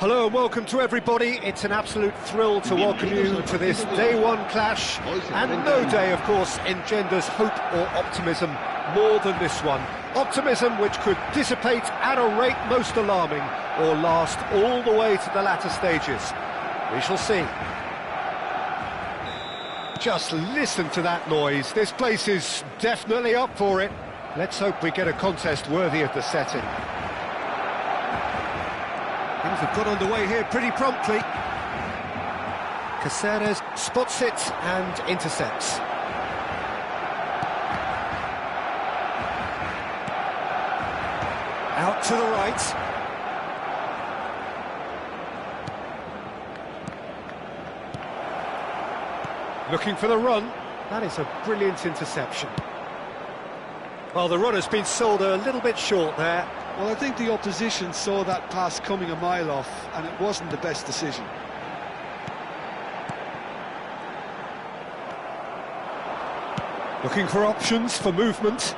Hello and welcome to everybody. It's an absolute thrill to welcome you to this day one clash, and no day, of course, engenders hope or optimism more than this one. Optimism which could dissipate at a rate most alarming or last all the way to the latter stages. We shall see. Just listen to that noise. This place is definitely up for it. Let's hope we get a contest worthy of the setting. Things have got underway here pretty promptly. Caceres spots it and intercepts. Out to the right. Looking for the run. That is a brilliant interception. Well, the run has been sold a little bit short there. Well, I think the opposition saw that pass coming a mile off, and it wasn't the best decision. Looking for options for movement.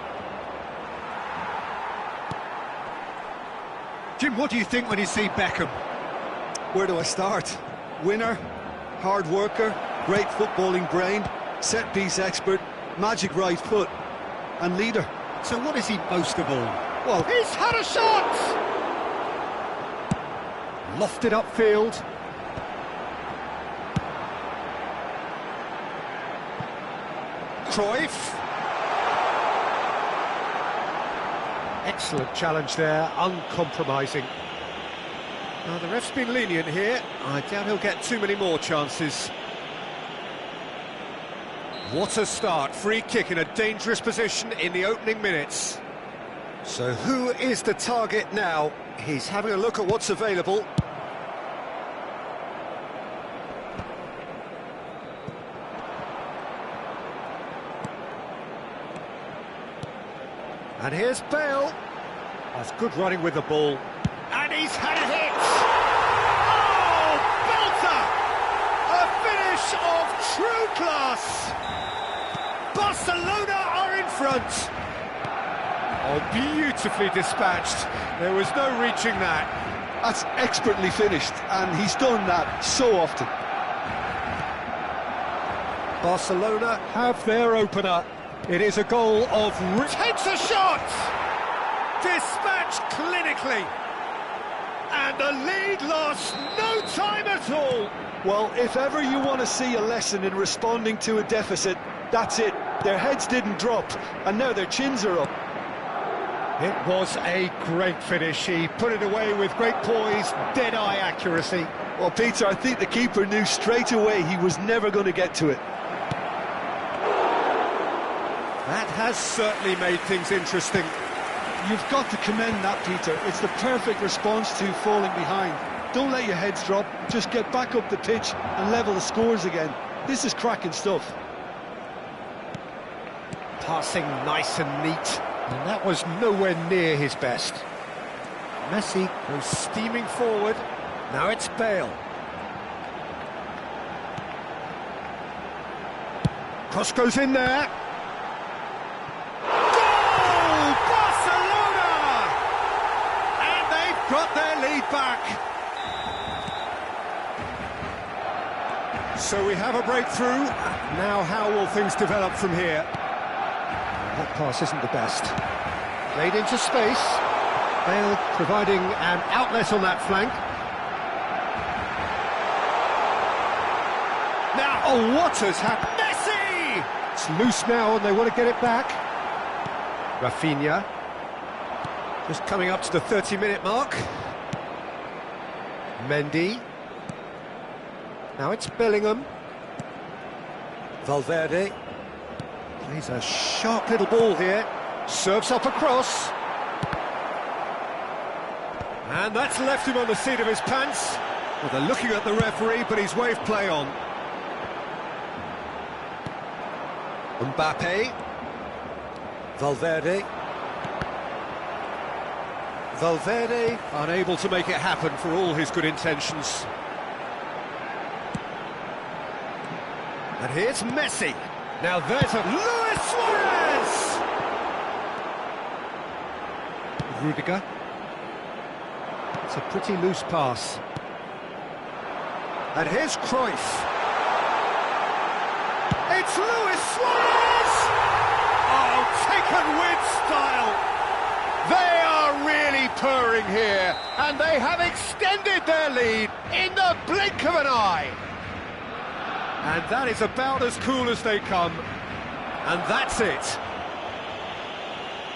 Jim, what do you think when you see Beckham? Where do I start? Winner, hard worker, great footballing brain, set-piece expert, magic right foot, and leader. So what is he most of all? Well, he's had a shot! Lofted upfield. Cruyff. Excellent challenge there, uncompromising. Now, the ref's been lenient here. I doubt he'll get too many more chances. What a start. Free kick in a dangerous position in the opening minutes. So who is the target now? He's having a look at what's available. And here's Bale. That's good running with the ball. And he's had a hit! Oh, belter! A finish of true class! Barcelona are in front! Oh, beautifully dispatched. There was no reaching that. That's expertly finished, and he's done that so often. Barcelona have their opener. It is a goal of... Takes a shot! Dispatched clinically. And the lead lost no time at all. Well, if ever you want to see a lesson in responding to a deficit, that's it. Their heads didn't drop, and now their chins are up. It was a great finish. He put it away with great poise, dead-eye accuracy. Well, Peter, I think the keeper knew straight away he was never going to get to it. That has certainly made things interesting. You've got to commend that, Peter. It's the perfect response to falling behind. Don't let your heads drop, just get back up the pitch and level the scores again. This is cracking stuff. Passing nice and neat. And that was nowhere near his best. Messi goes steaming forward. Now it's Bale. Cross goes in there. Goal! Barcelona! And they've got their lead back. So we have a breakthrough. Now how will things develop from here? That pass isn't the best. Played into space. Bale providing an outlet on that flank. Now, oh, what has happened? Messi! It's loose now and they want to get it back. Rafinha. Just coming up to the 30-minute mark. Mendy. Now it's Bellingham. Valverde. Plays a sharp little ball here. Serves up across. And that's left him on the seat of his pants. Well, they're looking at the referee, but he's waved play on. Mbappe. Valverde. Valverde unable to make it happen for all his good intentions. And here's Messi. Now there's a Luis Suarez! Rudiger. It's a pretty loose pass. And here's Cruyff. It's Luis Suarez! Oh, taken with style. They are really purring here, and they have extended their lead in the blink of an eye. And that is about as cool as they come. And that's it.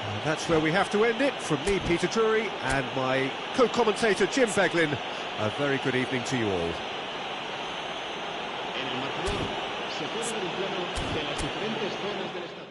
And that's where we have to end it. From me, Peter Drury, and my co-commentator, Jim Beglin, a very good evening to you all. En el marcador se pone en un plano de las diferentes zonas del estadio.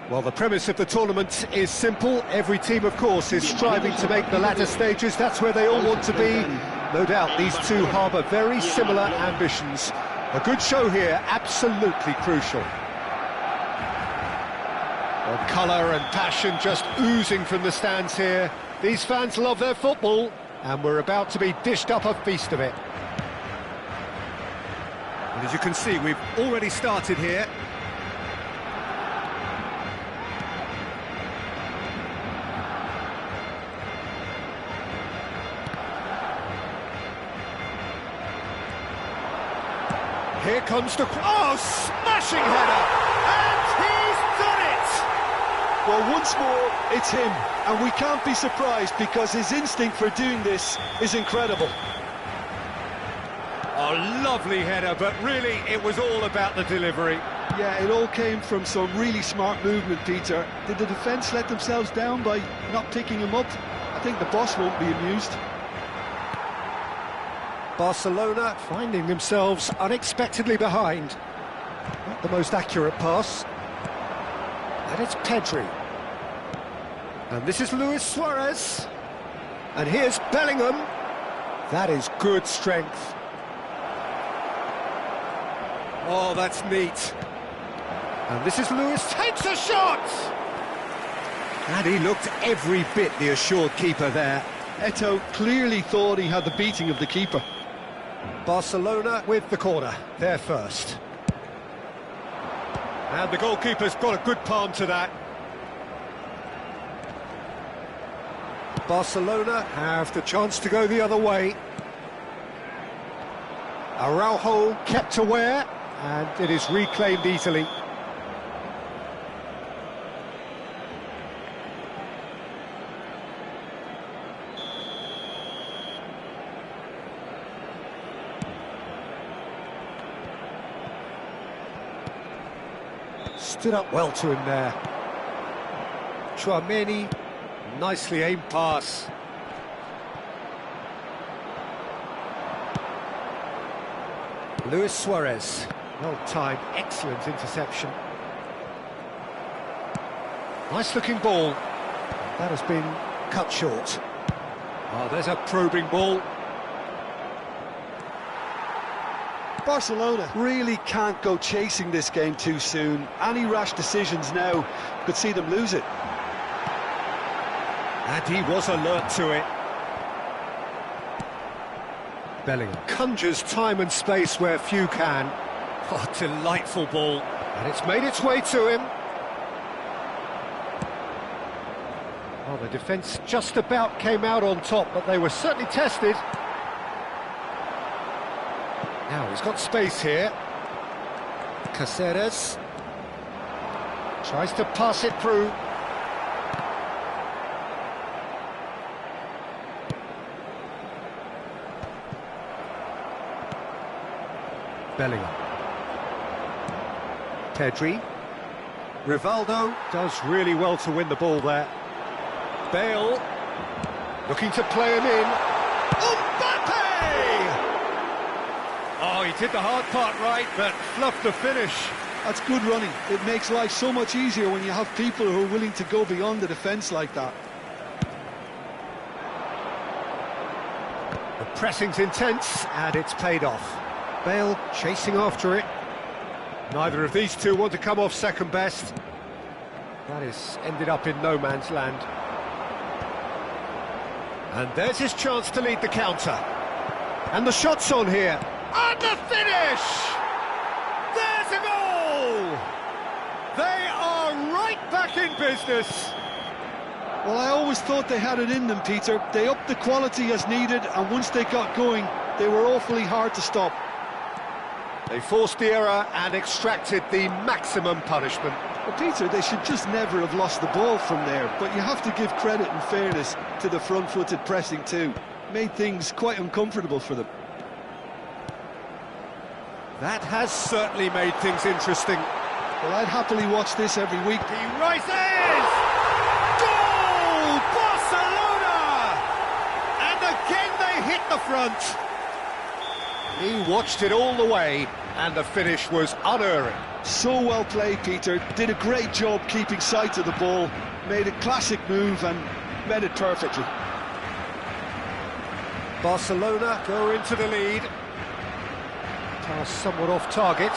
Well, the premise of the tournament is simple. Every team, of course, is striving to make the latter stages. That's where they all want to be. No doubt these two harbour very similar ambitions. A good show here, absolutely crucial. Well, colour and passion just oozing from the stands here. These fans love their football, and we're about to be dished up a feast of it. And as you can see, we've already started here. Here comes the... Oh, smashing header! And he's done it! Well, once more, it's him. And we can't be surprised because his instinct for doing this is incredible. A lovely header, but really it was all about the delivery. Yeah, it all came from some really smart movement, Peter. Did the defence let themselves down by not picking him up? I think the boss won't be amused. Barcelona finding themselves unexpectedly behind. the most accurate pass. And it's Pedri. And this is Luis Suarez. And here's Bellingham. That is good strength. Oh, that's neat. And this is Lewis, takes a shot! And he looked every bit the assured keeper there. Eto'o clearly thought he had the beating of the keeper. Barcelona with the corner, they're first. And the goalkeeper's got a good palm to that. Barcelona have the chance to go the other way. Araujo kept aware, and it is reclaimed easily. Stood up well to him there. Chouameni, nicely aimed pass. Luis Suarez, well timed, excellent interception. Nice looking ball. That has been cut short. Oh, there's a probing ball. Barcelona really can't go chasing this game too soon. Any rash decisions now could see them lose it. And he was alert to it. Bellingham conjures time and space where few can. Oh, delightful ball. And it's made its way to him. Well, the defence just about came out on top, but they were certainly tested. Now he's got space here. Caceres tries to pass it through. Bellingham. Pedri. Rivaldo does really well to win the ball there. Bale looking to play him in. Oh, he did the hard part right, but fluffed the finish. That's good running. It makes life so much easier when you have people who are willing to go beyond the defence like that. The pressing's intense, and it's paid off. Bale chasing after it. Neither of these two want to come off second best. That is ended up in no man's land. And there's his chance to lead the counter. And the shot's on here. And the finish! There's a goal! They are right back in business. Well, I always thought they had it in them, Peter. They upped the quality as needed, and once they got going, they were awfully hard to stop. They forced the error and extracted the maximum punishment. Well, Peter, they should just never have lost the ball from there, but you have to give credit and fairness to the front-footed pressing too. Made things quite uncomfortable for them. That has certainly made things interesting. Well, I'd happily watch this every week. He rises! Goal! Barcelona! And again they hit the front. He watched it all the way, and the finish was unerring. So well played, Peter. Did a great job keeping sight of the ball. Made a classic move and met it perfectly. Barcelona go into the lead. Pass somewhat off target.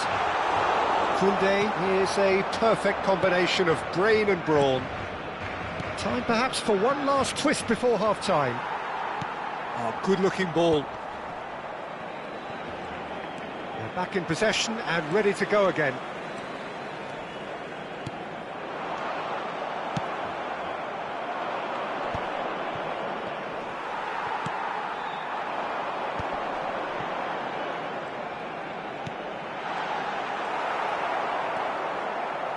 Koundé is a perfect combination of brain and brawn. Time perhaps for one last twist before half-time. Oh, good-looking ball. They're back in possession and ready to go again.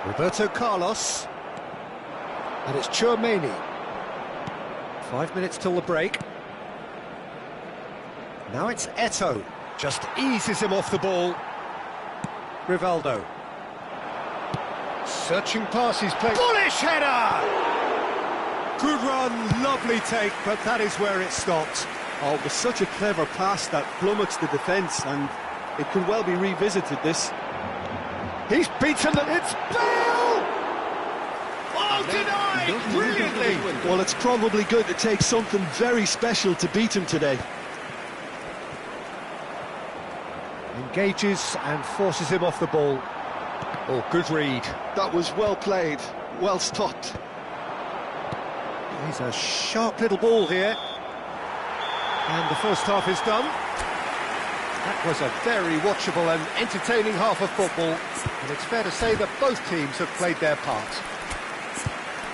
Roberto Carlos, and it's Chouameni. 5 minutes till the break. Now it's Eto'o, just eases him off the ball. Rivaldo. Searching pass, he's played. Bullish header! Good run, lovely take, but that is where it stopped. Oh, it was such a clever pass that flummoxed the defence, and it could well be revisited, this. He's beaten them. It's Bale! Oh, denied! Brilliantly! Well, it's probably going to take something very special to beat him today. Engages and forces him off the ball. Oh, good read. That was well played, well stopped. He's a sharp little ball here. And the first half is done. That was a very watchable and entertaining half of football. And it's fair to say that both teams have played their part.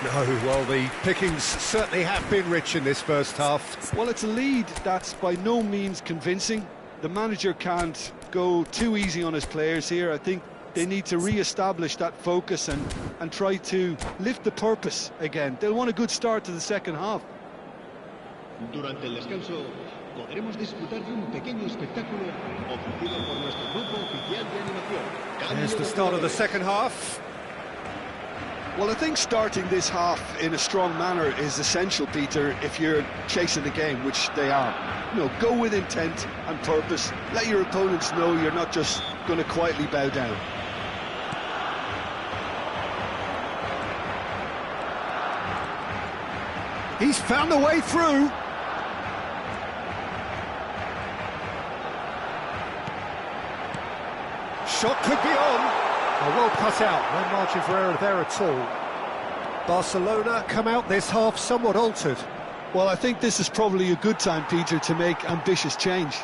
No, well, the pickings certainly have been rich in this first half. Well, it's a lead that's by no means convincing. The manager can't go too easy on his players here. I think they need to re-establish that focus and try to lift the purpose again. They'll want a good start to the second half. Durante el descanso podremos disfrutar de un pequeño espectáculo ofrecido por nuestro grupo oficial de animación. There's the start of the second half. Well, I think starting this half in a strong manner is essential, Peter, if you're chasing the game, which they are. You know, go with intent and purpose. Let your opponents know you're not just going to quietly bow down. He's found a way through. Shot could be on. Oh, well cut out, no margin for error there at all. Barcelona come out this half somewhat altered. Well, I think this is probably a good time, Peter, to make ambitious change.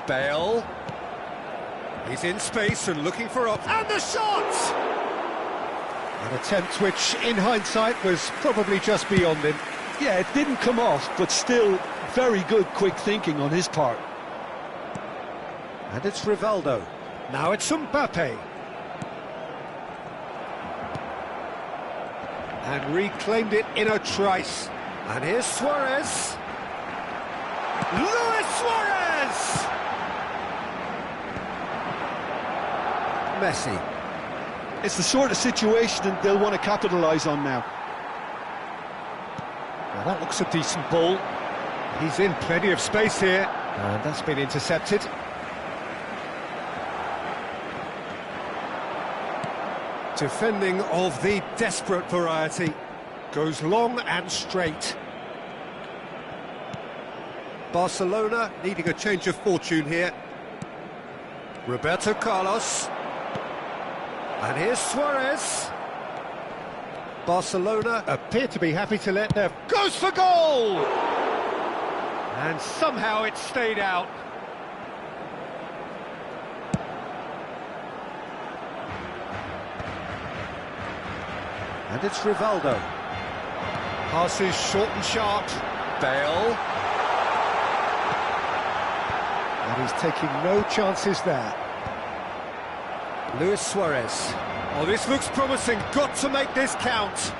Bale. He's in space and looking for up. And the shot! An attempt which, in hindsight, was probably just beyond him. Yeah, it didn't come off, but still very good quick thinking on his part. And it's Rivaldo. Now it's Mbappe. And reclaimed it in a trice. And here's Suarez. Luis Suarez! Messi. It's the sort of situation they'll want to capitalise on now. Well, that looks a decent ball. He's in plenty of space here. And that's been intercepted. Defending of the desperate variety. Goes long and straight. Barcelona needing a change of fortune here. Roberto Carlos. And here's Suarez. Barcelona appear to be happy to let their... Goes for goal! And somehow it stayed out. And it's Rivaldo. Passes short and sharp. Bale. And he's taking no chances there. Luis Suarez. Oh, this looks promising. Got to make this count.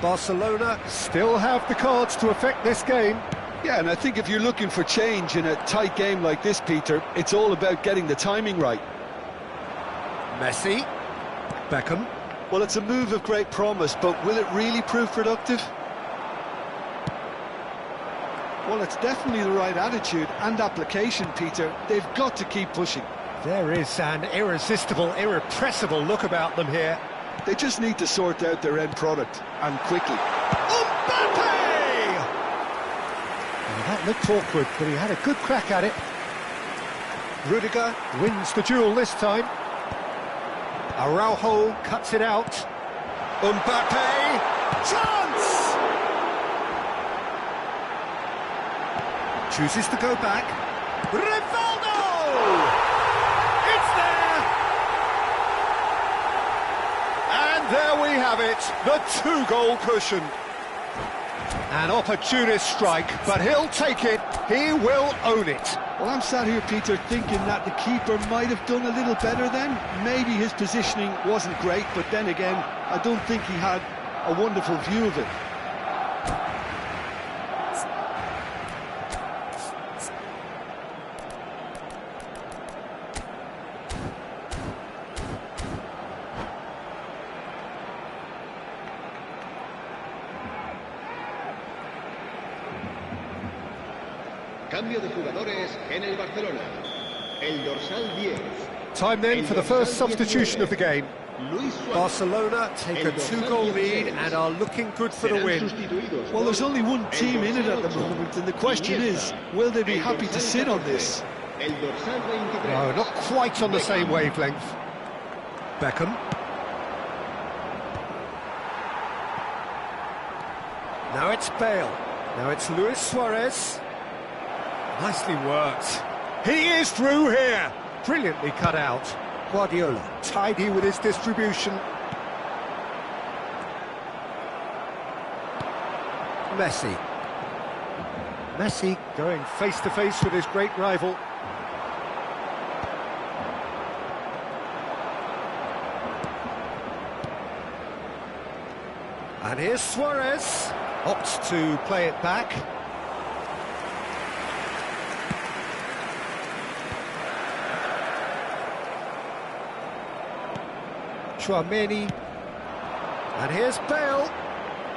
Barcelona still have the cards to affect this game. Yeah, and I think if you're looking for change in a tight game like this, Peter, it's all about getting the timing right. Messi. Beckham. Well, it's a move of great promise, but will it really prove productive? Well, it's definitely the right attitude and application, Peter. They've got to keep pushing. There is an irresistible, irrepressible look about them here. They just need to sort out their end product, and quickly. Mbappe! Oh, that looked awkward, but he had a good crack at it. Rudiger wins the duel this time. Araujo cuts it out. Mbappe! Chance! Chooses to go back. Rivaldo! It's there! And there we have it, the two-goal cushion. An opportunist strike, but he'll take it. He will own it. Well, I'm sat here, Peter, thinking that the keeper might have done a little better then. Maybe his positioning wasn't great, but then again, I don't think he had a wonderful view of it. Cambio de jugadores en el Barcelona. El dorsal 10, Time then for the first substitution of the game. Barcelona take a 2-goal lead and are looking good for the win. Well, there's only one team in it at the moment, and the question is, will they be happy to sit on this? No, not quite on the same wavelength. Beckham. Now it's Bale. Now it's Luis Suarez. Nicely worked. He is through here. Brilliantly cut out. Guardiola, tidy with his distribution. Messi. Messi going face-to-face with his great rival. And here's Suarez. Opts to play it back. Tchouaméni. And here's Bale.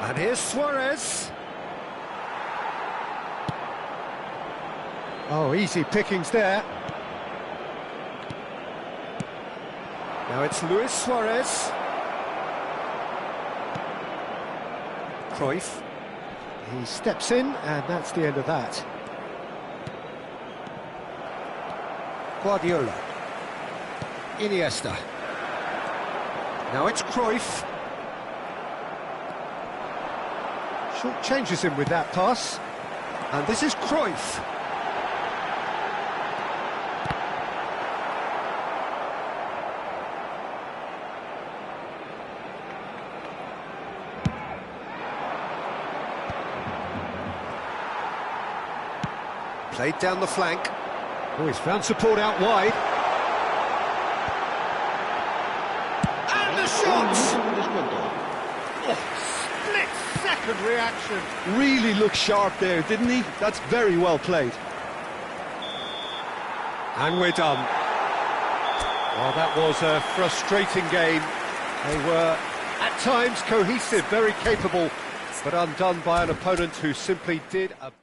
And here's Suarez. Oh, easy pickings there. Now it's Luis Suarez. Cruyff. He steps in, and that's the end of that. Guardiola. Iniesta. Now it's Cruyff. Short changes him with that pass. And this is Cruyff. Played down the flank. Oh, he's found support out wide. And the shot! Oh, split-second reaction. Really looked sharp there, didn't he? That's very well played. And we're done. Well, that was a frustrating game. They were, at times, cohesive, very capable, but undone by an opponent who simply did a...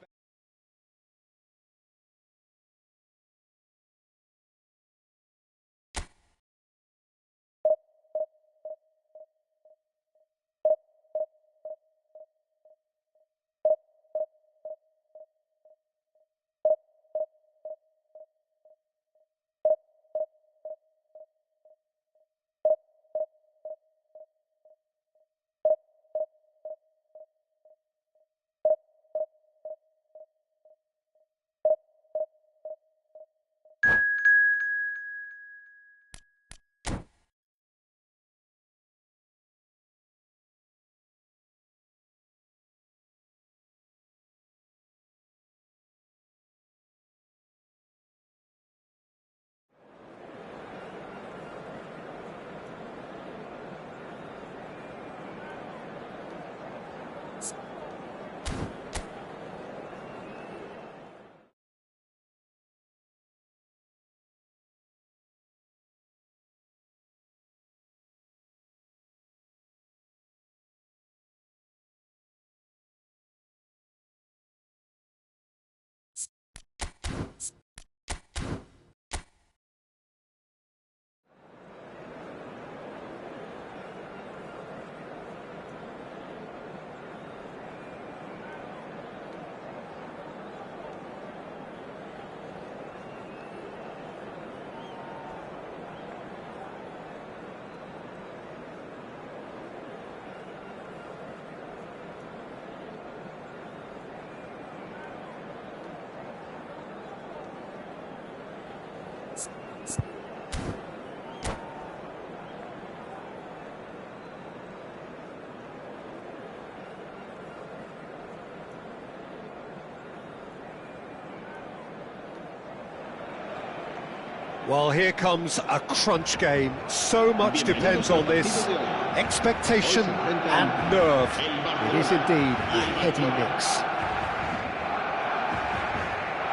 Well, here comes a crunch game. So much depends on this. Expectation and nerve. It is indeed a heady mix.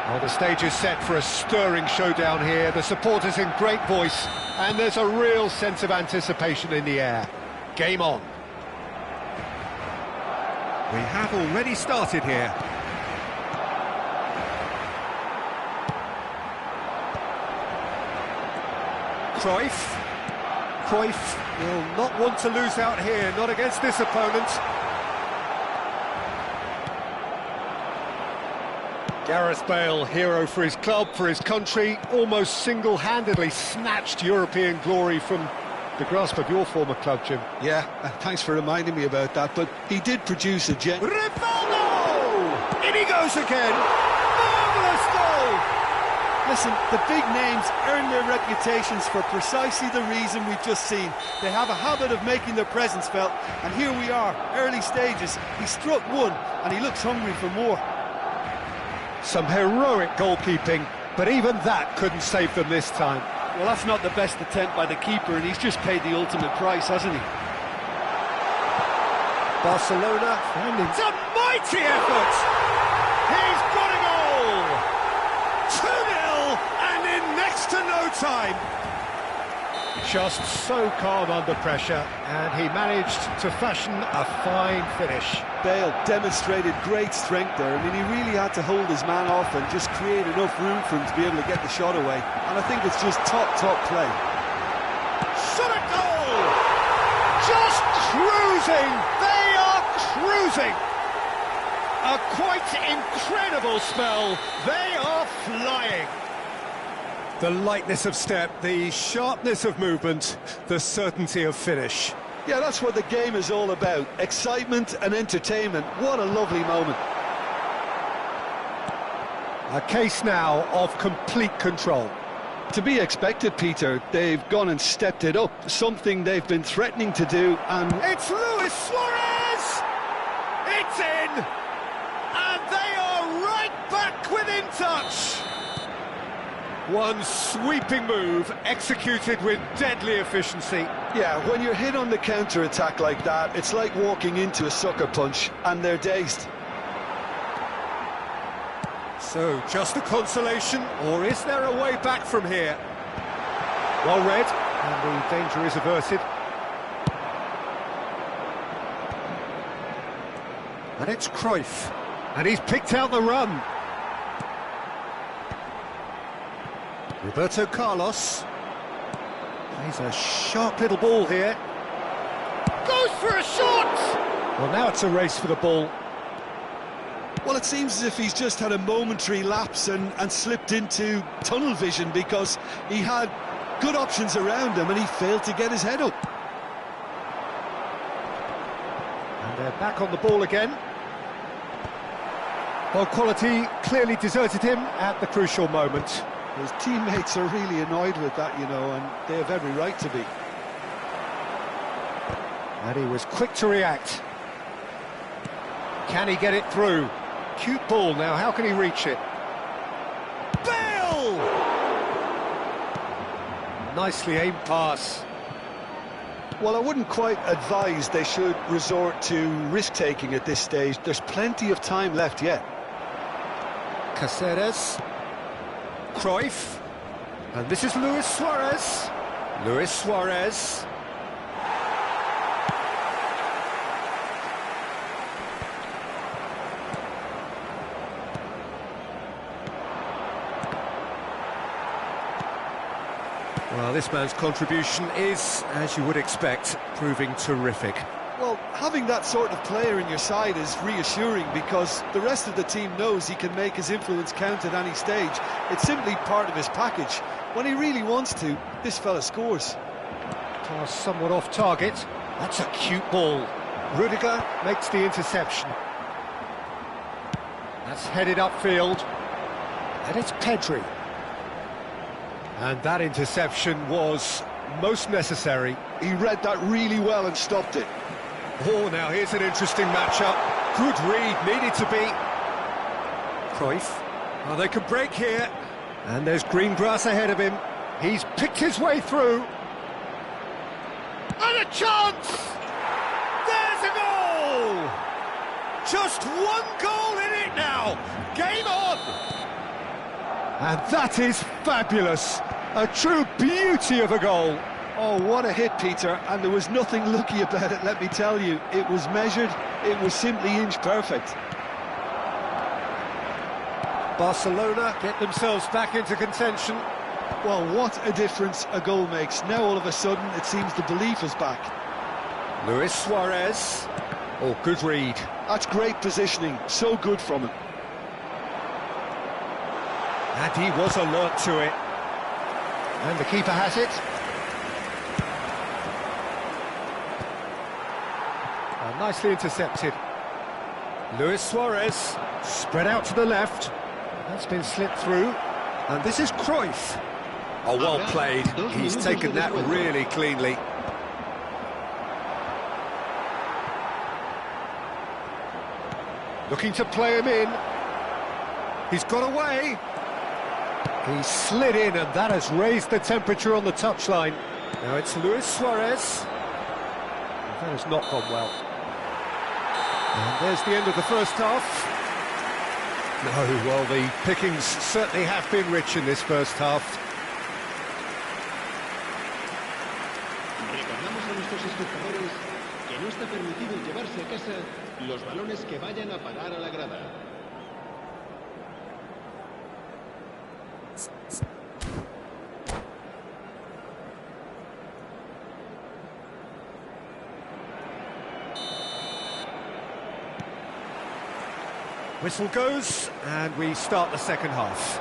Well, the stage is set for a stirring showdown here. The supporters in great voice, and there's a real sense of anticipation in the air. Game on. We have already started here. Cruyff. Cruyff will not want to lose out here, not against this opponent. Gareth Bale, hero for his club, for his country, almost single-handedly snatched European glory from the grasp of your former club, Jim. Yeah, thanks for reminding me about that, but he did produce a Rivaldo! In he goes again! Marvellous goal! Listen, the big names earn their reputations for precisely the reason we've just seen. They have a habit of making their presence felt, and here we are, early stages. He struck one, and he looks hungry for more. Some heroic goalkeeping, but even that couldn't save them this time. Well, that's not the best attempt by the keeper, and he's just paid the ultimate price, hasn't he? Barcelona, and it's a mighty effort! He's got a goal! 2-0, and in next to no time. Just so calm under pressure, and he managed to fashion a fine finish. Bale demonstrated great strength there. I mean, he really had to hold his man off and just create enough room for him to be able to get the shot away. And I think it's just top play. Shot a goal! Just cruising! They are cruising! A quite incredible spell. They are flying. The lightness of step, the sharpness of movement, the certainty of finish. Yeah, that's what the game is all about. Excitement and entertainment. What a lovely moment. A case now of complete control. To be expected, Peter. They've gone and stepped it up. Something they've been threatening to do, and... It's Luis Suarez! It's in! And they are right back within touch! One sweeping move, executed with deadly efficiency. Yeah, when you're hit on the counter-attack like that, it's like walking into a sucker punch, and they're dazed. So, just a consolation, or is there a way back from here? Well read, and the danger is averted. And it's Cruyff, and he's picked out the run. Roberto Carlos. Plays a sharp little ball here. Goes for a shot! Well, now it's a race for the ball. Well, it seems as if he's just had a momentary lapse and slipped into tunnel vision, because he had good options around him and he failed to get his head up. And they're back on the ball again. Ball quality clearly deserted him at the crucial moment. His teammates are really annoyed with that, you know, and they have every right to be. And he was quick to react. Can he get it through? Cute ball now, how can he reach it? Bale! Nicely aimed pass. Well, I wouldn't quite advise they should resort to risk-taking at this stage. There's plenty of time left yet. Caceres. Cruyff. And this is Luis Suarez. Luis Suarez. Well, this man's contribution is, as you would expect, proving terrific. Well, having that sort of player in your side is reassuring, because the rest of the team knows he can make his influence count at any stage. It's simply part of his package. When he really wants to, this fella scores. Pass somewhat off target. That's a cute ball. Rudiger makes the interception. That's headed upfield. And it's Pedri. And that interception was most necessary. He read that really well and stopped it. Oh, now here's an interesting matchup. Good read, needed to be. Cruyff. Well, they can break here. And there's green grass ahead of him. He's picked his way through. And a chance! There's a goal! Just one goal in it now. Game on! And that is fabulous. A true beauty of a goal. Oh, what a hit, Peter, and there was nothing lucky about it, let me tell you. It was measured, it was simply inch perfect. Barcelona get themselves back into contention. Well, what a difference a goal makes. Now all of a sudden it seems the belief is back. Luis Suarez. Oh, good read. That's great positioning, so good from him. And he was alert to it. And the keeper has it. Oh, nicely intercepted. Luis Suarez, spread out to the left. That's been slipped through. And this is Cruyff. Oh, well played. He's taken that really cleanly. Looking to play him in. He's got away. He slid in, and that has raised the temperature on the touchline. Now it's Luis Suarez. That has not gone well. And there's the end of the first half. No, well, the pickings certainly have been rich in this first half. Recordamos a nuestros espectadores que no está permitido llevarse a casa los balones que vayan a parar a la grada. Whistle goes, and we start the second half.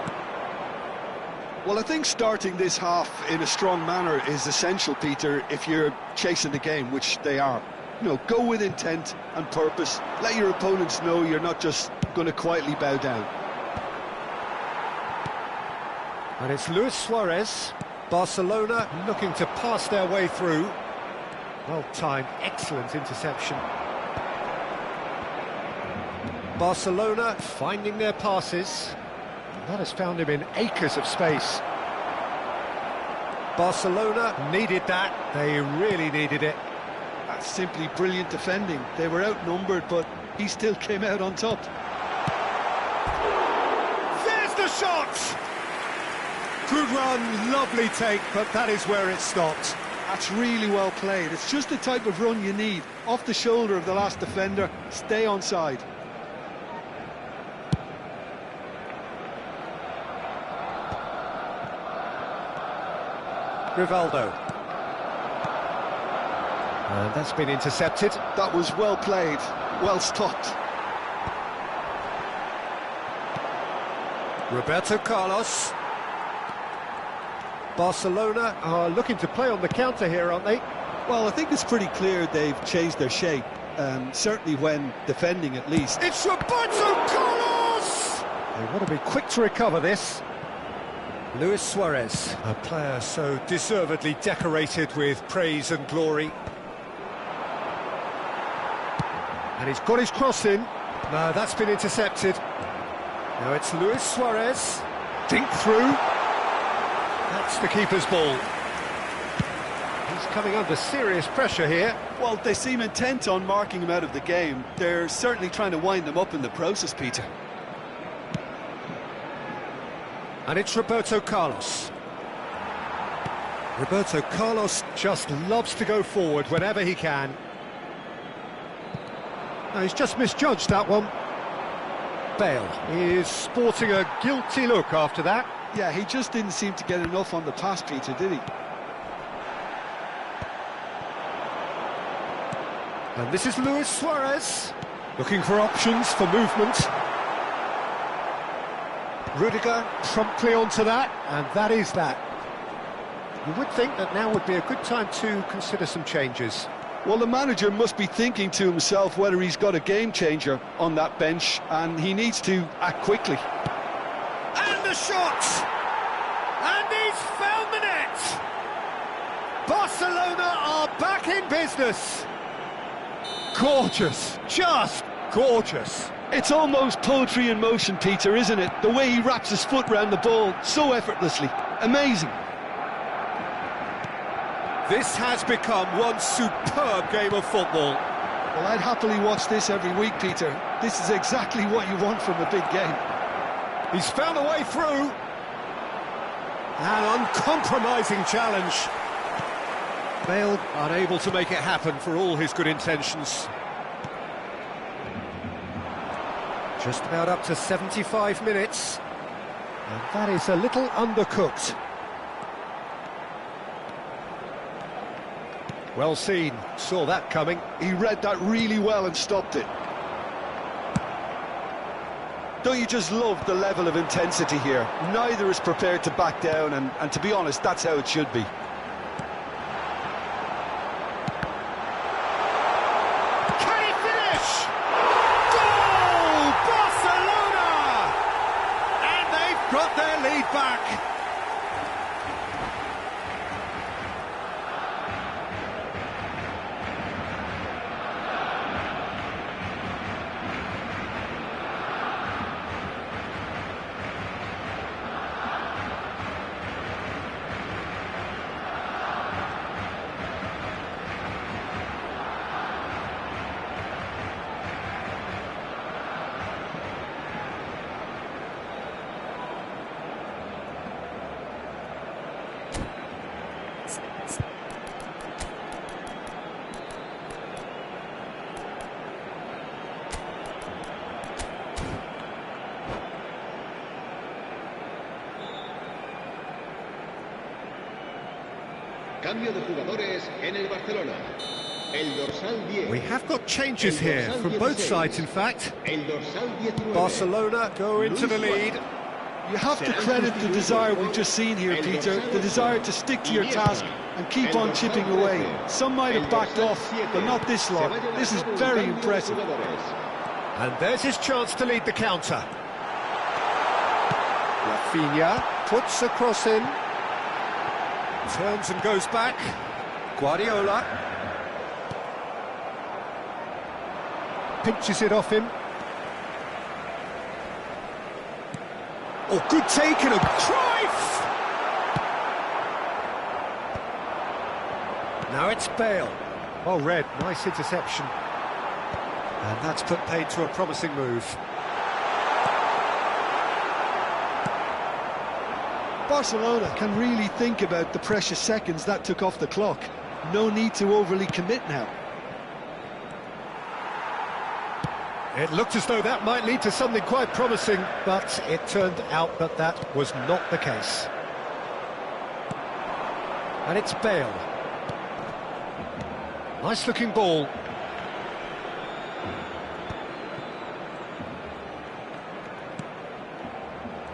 Well, I think starting this half in a strong manner is essential, Peter, if you're chasing the game, which they are. You know, go with intent and purpose. Let your opponents know you're not just going to quietly bow down. And it's Luis Suarez. Barcelona looking to pass their way through. Well-timed, excellent interception. Barcelona finding their passes. That has found him in acres of space. Barcelona needed that. They really needed it. That's simply brilliant defending. They were outnumbered, but he still came out on top. There's the shot! Good run, lovely take, but that is where it stopped. That's really well played. It's just the type of run you need. Off the shoulder of the last defender, stay onside. Rivaldo. And that's been intercepted. That was well played, well stopped. Roberto Carlos. Barcelona are looking to play on the counter here, aren't they? Well, I think it's pretty clear they've changed their shape, certainly when defending at least. It's Roberto Carlos! They want to be quick to recover this. Luis Suarez, a player so deservedly decorated with praise and glory. And he's got his cross in. No, that's been intercepted. Now it's Luis Suarez. Dink through. That's the keeper's ball. He's coming under serious pressure here. Well, they seem intent on marking him out of the game. They're certainly trying to wind him up in the process, Peter. And it's Roberto Carlos. Roberto Carlos just loves to go forward whenever he can. No, he's just misjudged that one. Bale is sporting a guilty look after that. Yeah, he just didn't seem to get enough on the pass, Peter, did he? And this is Luis Suarez, looking for options for movement. Rudiger promptly onto that, and that is that. You would think that now would be a good time to consider some changes. Well, the manager must be thinking to himself whether he's got a game-changer on that bench, and he needs to act quickly. And the shot! And he's found the net! Barcelona are back in business! Gorgeous, just gorgeous. It's almost poetry in motion, Peter, isn't it? The way he wraps his foot round the ball so effortlessly. Amazing. This has become one superb game of football. Well, I'd happily watch this every week, Peter. This is exactly what you want from a big game. He's found a way through. An uncompromising challenge. Bale unable to make it happen for all his good intentions. Just about up to 75 minutes. And that is a little undercooked. Well seen, saw that coming. He read that really well and stopped it. Don't you just love the level of intensity here? Neither is prepared to back down, and to be honest, that's how it should be. Can he finish? Goal! Barcelona! And they've got their lead back. Cambio de jugadores en el Barcelona. El dorsal 10. We have got changes here from both sides, in fact. El dorsal 19. Barcelona go into the lead. You have to credit the desire we've just seen here, Peter, the desire to stick to your task and keep on chipping away. Some might have backed off, but not this lot. This is very impressive. And there's his chance to lead the counter. Rafinha puts a cross in. Turns and goes back. Guardiola. Pinches it off him. Oh, good take and a Cruyff! Now it's Bale. Oh, Red, nice interception. And that's put paid to a promising move. Barcelona can really think about the precious seconds that took off the clock. No need to overly commit now. It looked as though that might lead to something quite promising, but it turned out that that was not the case. And it's Bale. Nice looking ball.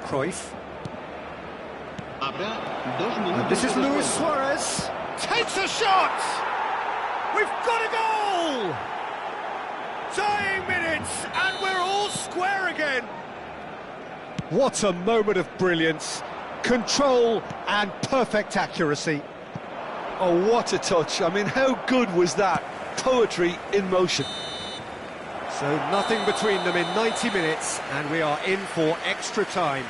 Cruyff. And this is Luis Suarez. Takes a shot! We've got a goal! Dying minutes, and we're all square again. What a moment of brilliance. Control and perfect accuracy. Oh, what a touch. I mean, how good was that? Poetry in motion. So nothing between them in 90 minutes, and we are in for extra time.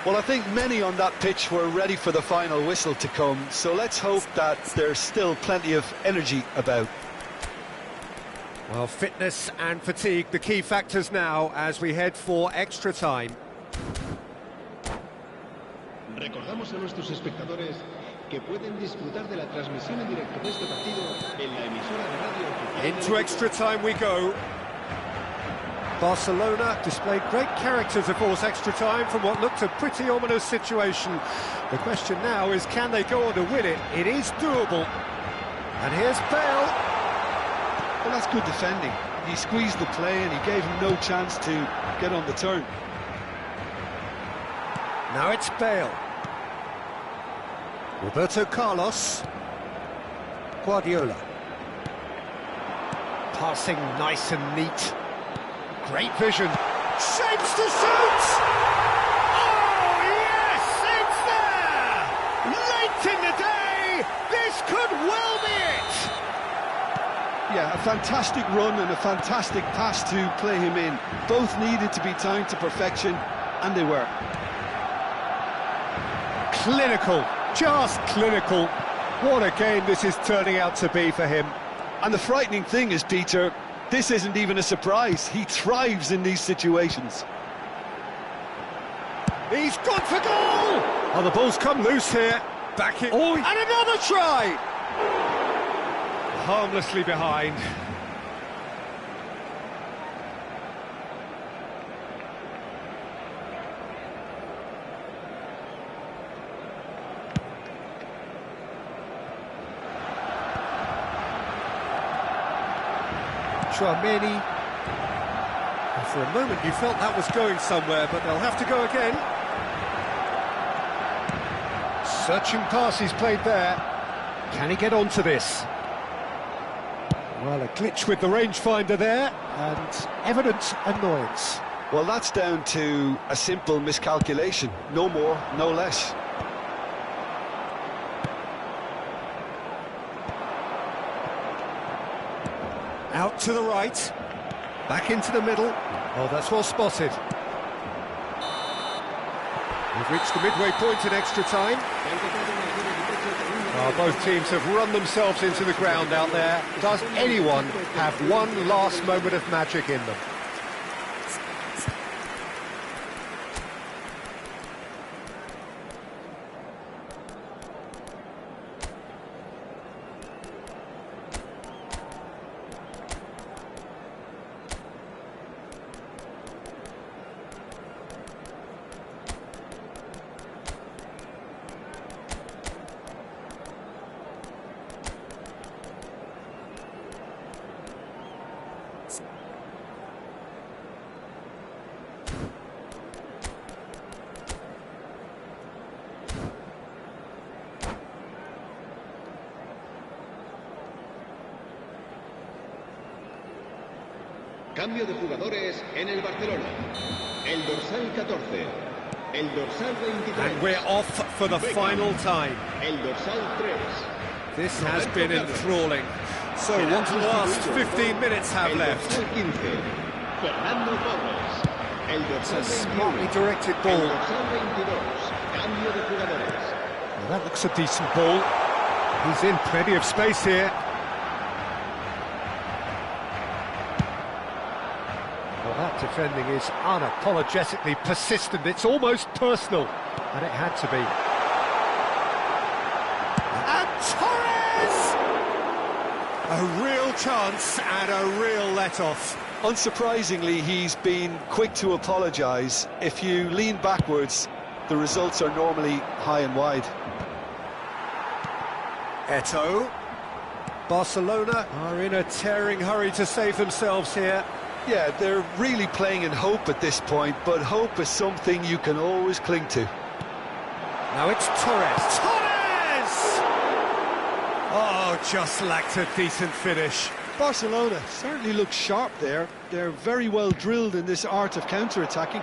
Well, I think many on that pitch were ready for the final whistle to come, so let's hope that there's still plenty of energy about. Well, fitness and fatigue, the key factors now as we head for extra time. Recordamos a nuestros espectadores que pueden disfrutar de la transmisión en directo de este partido en la emisora de radio oficial. Into extra time we go. Barcelona displayed great character to force extra time from what looked a pretty ominous situation. The question now is, can they go on to win it? It is doable. And here's Bale. Well, that's good defending. He squeezed the play and he gave him no chance to get on the turn. Now it's Bale. Roberto Carlos. Guardiola. Passing nice and neat. Great vision. Shapes to shoot! Oh, yes! It's there! Late in the day, this could well be it! Yeah, a fantastic run and a fantastic pass to play him in. Both needed to be timed to perfection, and they were. Clinical, just clinical. What a game this is turning out to be for him. And the frightening thing is, Peter, this isn't even a surprise. He thrives in these situations. He's gone for goal! Oh, the ball's come loose here. Back it. Oh, and another try! Harmlessly behind. Chouameni. For a moment you felt that was going somewhere, but they'll have to go again. Searching pass he's played there. Can he get onto this? Well, a glitch with the rangefinder there, and evident annoyance. Well, that's down to a simple miscalculation. No more, no less. Out to the right. Back into the middle. Oh, that's well spotted. We've reached the midway point in extra time. Both teams have run themselves into the ground out there. Does anyone have one last moment of magic in them? Cambio de jugadores en el Barcelona. El dorsal 14. El dorsal 23. And we're off for the final time. El dorsal 3. This has been enthralling. So what the last 15 minutes have left. El dorsal 15. Fernando Torres. El dorsal It's a smartly 21. directed El ball. dorsal 22. Cambio de jugadores. Well, that looks a decent ball. He's in plenty of space here. Well, that defending is unapologetically persistent. It's almost personal, and it had to be. And Torres! A real chance and a real let-off. Unsurprisingly, he's been quick to apologise. If you lean backwards, the results are normally high and wide. Eto'o. Barcelona are in a tearing hurry to save themselves here. Yeah, they're really playing in hope at this point, but hope is something you can always cling to. Now it's Torres. Torres! Oh, just lacked a decent finish. Barcelona certainly looks sharp there. They're very well drilled in this art of counter-attacking.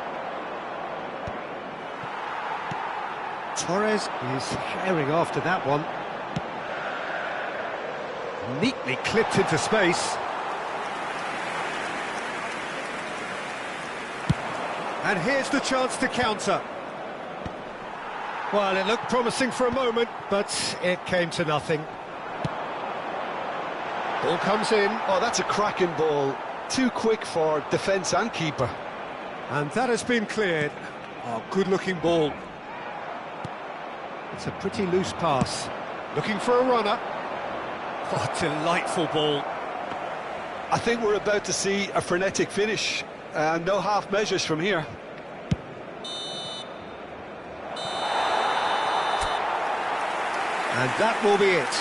Torres is herring after that one. Neatly clipped into space. And here's the chance to counter. Well, it looked promising for a moment, but it came to nothing. Ball comes in. Oh, that's a cracking ball. Too quick for defence and keeper. And that has been cleared. Oh, good-looking ball. It's a pretty loose pass. Looking for a runner. Oh, delightful ball. I think we're about to see a frenetic finish. No half measures from here. And that will be it.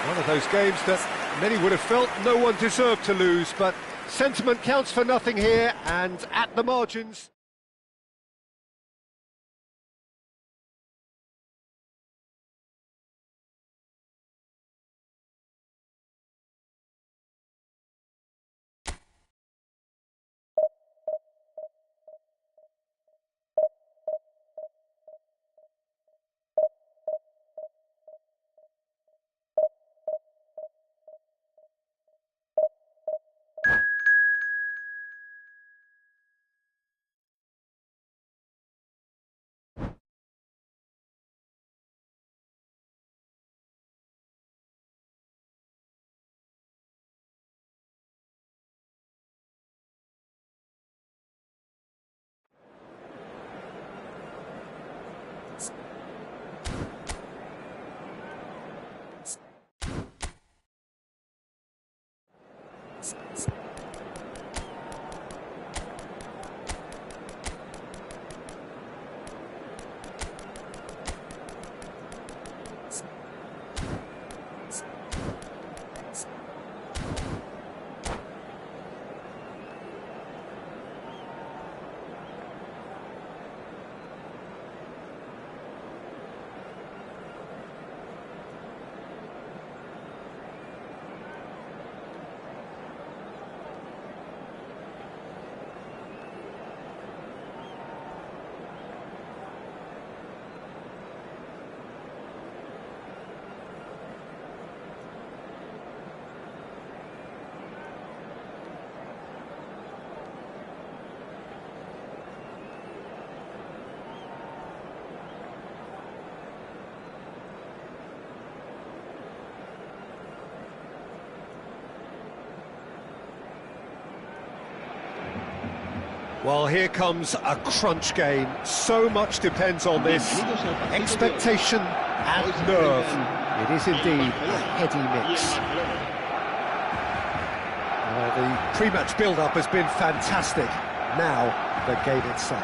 One of those games that many would have felt no one deserved to lose, but sentiment counts for nothing here, and at the margins... Well, here comes a crunch game. So much depends on this. Expectation and nerve. It is indeed a heady mix. The pre-match build-up has been fantastic. Now, the game itself.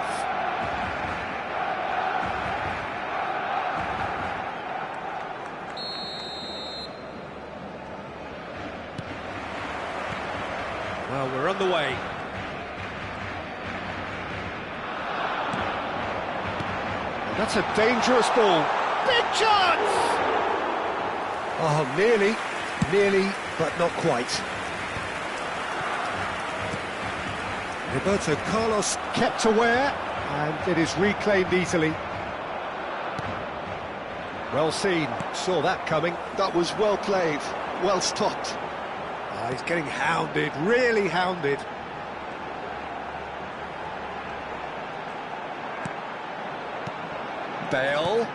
Well, we're on the way. That's a dangerous ball. Big chance! Oh, nearly, but not quite. Roberto Carlos kept aware, and it is reclaimed easily. Well seen, saw that coming. That was well played, well stopped. Oh, he's getting hounded, really hounded. Bale.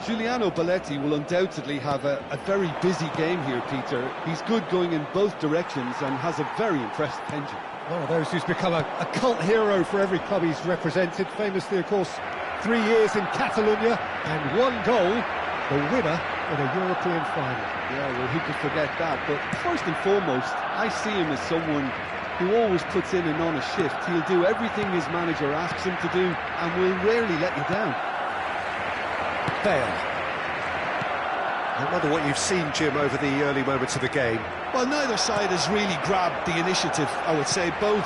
Giuliano Belletti will undoubtedly have a very busy game here, Peter. He's good going in both directions and has a very impressive engine. One of those who's become a cult hero for every club he's represented. Famously, of course, 3 years in Catalonia and 1 goal, the winner in a European final. Yeah, well, who could forget that? But first and foremost, I see him as someone who always puts in an honest shift. He'll do everything his manager asks him to do and will rarely let you down. Bale. I wonder what you've seen, Jim, over the early moments of the game. Well, neither side has really grabbed the initiative, I would say. Both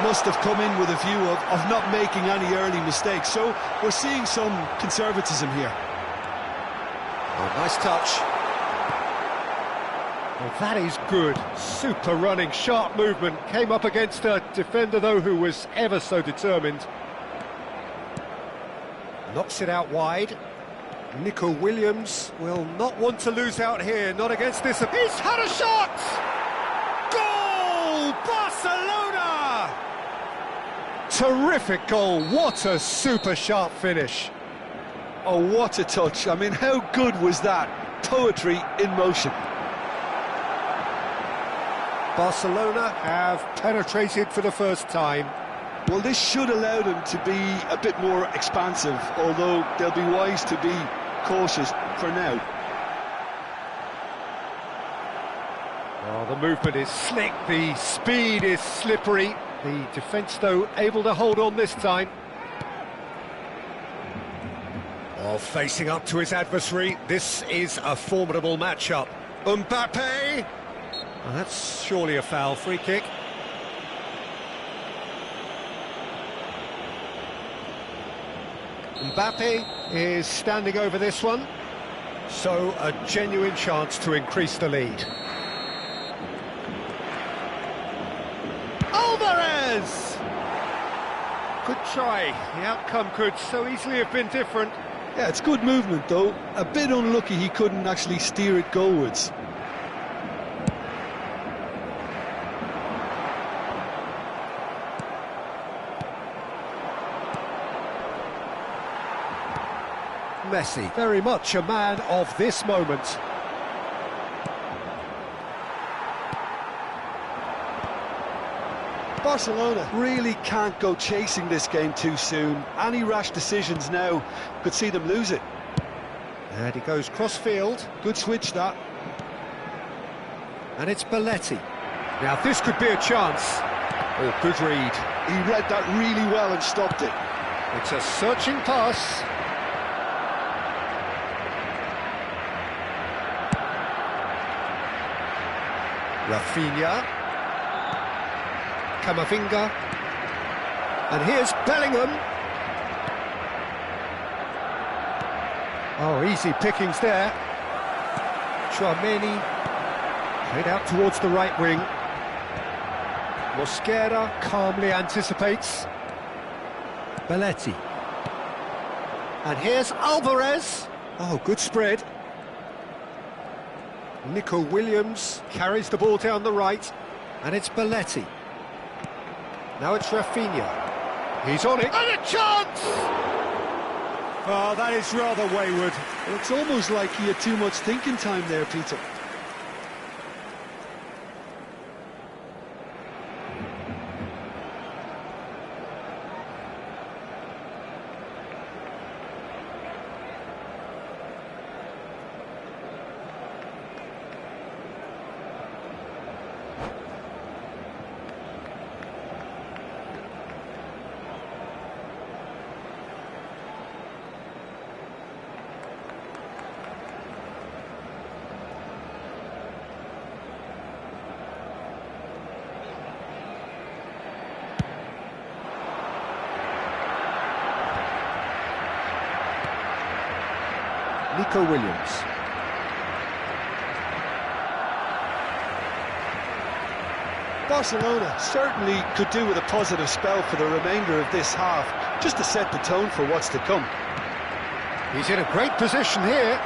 must have come in with a view of not making any early mistakes. So we're seeing some conservatism here. Oh, nice touch. Well, that is good. Super running, sharp movement. Came up against a defender, though, who was ever so determined. Knocks it out wide. Nico Williams will not want to lose out here, not against this. He's had a shot! Goal! Barcelona! Terrific goal, what a super sharp finish. Oh, what a touch. I mean, how good was that? Poetry in motion. Barcelona have penetrated for the first time. Well, this should allow them to be a bit more expansive, although they'll be wise to be cautious for now. Oh, the movement is slick, the speed is slippery. The defence, though, able to hold on this time. Oh, facing up to his adversary, this is a formidable matchup. Mbappe! Oh, that's surely a foul, free kick. Mbappe is standing over this one, so a genuine chance to increase the lead. Alvarez! Good try, the outcome could so easily have been different. Yeah, it's good movement though, a bit unlucky he couldn't actually steer it goalwards. Messi, very much a man of this moment. Barcelona really can't go chasing this game too soon. Any rash decisions now could see them lose it. And he goes cross-field. Good switch, that. And it's Belletti. Now this could be a chance. Oh, good read. He read that really well and stopped it. It's a searching pass. Rafinha, Camavinga, and here's Bellingham. Oh, easy pickings there. Chouameni, played out towards the right wing. Mosquera calmly anticipates. Belletti. And here's Alvarez. Oh, good spread. Nico Williams carries the ball down the right, and it's Belletti. Now it's Rafinha. He's on it, and a chance! Oh, that is rather wayward. Well, it's almost like he had too much thinking time there, Peter. Nico Williams. Barcelona certainly could do with a positive spell for the remainder of this half, just to set the tone for what's to come. He's in a great position here.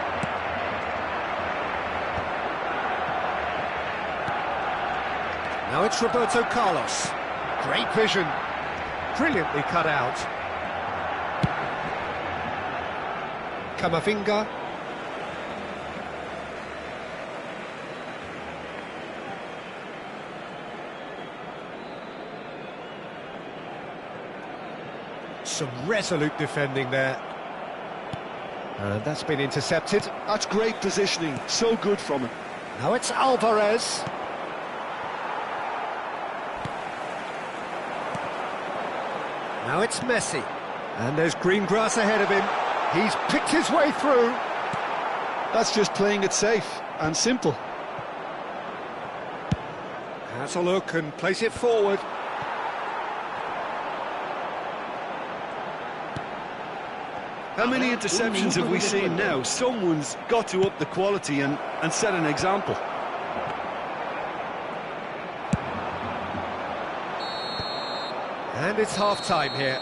Now it's Roberto Carlos. Great vision. Brilliantly cut out. Camavinga. Some resolute defending there. And that's been intercepted. That's great positioning, so good from him. Now it's Alvarez. Now it's Messi. And there's green grass ahead of him. He's picked his way through. That's just playing it safe and simple. Has a look and plays it forward. How many interceptions have we seen now? Someone's got to up the quality and set an example. And it's half-time here.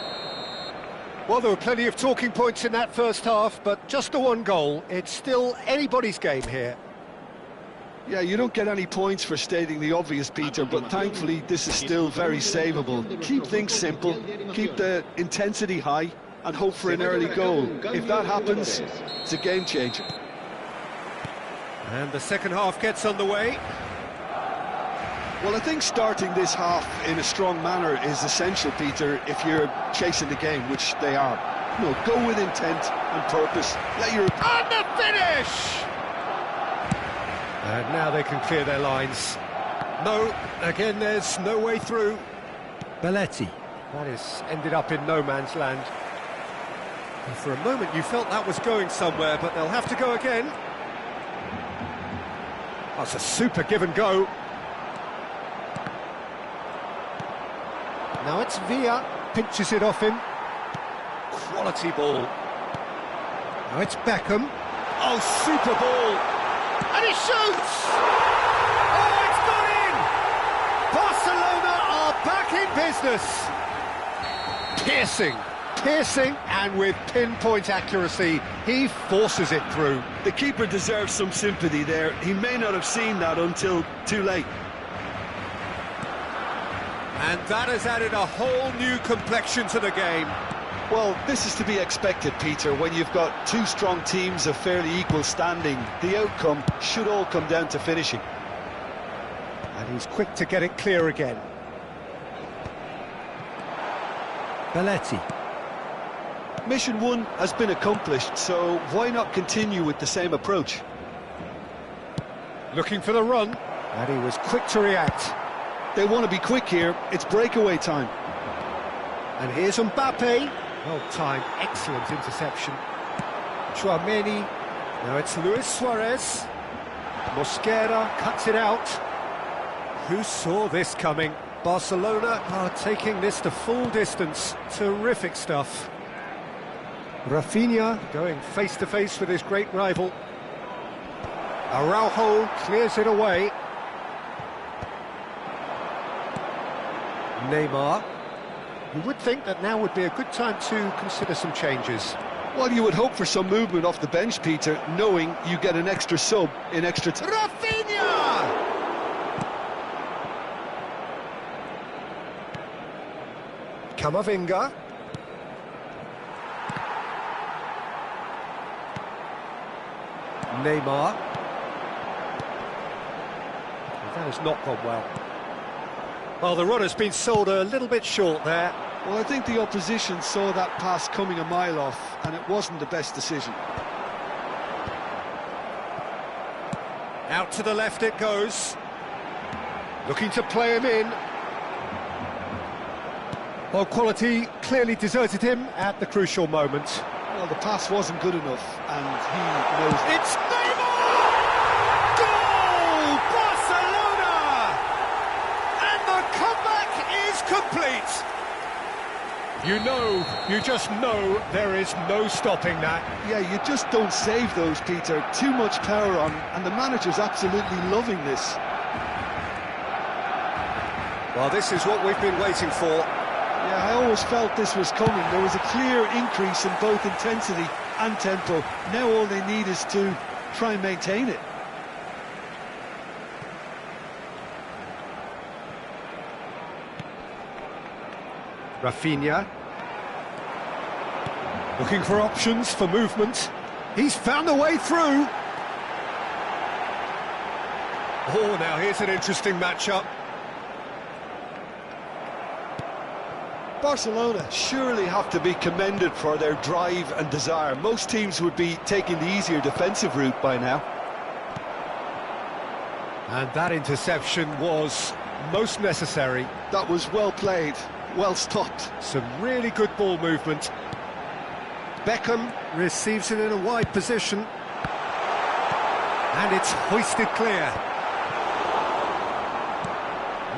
Well, there were plenty of talking points in that first half, but just the one goal. It's still anybody's game here. Yeah, you don't get any points for stating the obvious, Peter, but thankfully this is still very savable. Keep things simple, keep the intensity high, and hope for an early goal. If that happens, it's a game changer. And the second half gets underway. Well, I think starting this half in a strong manner is essential, Peter, if you're chasing the game, which they are. No, go with intent and purpose. Let your... And the finish! And now they can clear their lines. No, again, there's no way through. Belletti. That is ended up in no man's land. And for a moment you felt that was going somewhere, but they'll have to go again. That's a super give and go. Now it's Villa, pinches it off him. Quality ball. Now it's Beckham. Oh, super ball. And he shoots! Oh, it's gone in! Barcelona are back in business. Piercing, and with pinpoint accuracy, he forces it through. The keeper deserves some sympathy there. He may not have seen that until too late. And that has added a whole new complexion to the game. Well, this is to be expected, Peter, when you've got two strong teams of fairly equal standing. The outcome should all come down to finishing. And he's quick to get it clear again. Belletti. Mission 1 has been accomplished, so why not continue with the same approach? Looking for the run, and he was quick to react. They want to be quick here, it's breakaway time. And here's Mbappe. Well timed, excellent interception. Chouameni. Now it's Luis Suarez. Mosquera cuts it out. Who saw this coming? Barcelona are taking this to full distance. Terrific stuff. Rafinha going face-to-face with his great rival. Araujo clears it away. Neymar. You would think that now would be a good time to consider some changes. Well, you would hope for some movement off the bench, Peter, knowing you get an extra sub in extra time. Rafinha! Camavinga. Neymar. That has not gone well. Well, the run has been sold a little bit short there. Well, I think the opposition saw that pass coming a mile off, and it wasn't the best decision. Out to the left it goes. Looking to play him in. Well, quality clearly deserted him at the crucial moment. Well, the pass wasn't good enough, and he knows it. It's Neymar! Goal! Barcelona! And the comeback is complete. You just know there is no stopping that. Yeah, you just don't save those, Peter. Too much power on, and the manager's absolutely loving this. Well, this is what we've been waiting for. Yeah, I always felt this was coming. There was a clear increase in both intensity and tempo. Now all they need is to try and maintain it. Rafinha. Looking for options for movement. He's found the way through. Oh, now here's an interesting matchup. Barcelona surely have to be commended for their drive and desire. Most teams would be taking the easier defensive route by now. And that interception was most necessary. That was well played, well stopped. Some really good ball movement. Beckham receives it in a wide position. And it's hoisted clear.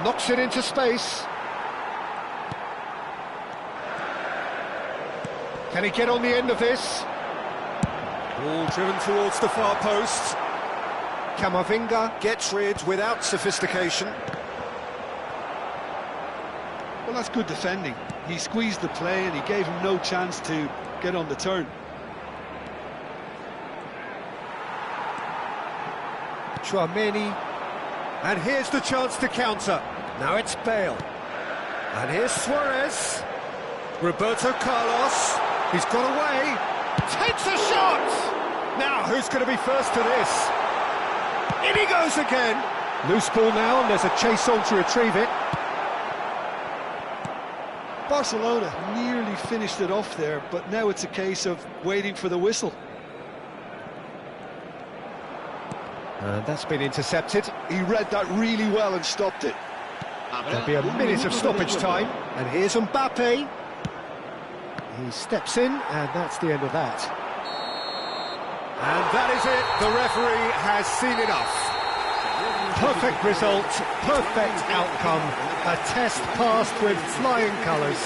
Knocks it into space. Can he get on the end of this? Ball driven towards the far post. Camavinga gets rid without sophistication. Well, that's good defending. He squeezed the play and he gave him no chance to get on the turn. Chouameni. And here's the chance to counter. Now it's Bale. And here's Suarez. Roberto Carlos. He's got away. Takes a shot! Now, who's going to be first to this? In he goes again. Loose ball now, and there's a chase on to retrieve it. Barcelona nearly finished it off there, but now it's a case of waiting for the whistle. And that's been intercepted. He read that really well and stopped it. There'll be a minute of stoppage time. And here's Mbappe. He steps in, and that's the end of that. And that is it. The referee has seen enough. Perfect result, perfect outcome. A test passed with flying colours.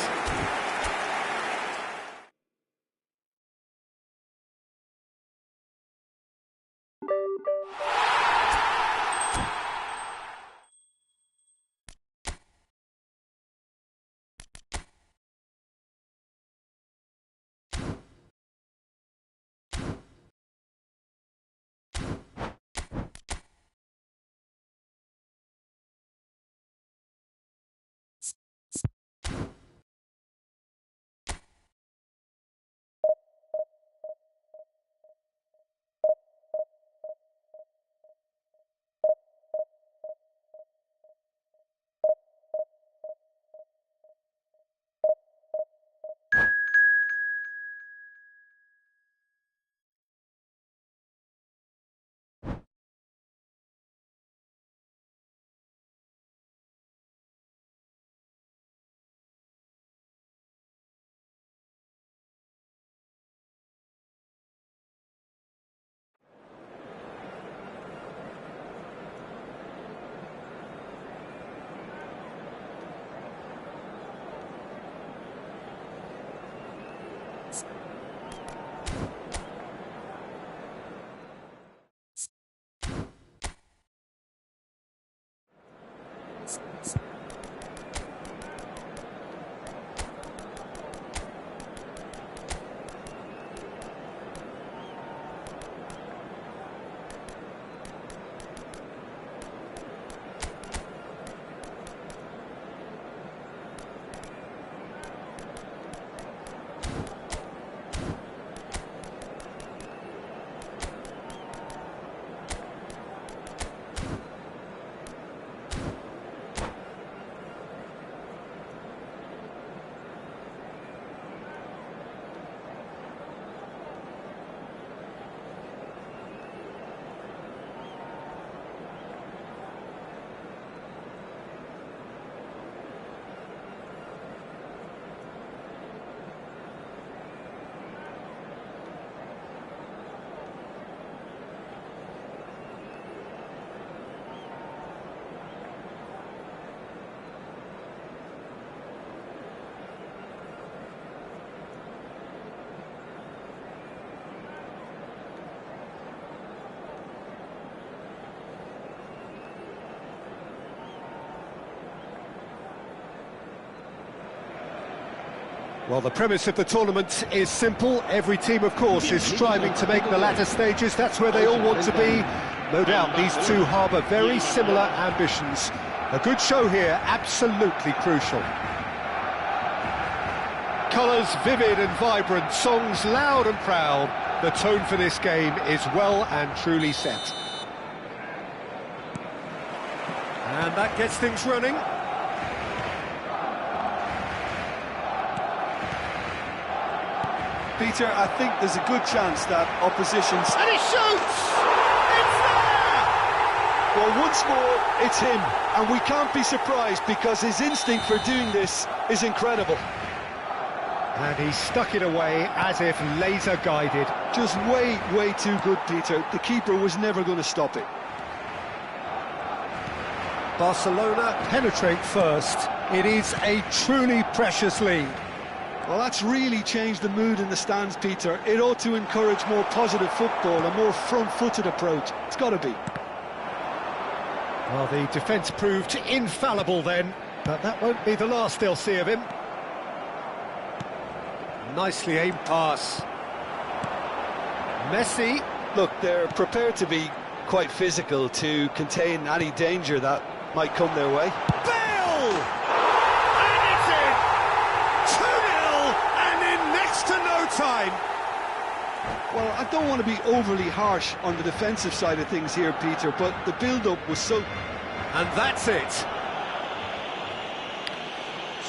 Well, the premise of the tournament is simple. Every team, of course, is striving to make the latter stages. That's where they all want to be. No doubt these two harbour very similar ambitions. A good show here, absolutely crucial. Colours vivid and vibrant, songs loud and proud. The tone for this game is well and truly set. And that gets things running. Peter, I think there's a good chance that opposition's... And he shoots! It's there! Well, once more, it's him. And we can't be surprised because his instinct for doing this is incredible. And he stuck it away as if laser-guided. Just way too good, Peter. The keeper was never going to stop it. Barcelona penetrate first. It is a truly precious lead. Well, that's really changed the mood in the stands, Peter. It ought to encourage more positive football, a more front-footed approach. It's got to be. Well, the defence proved infallible then, but that won't be the last they'll see of him. Nicely aimed pass. Messi. Look, they're prepared to be quite physical to contain any danger that might come their way. Bale! And it's in! 2-0 and in next to no time. Well, I don't want to be overly harsh on the defensive side of things here, Peter, but the build-up was so... And that's it.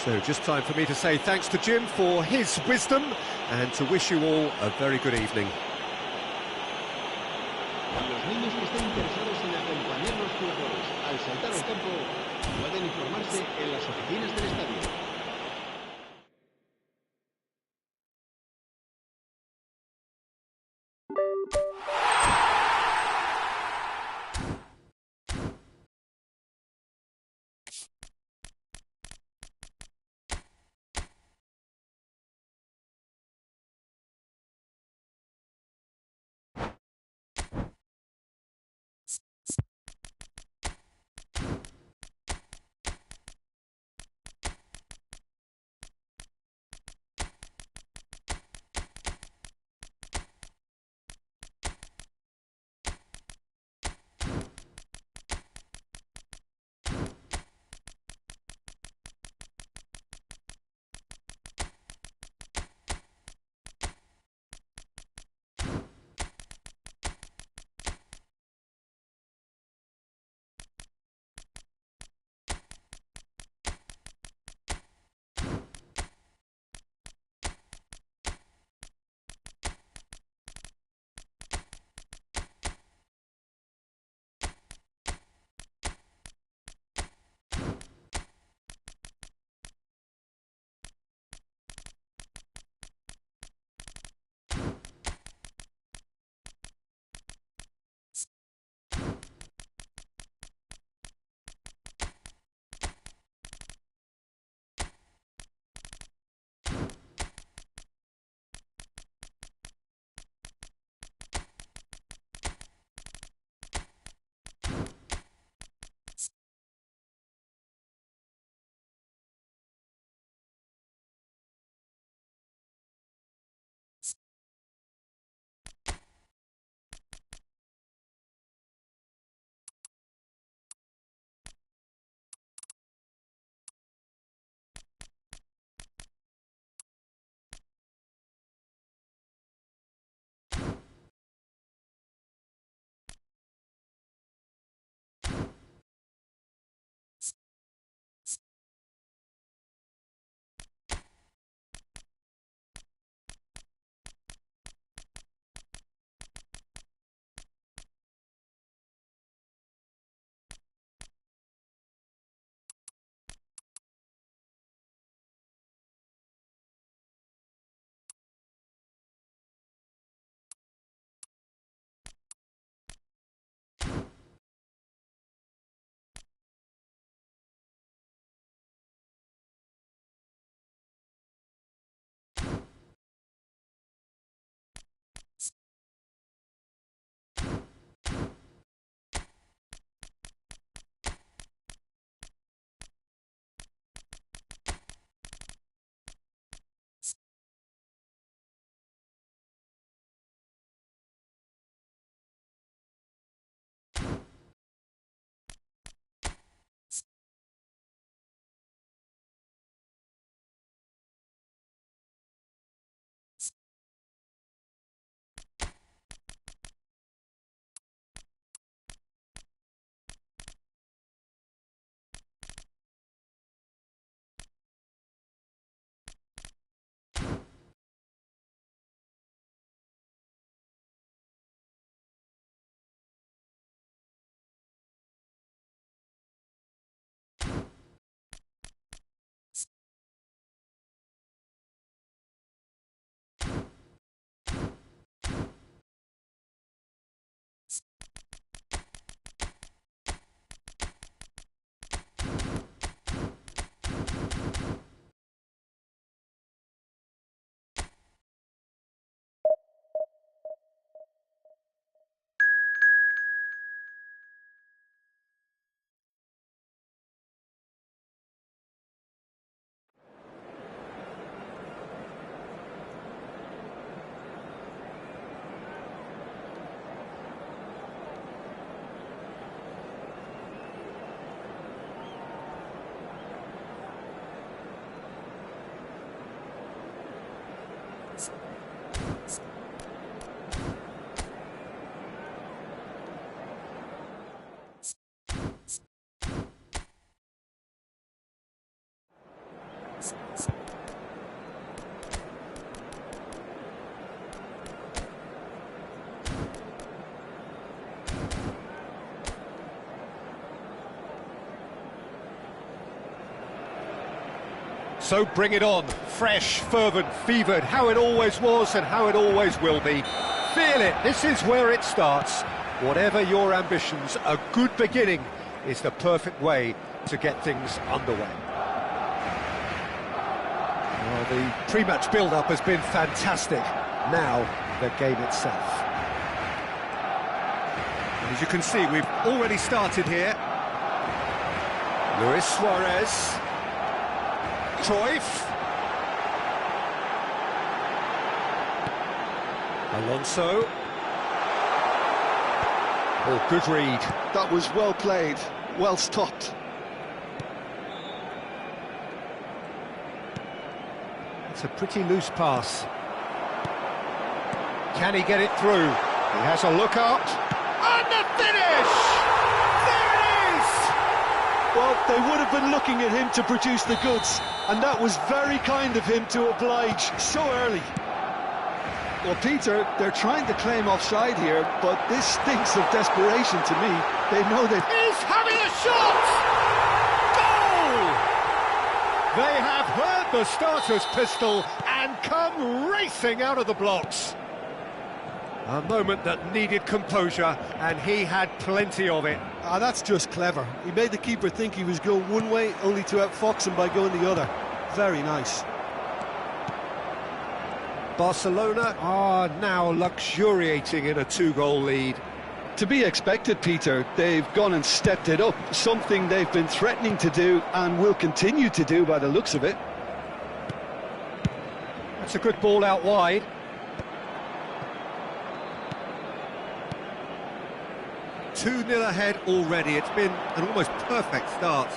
So just time for me to say thanks to Jim for his wisdom and to wish you all a very good evening. Los niños que estén interesados en acompañar a los jugadores al saltar al campo pueden informarse en las oficinas del estadio. So bring it on. Fresh, fervent, fevered, how it always was and how it always will be. Feel it, this is where it starts. Whatever your ambitions, a good beginning is the perfect way to get things underway. Well, the pre-match build-up has been fantastic. Now, the game itself. As you can see, we've already started here. Luis Suarez. Cruyff. Alonso. Oh, good read. That was well played, well stopped. It's a pretty loose pass. Can he get it through? He has a look out. And the finish! There it is! Well, they would have been looking at him to produce the goods, and that was very kind of him to oblige so early. Well, Peter, they're trying to claim offside here, but this stinks of desperation to me. They know they've... He's having a shot! Goal! They have heard the starter's pistol and come racing out of the blocks. A moment that needed composure, and he had plenty of it. Ah, that's just clever. He made the keeper think he was going one way, only to outfox him by going the other. Very nice. Barcelona are now luxuriating in a 2-goal lead. To be expected, Peter. They've gone and stepped it up, something they've been threatening to do and will continue to do by the looks of it. That's a good ball out wide. Two 2-0 ahead already. It's been an almost perfect start.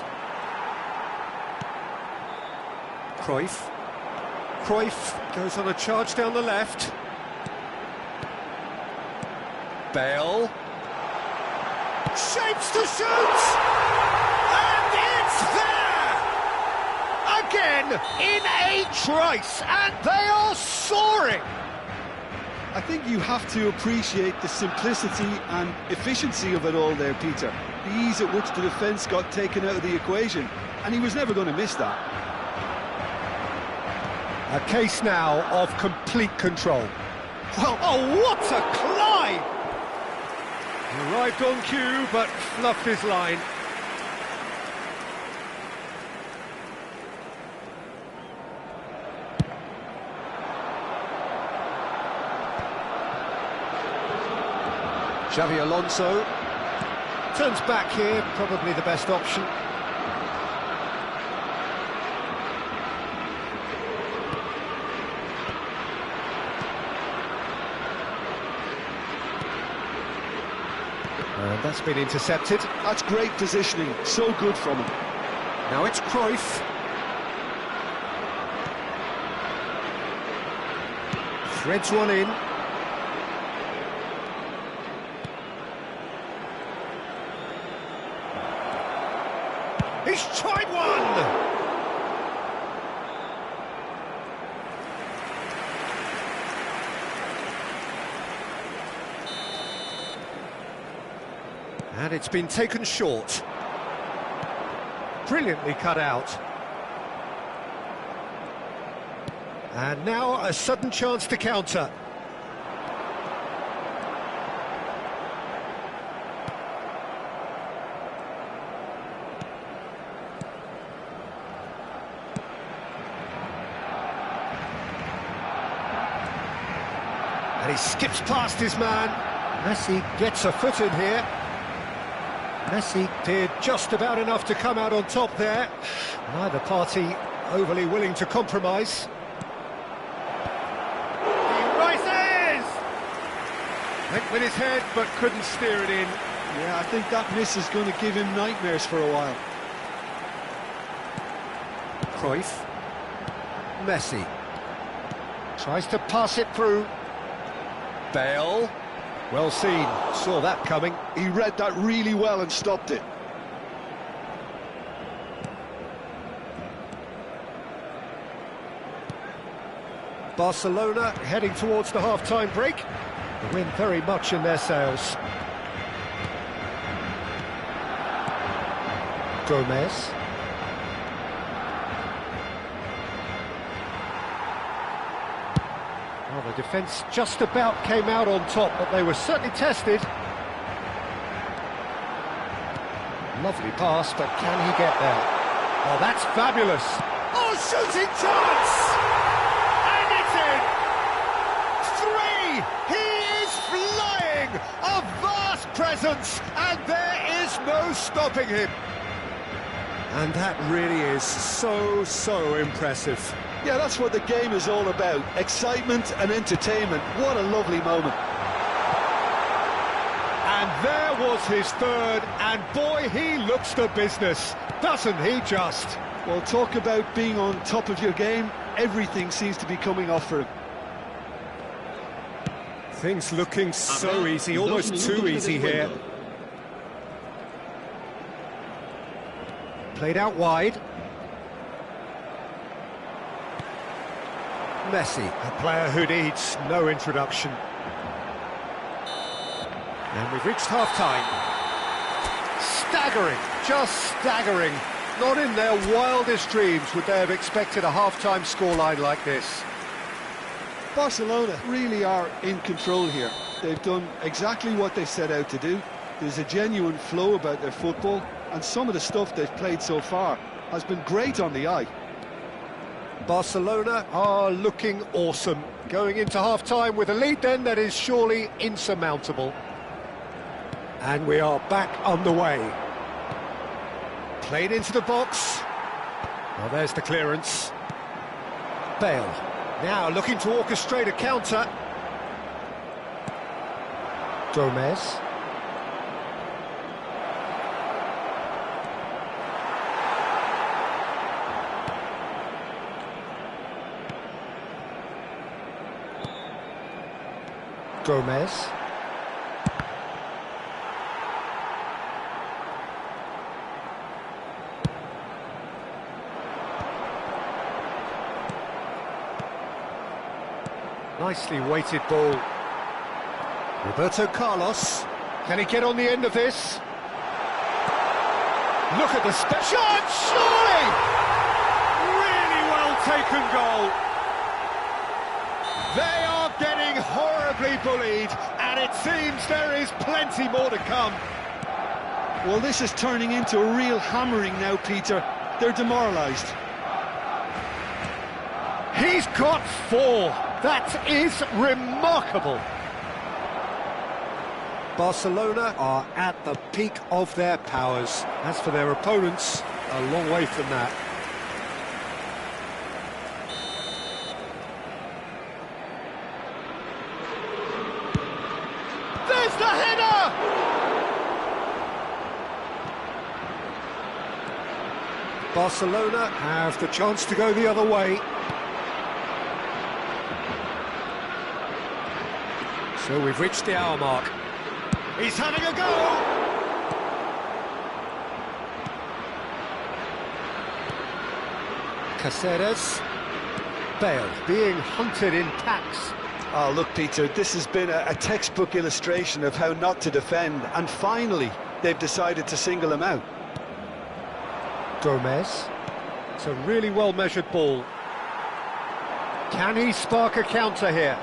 Cruyff. Cruyff goes on a charge down the left. Bale. Shapes to shoot! And it's there! Again, in a trice, and they are soaring! I think you have to appreciate the simplicity and efficiency of it all there, Peter. The ease at which the defence got taken out of the equation, and he was never going to miss that. A case now of complete control. Well, oh, what a climb! He arrived on cue, but fluffed his line. Xavi Alonso turns back here, probably the best option. And that's been intercepted. That's great positioning, so good from him. Now it's Cruyff. Threads one in. He's tried one! And it's been taken short. Brilliantly cut out. And now a sudden chance to counter. And he skips past his man. Messi gets a foot in here. Messi did just about enough to come out on top there. Neither party overly willing to compromise. He rises! Went with his head, but couldn't steer it in. Yeah, I think that miss is going to give him nightmares for a while. Cruyff. Messi. Tries to pass it through. Bale. Well seen, saw that coming. He read that really well and stopped it. Barcelona heading towards the half-time break. The wind very much in their sails. Gomez. Well, the defence just about came out on top, but they were certainly tested. Lovely pass, but can he get there? Oh, that's fabulous. Oh, shooting chance! And it's in! 3! He is flying! A vast presence, and there is no stopping him. And that really is so impressive. Yeah, that's what the game is all about. Excitement and entertainment. What a lovely moment. And there was his third, and boy, he looks the business, doesn't he just? Well, talk about being on top of your game. Everything seems to be coming off for him. Things looking so easy, almost too easy here. Played out wide. Messi, a player who needs no introduction. And we've reached half-time. Staggering, just staggering. Not in their wildest dreams would they have expected a half-time scoreline like this. Barcelona really are in control here. They've done exactly what they set out to do. There's a genuine flow about their football, and some of the stuff they've played so far has been great on the eye. Barcelona are looking awesome. Going into half-time with a lead then that is surely insurmountable. And we are back underway. Played into the box. Well, there's the clearance. Bale. Now looking to orchestrate a counter. Gomez. Gomez. Nicely weighted ball. Roberto Carlos. Can he get on the end of this? Look at the shot, surely! Really well taken goal. They are getting horribly bullied, and it seems there is plenty more to come. Well, this is turning into a real hammering now, Peter. They're demoralised. He's got 4. That is remarkable. Barcelona are at the peak of their powers. As for their opponents, a long way from that. There's the header! Barcelona have the chance to go the other way. So we've reached the hour mark. He's having a go! Caceres. Bale being hunted in packs. Oh, look, Peter, this has been a textbook illustration of how not to defend, and finally they've decided to single him out. Gomez. It's a really well-measured ball. Can he spark a counter here?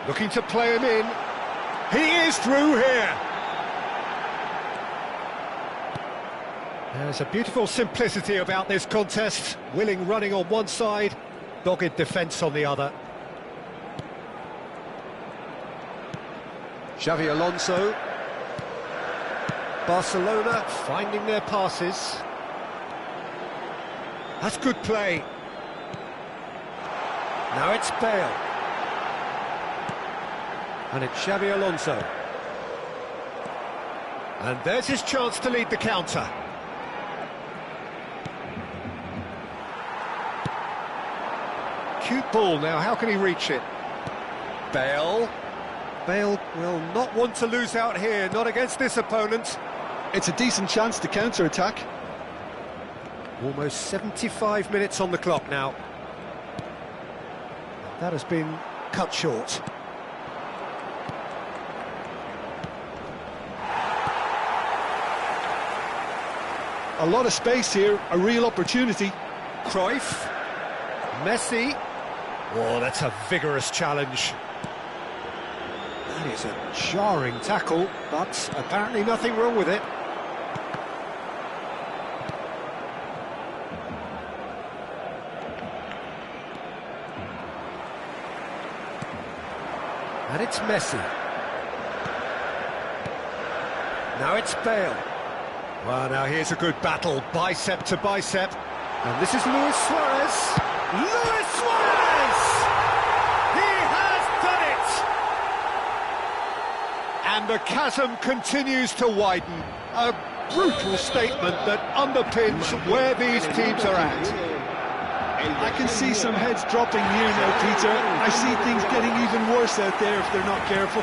Looking to play him in. He is through here. There's a beautiful simplicity about this contest. Willing running on one side, dogged defence on the other. Xavi Alonso. Barcelona finding their passes. That's good play. Now it's Bale. And it's Xavi Alonso. And there's his chance to lead the counter. Cute ball now, how can he reach it? Bale. Bale will not want to lose out here, not against this opponent. It's a decent chance to counter-attack. Almost 75 minutes on the clock now. That has been cut short. A lot of space here, a real opportunity. Cruyff. Messi. Oh, that's a vigorous challenge. That is a jarring tackle, but apparently nothing wrong with it. And it's Messi. Now it's Bale. Well, now here's a good battle, bicep to bicep. And this is Luis Suarez. Luis Suarez! He has done it! And the chasm continues to widen. A brutal statement that underpins where these teams are at. I can see some heads dropping here now, Peter. I see things getting even worse out there if they're not careful.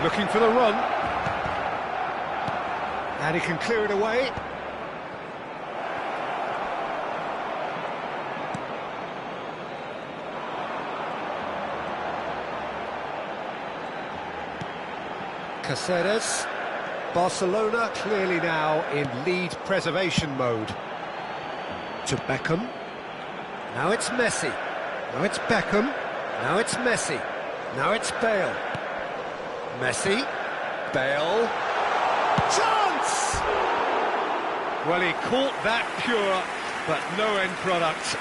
Looking for the run. And he can clear it away. Caceres. Barcelona clearly now in lead preservation mode. To Beckham. Now it's Messi. Now it's Beckham. Now it's Messi. Now it's Bale. Messi. Bale. Chance! Well, he caught that pure, but no end product.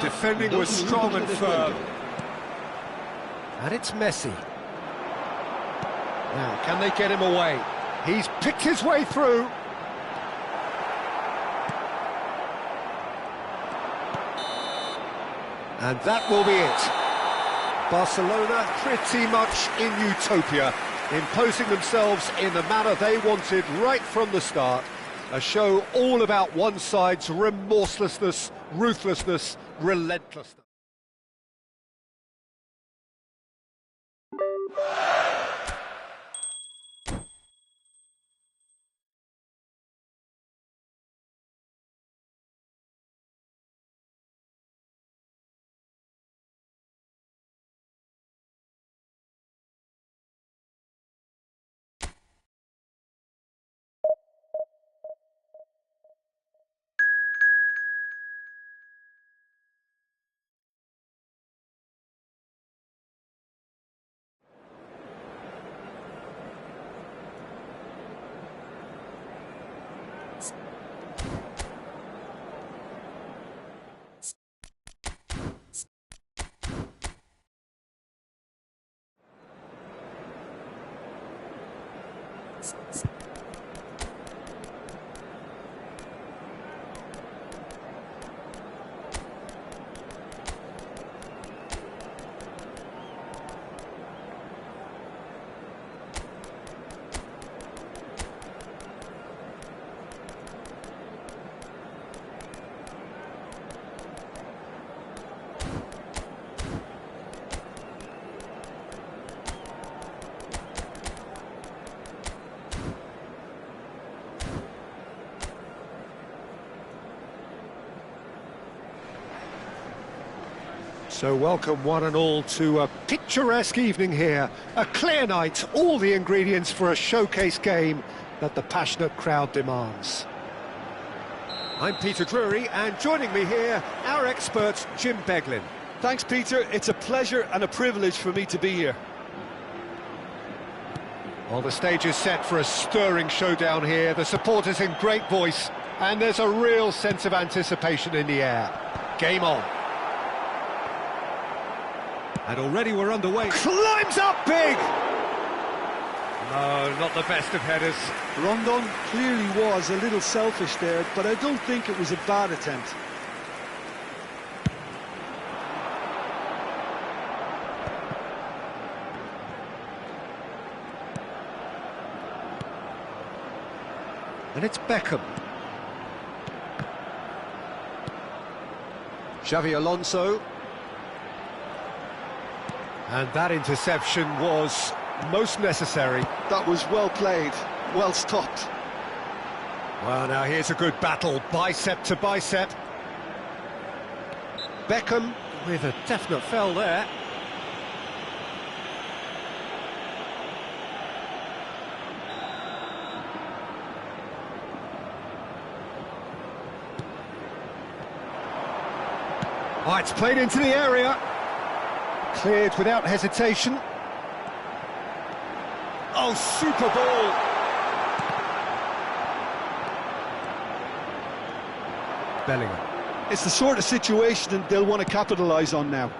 Defending was strong and firm. And it's Messi. Now, can they get him away? He's picked his way through. And that will be it. Barcelona pretty much in utopia, imposing themselves in the manner they wanted right from the start. A show all about one side's remorselessness, ruthlessness, relentlessness. So welcome one and all to a picturesque evening here, a clear night, all the ingredients for a showcase game that the passionate crowd demands. I'm Peter Drury, and joining me here, our expert Jim Beglin. Thanks, Peter. It's a pleasure and a privilege for me to be here. Well, the stage is set for a stirring showdown here, the supporters in great voice, and there's a real sense of anticipation in the air. Game on. And already we're underway. Climbs up big! No, not the best of headers. Rondon clearly was a little selfish there, but I don't think it was a bad attempt. And it's Beckham. Xavi Alonso. And that interception was most necessary. That was well played, well stopped. Well, now here's a good battle, bicep to bicep. Beckham with a definite foul there. Oh, it's played into the area. Cleared without hesitation. Oh, super ball. Bellingham. It's the sort of situation that they'll want to capitalise on now.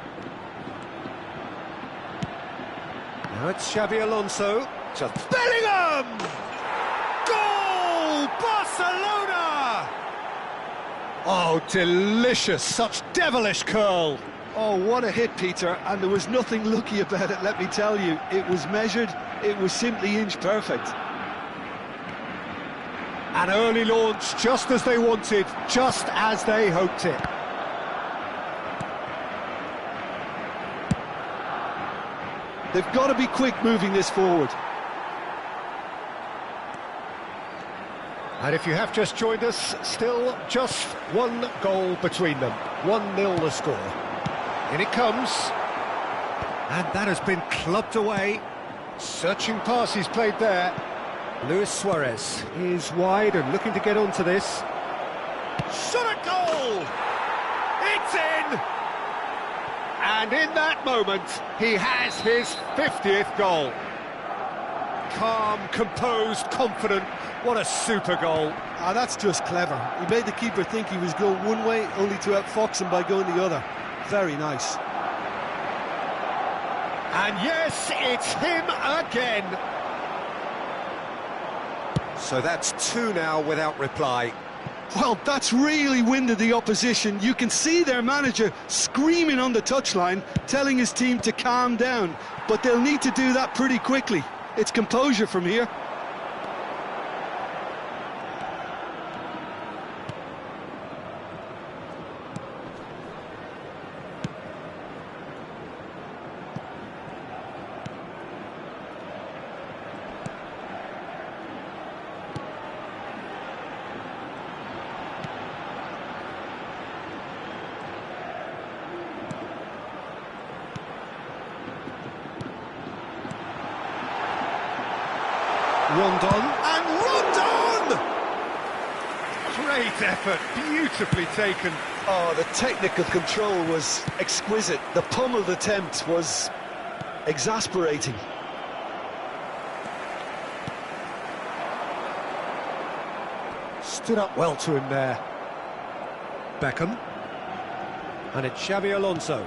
Now it's Xabi Alonso. Just Bellingham! Goal! Barcelona! Oh, delicious. Such devilish curl. Oh, what a hit, Peter, and there was nothing lucky about it, let me tell you. It was measured, it was simply inch perfect. An early launch, just as they wanted, just as they hoped it. They've got to be quick moving this forward. And if you have just joined us, still just one goal between them. 1-0 the score. In it comes. And that has been clubbed away. Searching pass he's played there. Luis Suarez is wide and looking to get onto this. Shot at goal! It's in! And in that moment, he has his 50th goal. Calm, composed, confident. What a super goal. Ah, that's just clever. He made the keeper think he was going one way, only to outfox him by going the other. Very nice. And yes, it's him again. So that's two now without reply. Well, that's really winded the opposition. You can see their manager screaming on the touchline, telling his team to calm down. But they'll need to do that pretty quickly. It's composure from here. Rondon, and Rondon! Great effort, beautifully taken. Oh, the technical control was exquisite. The pummeled attempt was exasperating. Stood up well to him there. Beckham. And it's Xabi Alonso.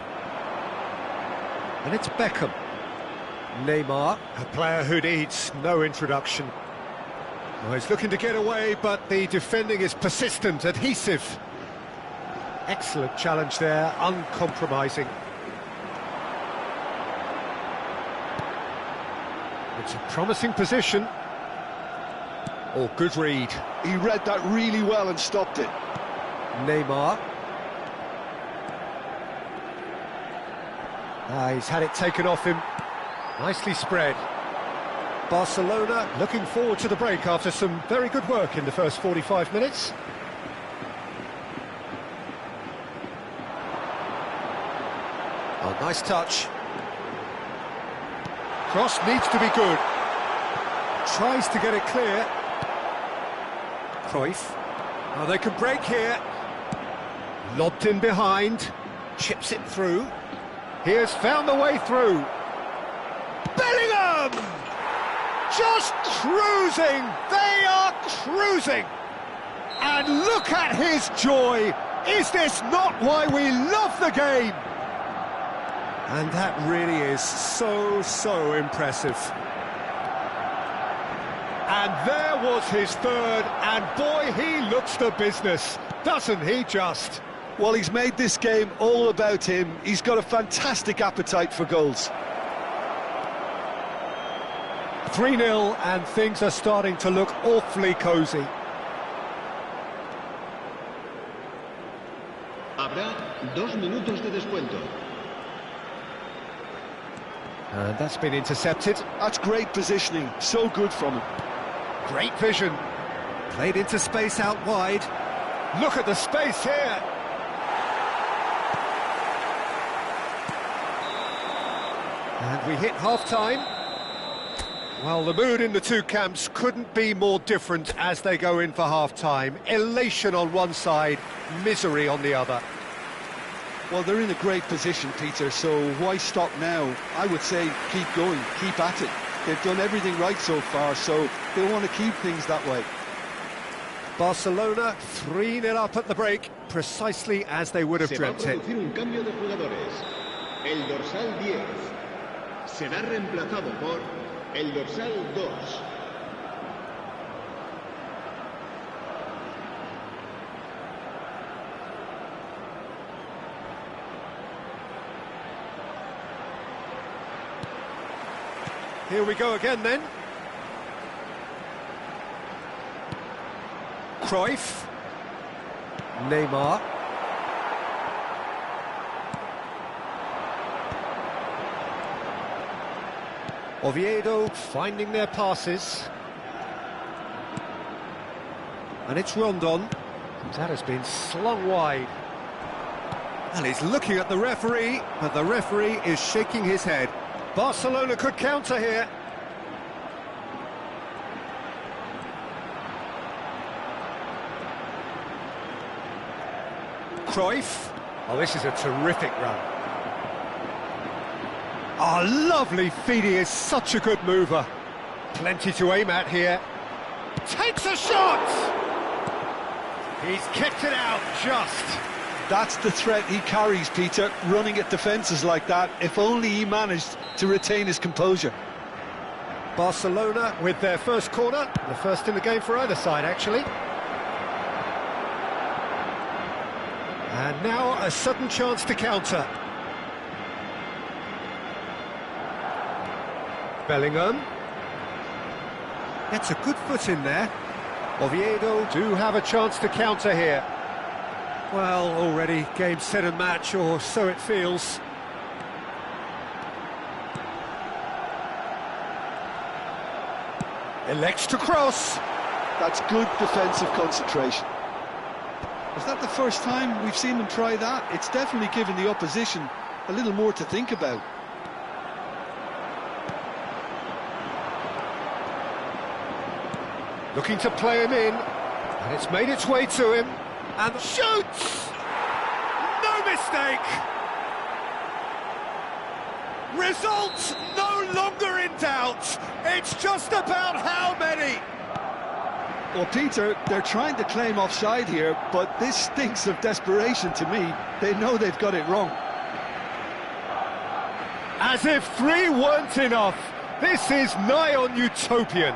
And it's Beckham. Neymar, a player who needs no introduction. Well, he's looking to get away, but the defending is persistent, adhesive. Excellent challenge there, uncompromising. It's a promising position. Oh, good read. He read that really well and stopped it. Neymar. He's had it taken off him. Nicely spread. Barcelona looking forward to the break after some very good work in the first 45 minutes. Oh, nice touch. Cross needs to be good. Tries to get it clear. Cruyff. Oh, they can break here. Lobbed in behind. Chips it through. He has found the way through. Bellingham! Just cruising! They are cruising! And look at his joy! Is this not why we love the game? And that really is so impressive. And there was his third, and boy, he looks the business, doesn't he just? Well, he's made this game all about him. He's got a fantastic appetite for goals. 3-0 and things are starting to look awfully cosy. Habrá 2 minutos de descuento. And that's been intercepted. That's great positioning, so good from him. Great vision. Played into space out wide. Look at the space here. And we hit half-time. Well, the mood in the two camps couldn't be more different as they go in for half-time. Elation on one side, misery on the other. Well, they're in a great position, Peter, so why stop now? I would say keep going, keep at it. They've done everything right so far, so they'll want to keep things that way. Barcelona 3-0 up at the break, precisely as they would have dreamt it. Un cambio de jugadores. El dorsal 10 será reemplazado por el dorsal 2. Here we go again then. Cruyff. Neymar. Oviedo finding their passes. And it's Rondon. That has been slung wide. And he's looking at the referee, but the referee is shaking his head. Barcelona could counter here. Cruyff. Oh, this is a terrific run. Oh, lovely feed. He is such a good mover. Plenty to aim at here. Takes a shot! He's kicked it out just. That's the threat he carries, Peter, running at defences like that. If only he managed to retain his composure. Barcelona with their first corner, the first in the game for either side, actually. And now a sudden chance to counter. Bellingham. Gets a good foot in there. Oviedo do have a chance to counter here. Well, already game, set and match, or so it feels. Elects to cross. That's good defensive concentration. Is that the first time we've seen them try that? It's definitely given the opposition a little more to think about. Looking to play him in, and it's made its way to him, and shoots! No mistake! Results no longer in doubt. It's just about how many. Well, Peter, they're trying to claim offside here, but this stinks of desperation to me. They know they've got it wrong. As if 3 weren't enough. This is nigh on utopian.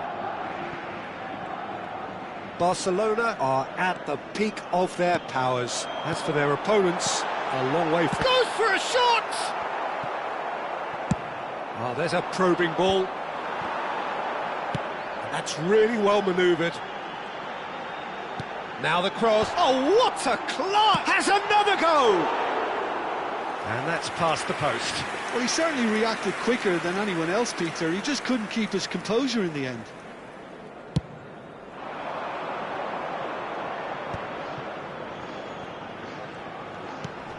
Barcelona are at the peak of their powers. As for their opponents, a long way from... Goes for a shot! Oh, there's a probing ball. That's really well manoeuvred. Now the cross. Oh, what a class! Has another go! And that's past the post. Well, he certainly reacted quicker than anyone else, Peter. He just couldn't keep his composure in the end.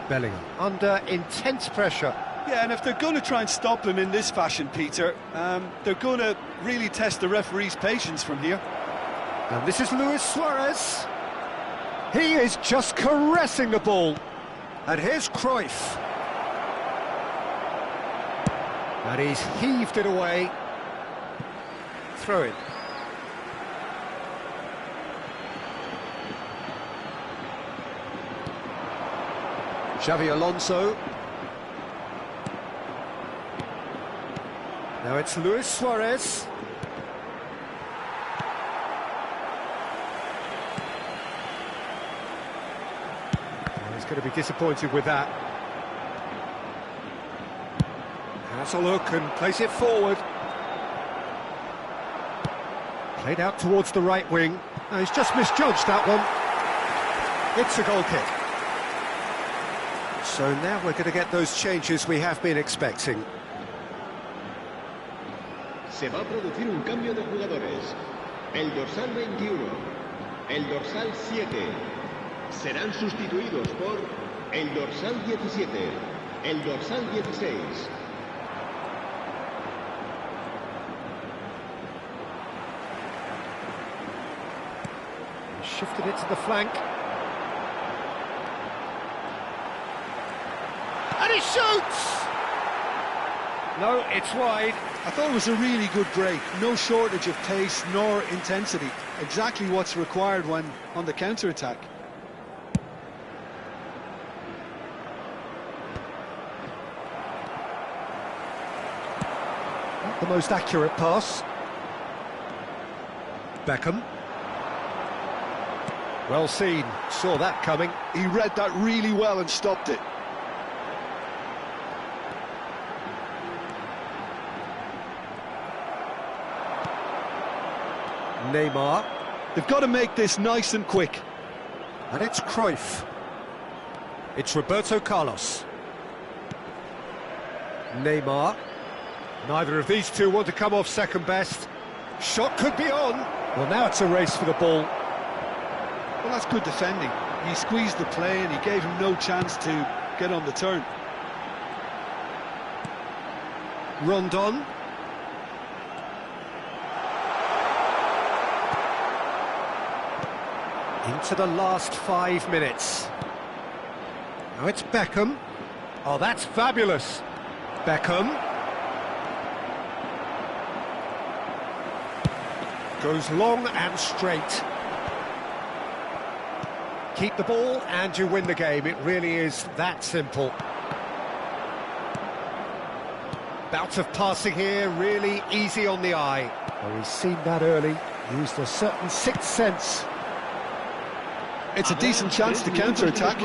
Bellingham under intense pressure. Yeah, and if they're going to try and stop him in this fashion, Peter, they're going to really test the referee's patience from here. And this is Luis Suarez. He is just caressing the ball. And here's Cruyff. And he's heaved it away. Throw it. Xavi Alonso. Now it's Luis Suarez. Oh, he's going to be disappointed with that. Has a look and plays it forward. Played out towards the right wing. Oh, he's just misjudged that one. It's a goal kick. So now we're going to get those changes we have been expecting. Se va a producir un cambio de jugadores. El dorsal 21, el dorsal 7, serán sustituidos por el dorsal 17, el dorsal 16. Shifted it to the flank. And he shoots! No, it's wide. I thought it was a really good break. No shortage of pace nor intensity. Exactly what's required when on the counter-attack. Not the most accurate pass. Beckham. Well seen. Saw that coming. He read that really well and stopped it. Neymar. They've got to make this nice and quick. And it's Cruyff. It's Roberto Carlos. Neymar. Neither of these two want to come off second best. Shot could be on. Well, now it's a race for the ball. Well, that's good defending. He squeezed the play and he gave him no chance to get on the turn. Rondon. Into the last 5 minutes. Now it's Beckham. Oh, that's fabulous. Beckham. Goes long and straight. Keep the ball and you win the game. It really is that simple. Bout of passing here, really easy on the eye. Oh, he's seen that early. Used a certain sixth sense. It's a decent chance to counter-attack.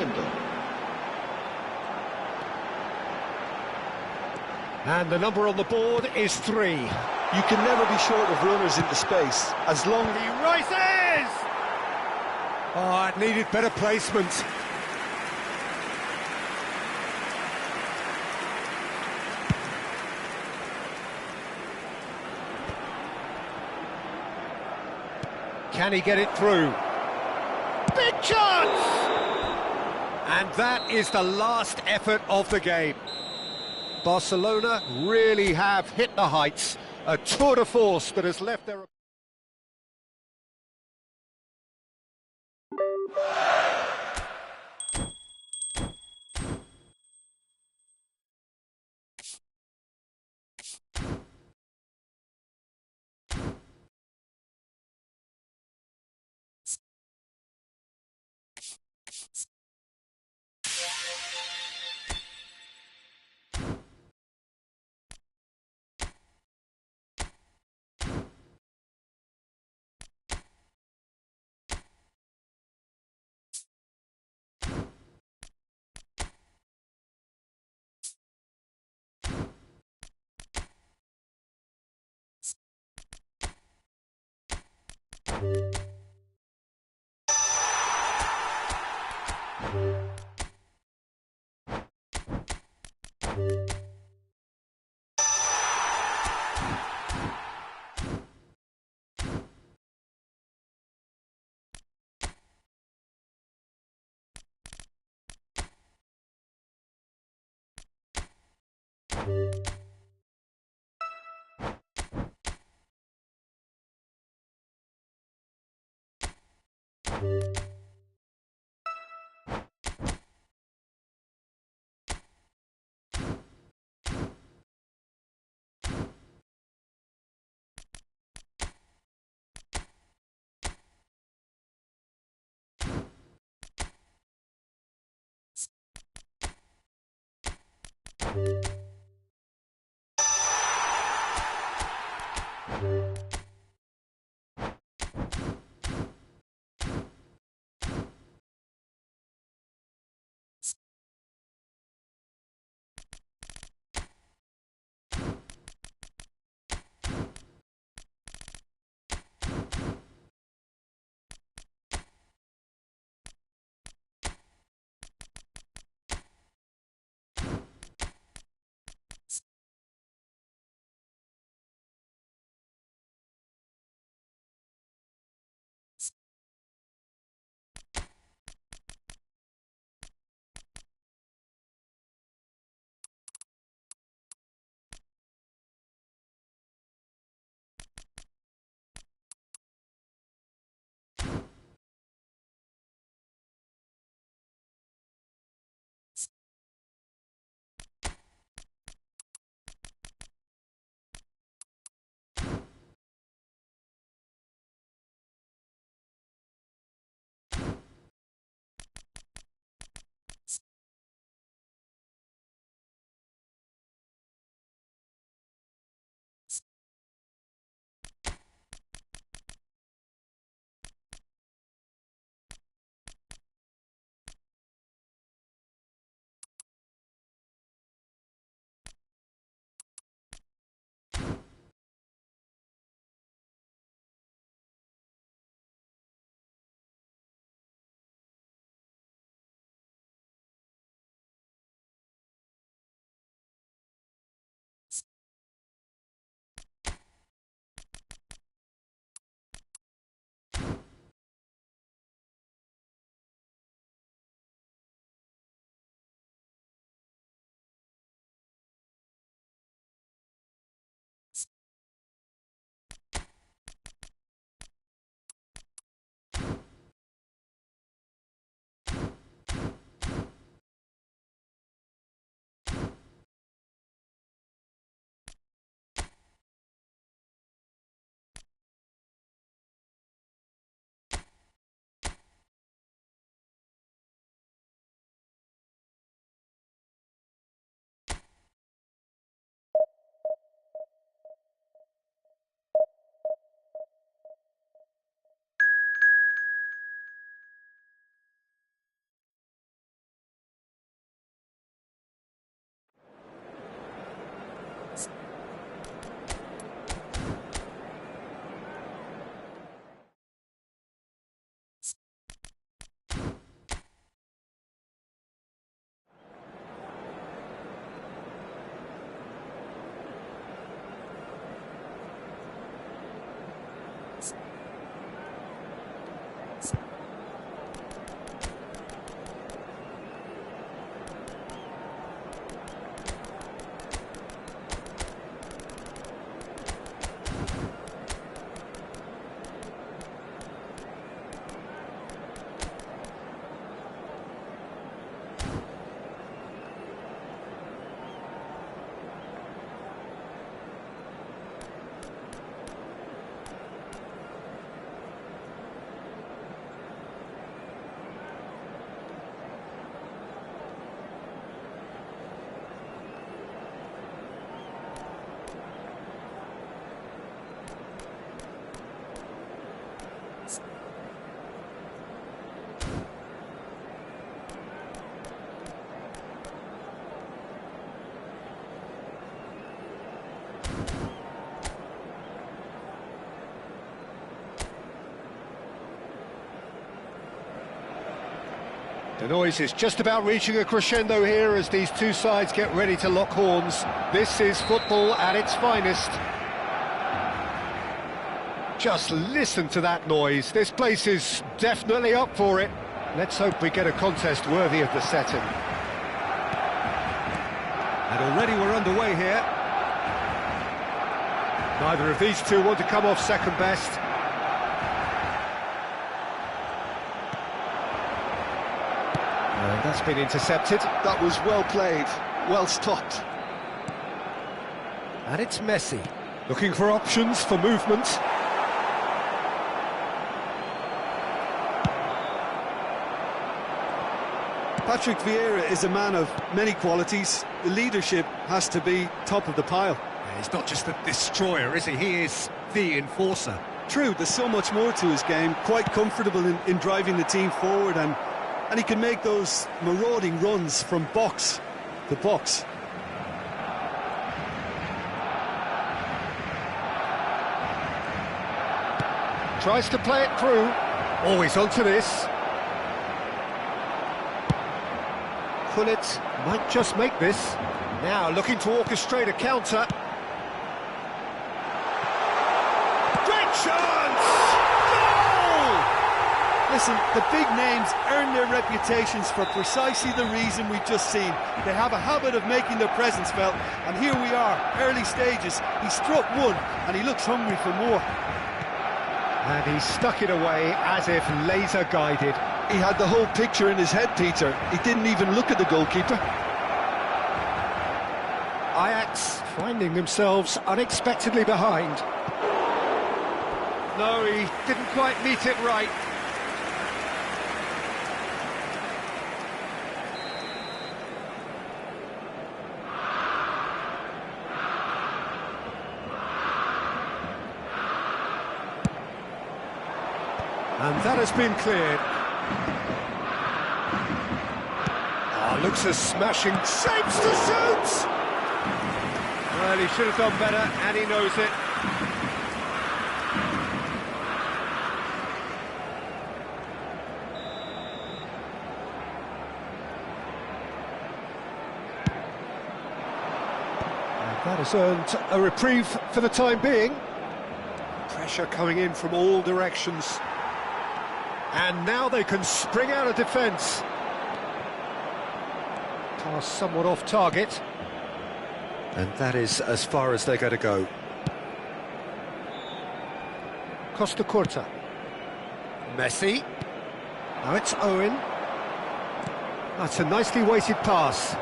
And the number on the board is 3. You can never be short of runners into space, as long as... He rises! Oh, it needed better placement. Can he get it through? Big chance! And that is the last effort of the game. Barcelona really have hit the heights. A tour de force that has left their... The noise is just about reaching a crescendo here as these two sides get ready to lock horns. This is football at its finest. Just listen to that noise. This place is definitely up for it. Let's hope we get a contest worthy of the setting. And already we're underway here. Neither of these two want to come off second best. And that's been intercepted. That was well played, well stopped. And it's Messi, looking for options for movement. Patrick Vieira is a man of many qualities. The leadership has to be top of the pile. And he's not just a destroyer, is he? He is the enforcer. True, there's so much more to his game. Quite comfortable in driving the team forward, and he can make those marauding runs from box to box. Tries to play it through. Always onto this. Gullit might just make this. Now looking to orchestrate a counter. Great chance! Goal! Listen, the big names earn their reputations for precisely the reason we've just seen. They have a habit of making their presence felt, and here we are, early stages. He struck one, and he looks hungry for more. And he stuck it away as if laser-guided. He had the whole picture in his head, Peter. He didn't even look at the goalkeeper. Ajax finding themselves unexpectedly behind. No, he didn't quite meet it right. And that has been cleared. Looks as smashing, shapes to shoot! Well, he should have done better, and he knows it. And that has earned a reprieve for the time being. Pressure coming in from all directions. And now they can spring out of defence. Pass somewhat off target. And that is as far as they're going to go. Costa Curta. Messi. Now it's Owen. That's a nicely weighted pass.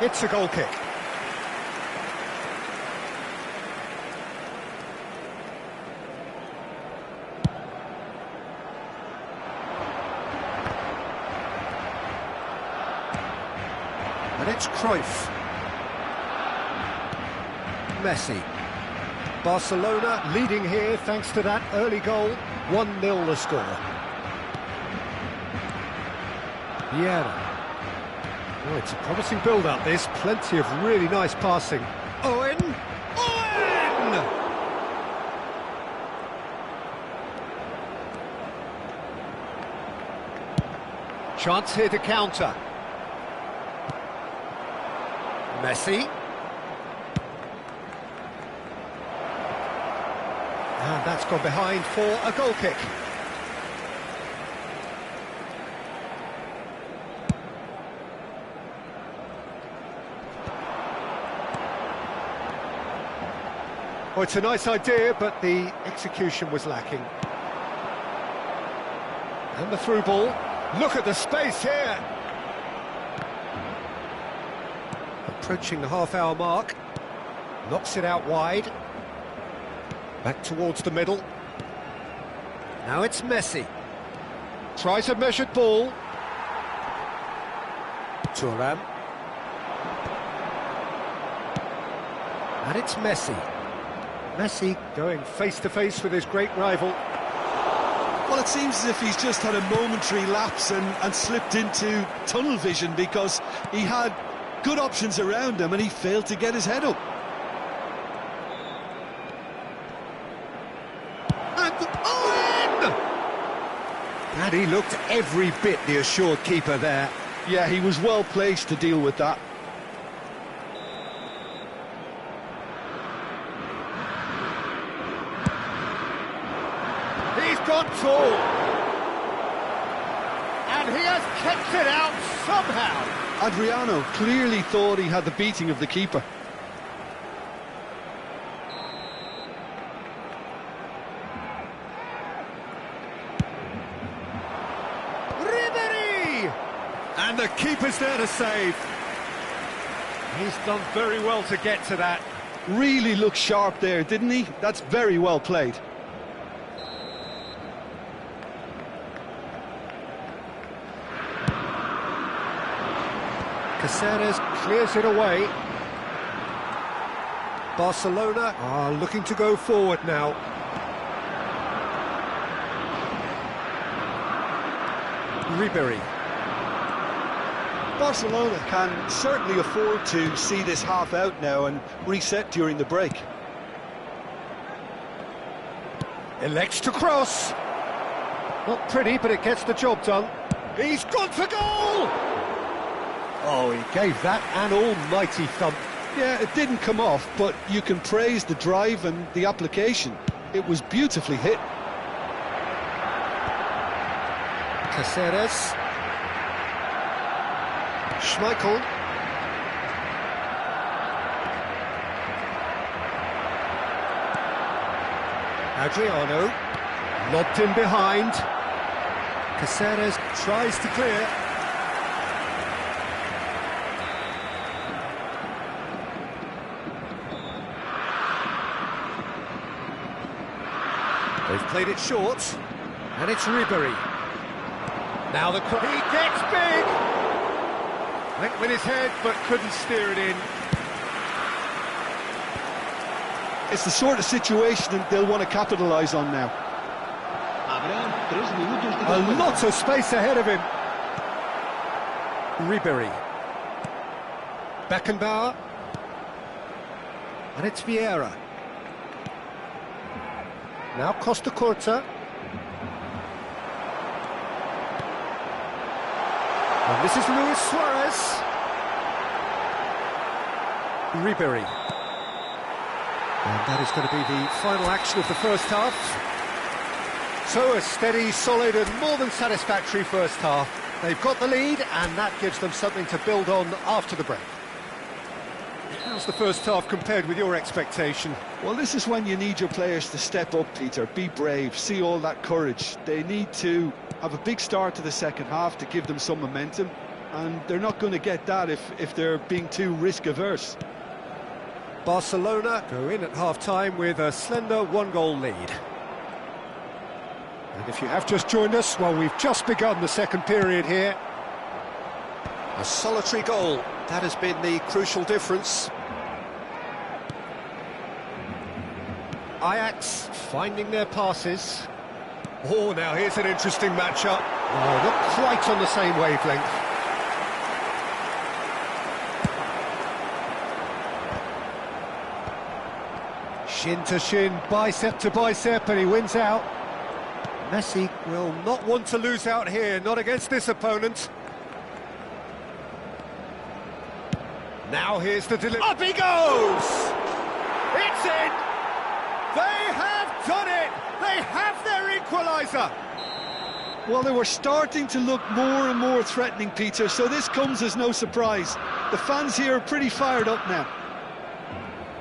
It's a goal kick. And it's Cruyff. Messi. Barcelona leading here thanks to that early goal. 1-0 the score. Vieira. Oh, it's a promising build-up, this. Plenty of really nice passing. Owen! Owen! Chance here to counter. Messi. And that's gone behind for a goal kick. Oh, it's a nice idea, but the execution was lacking. And the through ball. Look at the space here. Approaching the half-hour mark. Knocks it out wide. Back towards the middle. Now it's Messi. Tries a measured ball. Thuram. And it's Messi. Messi going face-to-face with his great rival. Well, it seems as if he's just had a momentary lapse and slipped into tunnel vision, because he had good options around him and he failed to get his head up. And Owen! And he looked every bit the assured keeper there. Yeah, he was well placed to deal with that. He's gone tall. And he has kept it out somehow. Adriano clearly thought he had the beating of the keeper. And the keeper's there to save. He's done very well to get to that. Really looked sharp there, didn't he? That's very well played. Caceres clears it away. Barcelona are looking to go forward now. Ribery. Barcelona can certainly afford to see this half out now and reset during the break. Elects to cross. Not pretty, but it gets the job done. He's gone for goal! Oh, he gave that an almighty thump. Yeah, it didn't come off, but you can praise the drive and the application. It was beautifully hit. Caceres. Schmeichel. Adriano. Lobbed in behind. Caceres tries to clear. They've played it short. And it's Ribery. Now the cross. He gets big! Went with his head, but couldn't steer it in. It's the sort of situation that they'll want to capitalise on now. A lot of space ahead of him. Ribery. Beckenbauer. And it's Vieira. Now Costa Curta. And this is Luis Suarez. Ribery. And that is going to be the final action of the first half. So a steady, solid and more than satisfactory first half. They've got the lead and that gives them something to build on after the break. How's the first half compared with your expectation? Well, this is when you need your players to step up, Peter. Be brave, see all that courage. They need to have a big start to the second half to give them some momentum, and they're not going to get that if they're being too risk-averse. Barcelona go in at half-time with a slender one-goal lead. And if you have just joined us, well, we've just begun the second period here. A solitary goal, that has been the crucial difference. Ajax finding their passes. Oh, now here's an interesting matchup. Oh, not quite on the same wavelength. Shin to shin, bicep to bicep, and he wins out. Messi will not want to lose out here, not against this opponent. Now here's the delivery. Up he goes! It's in! They have done it! They have their equaliser! Well, they were starting to look more and more threatening, Peter, so this comes as no surprise. The fans here are pretty fired up now.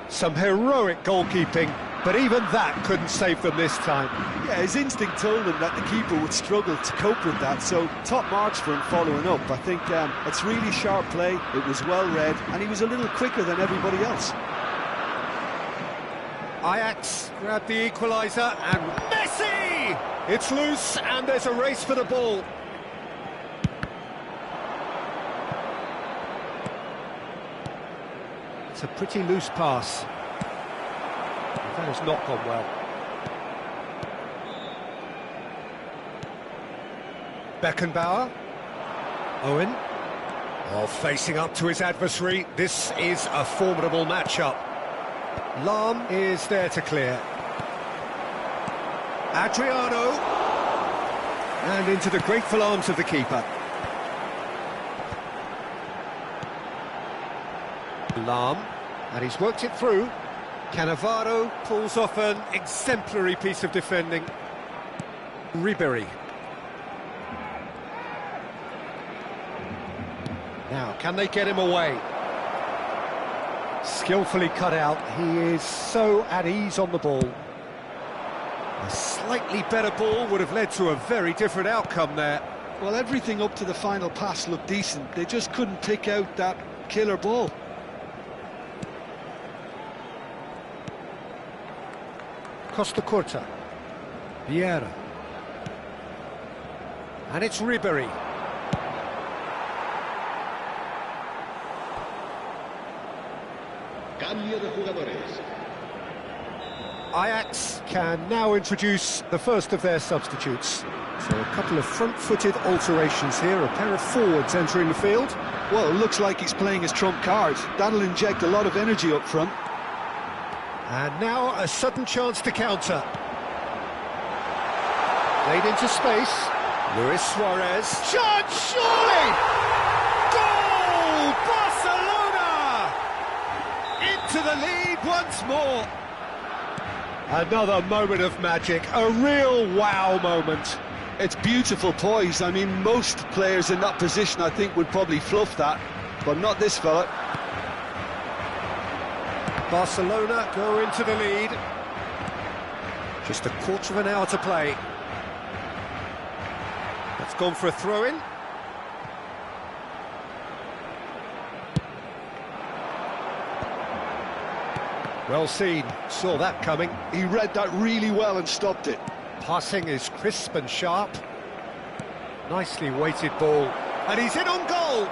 Some heroic goalkeeping, but even that couldn't save them this time. Yeah, his instinct told him that the keeper would struggle to cope with that, so top marks for him following up. I think it's really sharp play, it was well read, and he was a little quicker than everybody else. Ajax grabbed the equaliser, and Messi! It's loose, and there's a race for the ball. It's a pretty loose pass. That has not gone well. Beckenbauer. Owen. Oh, facing up to his adversary. This is a formidable matchup. Lahm is there to clear. Adriano. And into the grateful arms of the keeper. Lam, and he's worked it through. Cannavaro pulls off an exemplary piece of defending. Ribery. Now, can they get him away? Skillfully cut out. He is so at ease on the ball. A slightly better ball would have led to a very different outcome there. Well, everything up to the final pass looked decent. They just couldn't pick out that killer ball. Costa Curta. Vieira. And it's Ribery. Cambio de jugadores. Ajax can now introduce the first of their substitutes. So a couple of front-footed alterations here, a pair of forwards entering the field. Well, it looks like he's playing his trump card. That'll inject a lot of energy up front. And now a sudden chance to counter. Played into space. Luis Suarez. Shot, surely! Goal! Barcelona! Into the lead once more. Another moment of magic, a real wow moment. It's beautiful poise. I mean, most players in that position, I think, would probably fluff that, but not this fella. Barcelona go into the lead. Just a quarter of an hour to play. That's gone for a throw-in. Well seen, saw that coming. He read that really well and stopped it. Passing is crisp and sharp. Nicely weighted ball. And he's in on goal!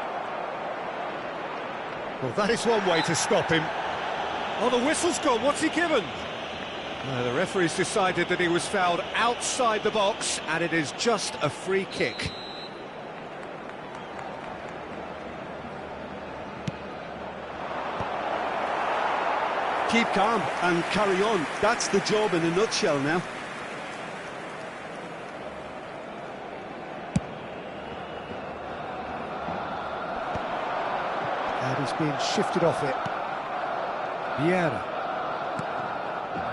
Well, that is one way to stop him. Oh, the whistle's gone, what's he given? The referee's decided that he was fouled outside the box, and it is just a free kick. Keep calm and carry on. That's the job in a nutshell now. And he's being shifted off it. Vieira.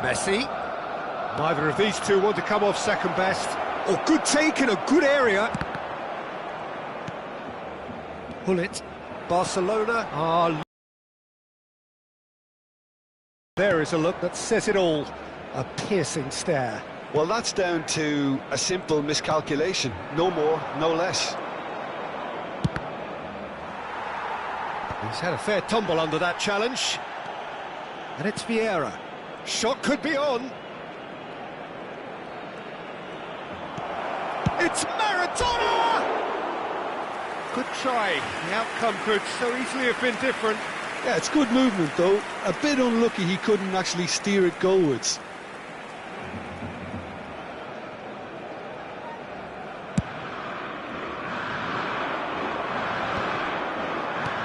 Messi. Neither of these two want to come off second best. Oh, good take in a good area. Gullit. Barcelona are... There is a look that says it all. A piercing stare. Well, that's down to a simple miscalculation. No more, no less. He's had a fair tumble under that challenge. And it's Vieira. Shot could be on. It's Maradona! Good try. The outcome could so easily have been different. Yeah, it's good movement, though. A bit unlucky he couldn't actually steer it goalwards.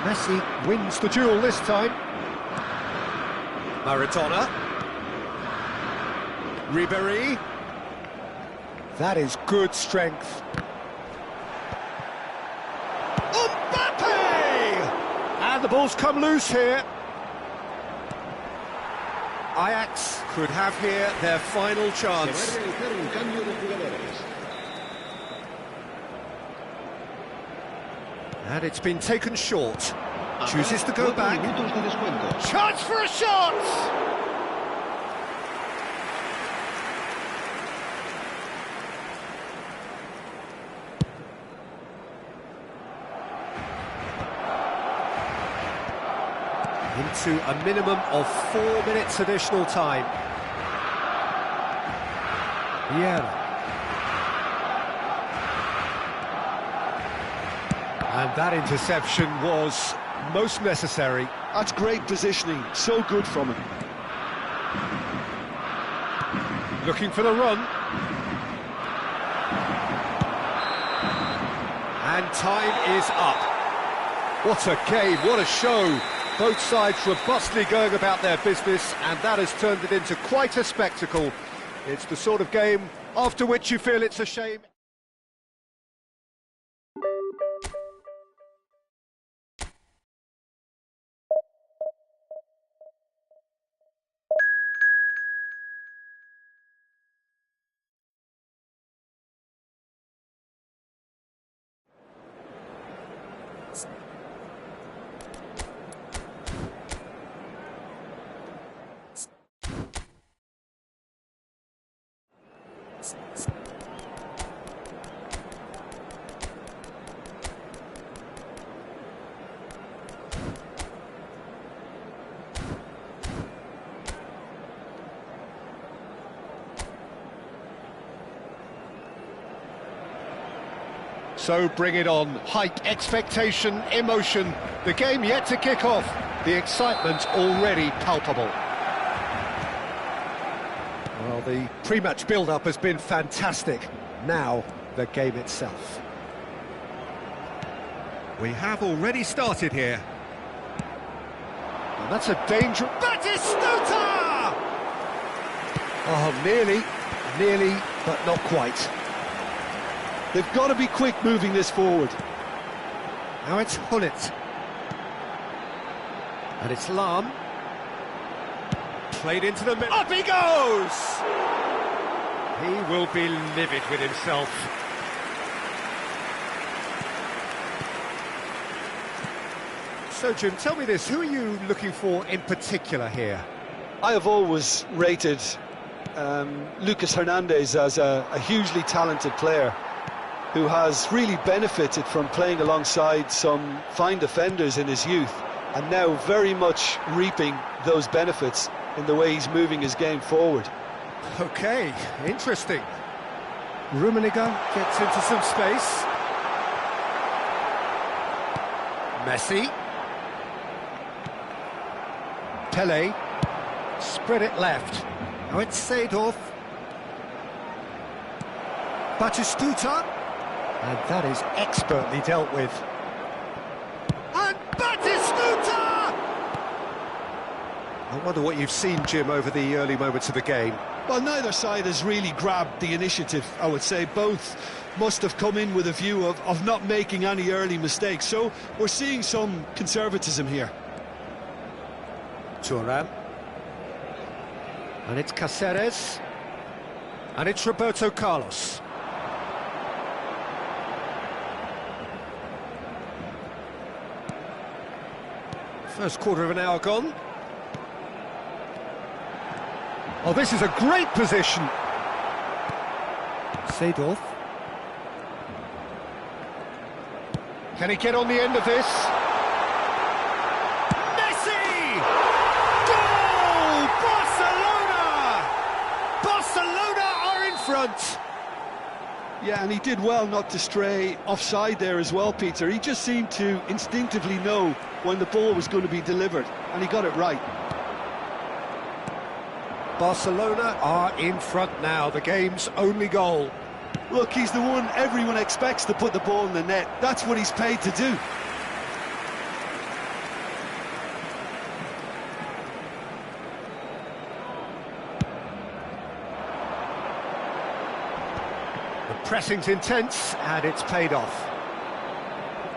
Messi wins the duel this time. Maradona. Ribery. That is good strength. And the ball's come loose here. Ajax could have here their final chance. And it's been taken short. Chooses to go back. Chance for a shot! Into a minimum of 4 minutes additional time. Vieira. And that interception was most necessary. That's great positioning, so good from him. Looking for the run. And time is up. What a game, what a show. Both sides robustly going about their business, and that has turned it into quite a spectacle. It's the sort of game after which you feel it's a shame. So bring it on. Hike, expectation, emotion. The game yet to kick off. The excitement already palpable. Well, the pre-match build-up has been fantastic. Now, the game itself. We have already started here. And that's a danger. Batistuta! Oh, nearly, but not quite. They've got to be quick moving this forward. Now it's Haaland. And it's Lahm. Played into the middle. Up he goes! He will be livid with himself. So, Jim, tell me this. Who are you looking for in particular here? I have always rated Lucas Hernandez as a hugely talented player who has really benefited from playing alongside some fine defenders in his youth, and now very much reaping those benefits in the way he's moving his game forward. Okay, interesting. Rummenigge gets into some space. Messi. Pele. Spread it left. Now it's Seedorf. Batistuta. And that is expertly dealt with. And Batistuta! I wonder what you've seen, Jim, over the early moments of the game. Well, neither side has really grabbed the initiative, I would say. Both must have come in with a view of not making any early mistakes. So we're seeing some conservatism here. Thuram. And it's Cáceres. And it's Roberto Carlos. First quarter of an hour gone. Oh, this is a great position. Seedorf. Can he get on the end of this? Messi! Goal! Barcelona! Barcelona are in front. Yeah, and he did well not to stray offside there as well, Peter. He just seemed to instinctively know when the ball was going to be delivered, and he got it right. Barcelona are in front now, the game's only goal. Look, he's the one everyone expects to put the ball in the net. That's what he's paid to do. The pressing's intense, and it's paid off.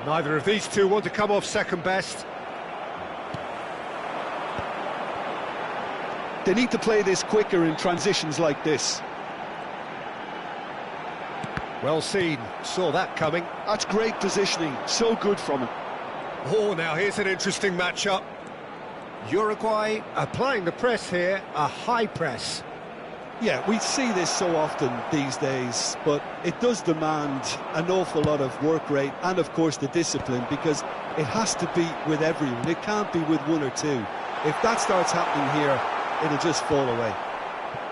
Neither of these two want to come off second best. They need to play this quicker in transitions like this. Well seen, saw that coming. That's great positioning, so good from him. Oh, now here's an interesting matchup. Uruguay applying the press here, a high press. Yeah, we see this so often these days, but it does demand an awful lot of work rate and, of course, the discipline, because it has to be with everyone. It can't be with one or two. If that starts happening here, it'll just fall away.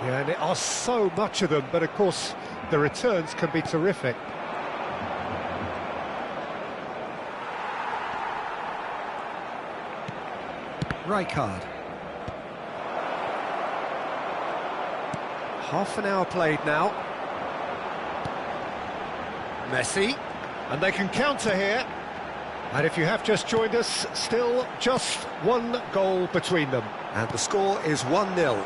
Yeah, and there are so much of them, but of course the returns can be terrific. Rijkaard. Half an hour played now. Messi, and they can counter here. And if you have just joined us, still just one goal between them. And the score is 1-0.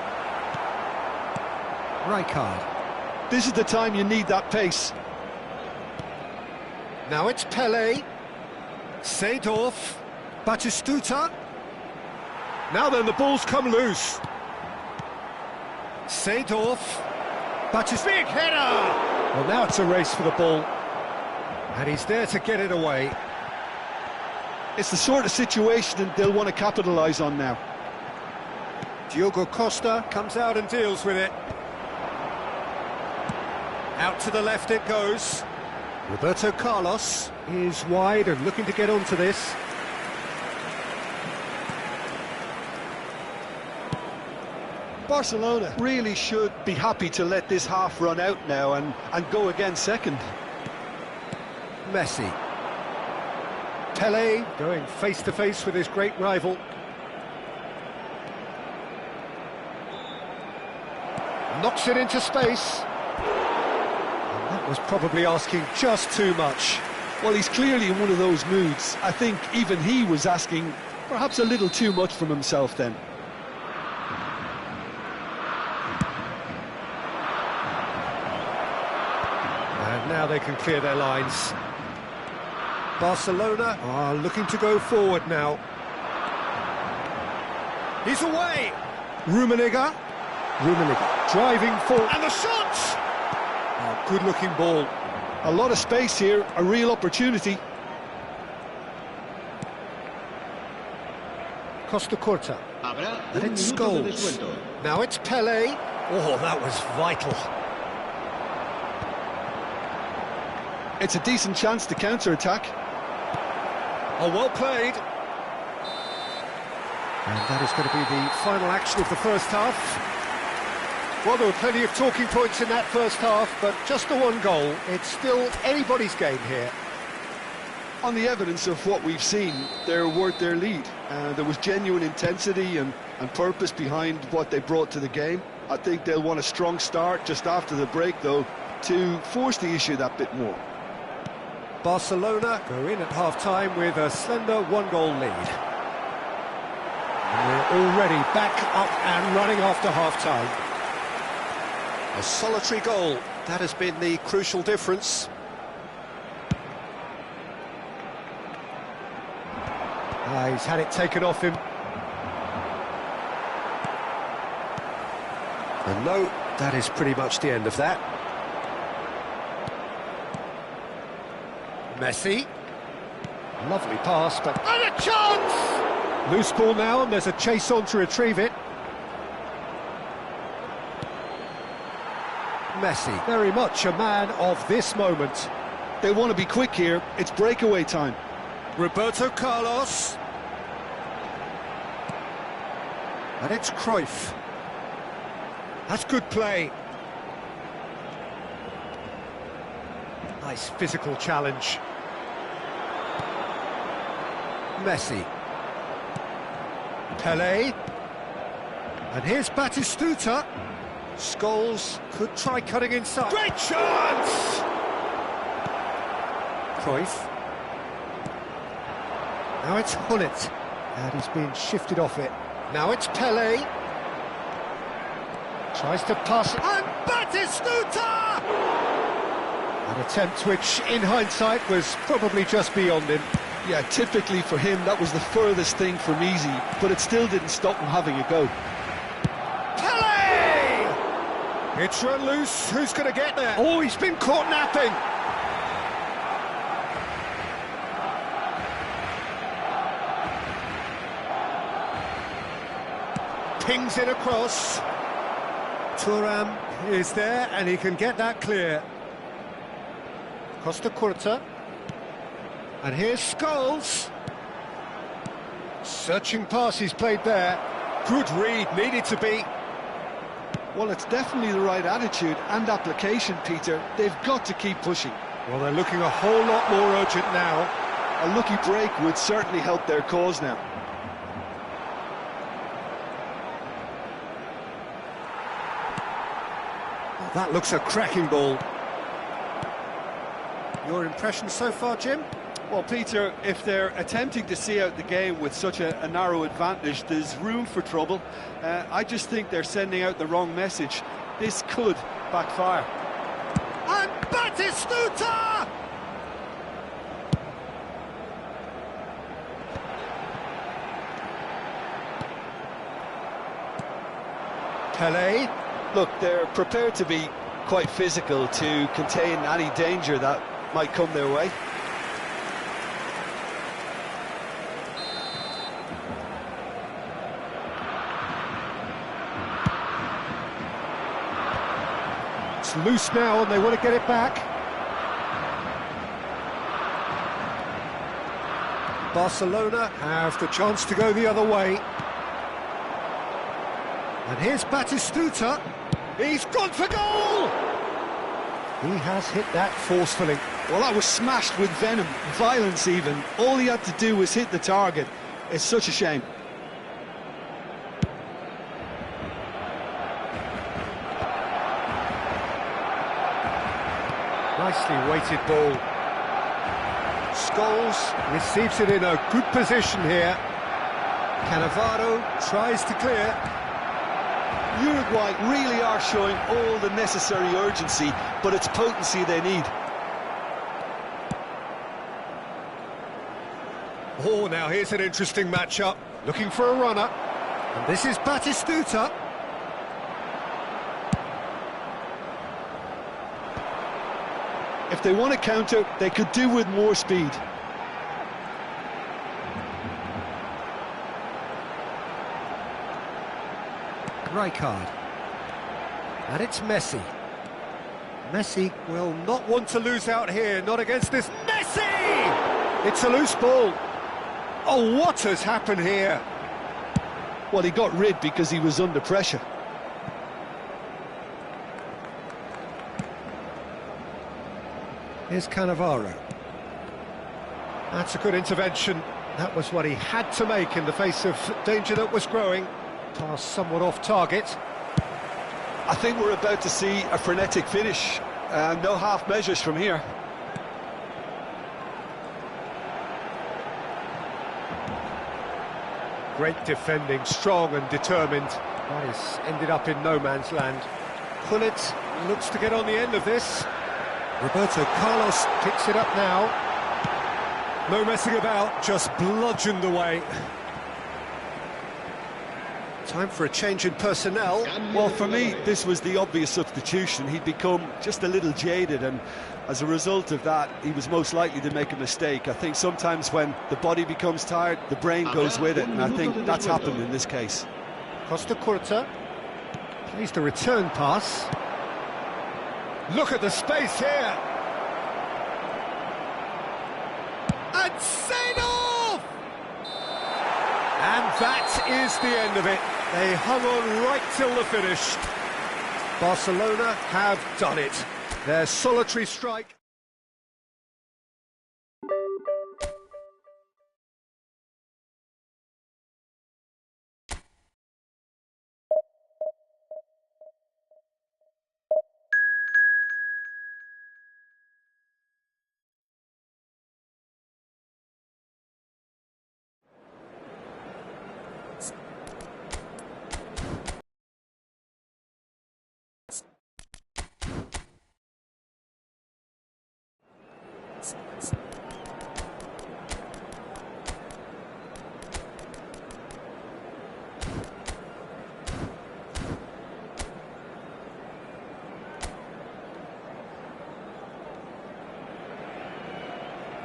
Rijkaard. This is the time you need that pace. Now it's Pele. Seedorf. Batistuta. Now then, the ball's come loose. Seedorf. Batistuta. Big header! Well, now it's a race for the ball. And he's there to get it away. It's the sort of situation they'll want to capitalise on now. Diogo Costa comes out and deals with it. Out to the left it goes. Roberto Carlos is wide and looking to get onto this. Barcelona really should be happy to let this half run out now and go again second. Messi. Pele going face-to-face with his great rival. Knocks it into space. And that was probably asking just too much. Well, he's clearly in one of those moods. I think even he was asking perhaps a little too much from himself then. And now they can clear their lines. Barcelona are looking to go forward now. He's away! Rummenigge driving forward. And the shot! Oh, good-looking ball. A lot of space here, a real opportunity. Terkuatkah. Habrá And un it's minuto de Gaes. descuento. Now it's Pele. Oh, that was vital. It's a decent chance to counter-attack. Oh, well played. And that is going to be the final action of the first half. Well, there were plenty of talking points in that first half, but just the one goal. It's still anybody's game here. On the evidence of what we've seen, they're worth their lead. There was genuine intensity and purpose behind what they brought to the game. I think they'll want a strong start just after the break, though, to force the issue that bit more. Barcelona go in at half-time with a slender one-goal lead. And we're already back up and running after half-time. A solitary goal, that has been the crucial difference. He's had it taken off him. And no, that is pretty much the end of that. Messi. Lovely pass, but... And a chance! Loose ball now, and there's a chase on to retrieve it. Messi, very much a man of this moment. They want to be quick here. It's breakaway time. Roberto Carlos. And it's Cruyff. That's good play. Nice physical challenge. Messi. Pele. And here's Batistuta. Scholes could try cutting inside. Great chance! Cruyff. Now it's Haaland. And he's being shifted off it. Now it's Pele. Tries to pass it. And Batistuta! An attempt which, in hindsight, was probably just beyond him. Yeah, typically for him, that was the furthest thing from easy, but it still didn't stop him having a go. Pele! It's run loose. Who's going to get there? Oh, he's been caught napping. Pings it across. Thuram is there, and he can get that clear. Terkuatkah. And here's Scholes. Searching pass he's played there. Good read, needed to be. Well, it's definitely the right attitude and application, Peter. They've got to keep pushing. Well, they're looking a whole lot more urgent now. A lucky break would certainly help their cause now. Oh, that looks a cracking ball. Your impression so far, Jim? Well, Peter, if they're attempting to see out the game with such a narrow advantage, there's room for trouble. I just think they're sending out the wrong message. This could backfire. And Batistuta! Pele. Look, they're prepared to be quite physical to contain any danger that might come their way. It's loose now and they want to get it back. Barcelona have the chance to go the other way. And here's Batistuta. He's gone for goal! He has hit that forcefully. Well, that was smashed with venom, violence even. All he had to do was hit the target. It's such a shame. Nicely weighted ball. Scholes receives it in a good position here. Cannavaro tries to clear. Uruguay really are showing all the necessary urgency, but it's potency they need. Oh, now here's an interesting matchup. Looking for a runner. And this is Batistuta. If they want to counter, they could do with more speed. Rijkaard. And it's Messi. Messi will not want to lose out here, not against this. Messi! It's a loose ball. Oh, what has happened here? Well, he got rid because he was under pressure. Here's Cannavaro. That's a good intervention. That was what he had to make in the face of danger that was growing. Pass somewhat off target. I think we're about to see a frenetic finish. No half measures from here. Great defending, strong and determined. Gaes ended up in no man's land. Gullit looks to get on the end of this. Roberto Carlos picks it up now. No messing about, just bludgeoned away. Time for a change in personnel. Well, for me, this was the obvious substitution. He'd become just a little jaded, and as a result of that, he was most likely to make a mistake. I think sometimes when the body becomes tired, the brain goes with it, and I think that's happened in this case. Costa Curta plays the return pass. Look at the space here. And Seedorf! And that is the end of it. They hung on right till the finish. Barcelona have done it. Their solitary strike.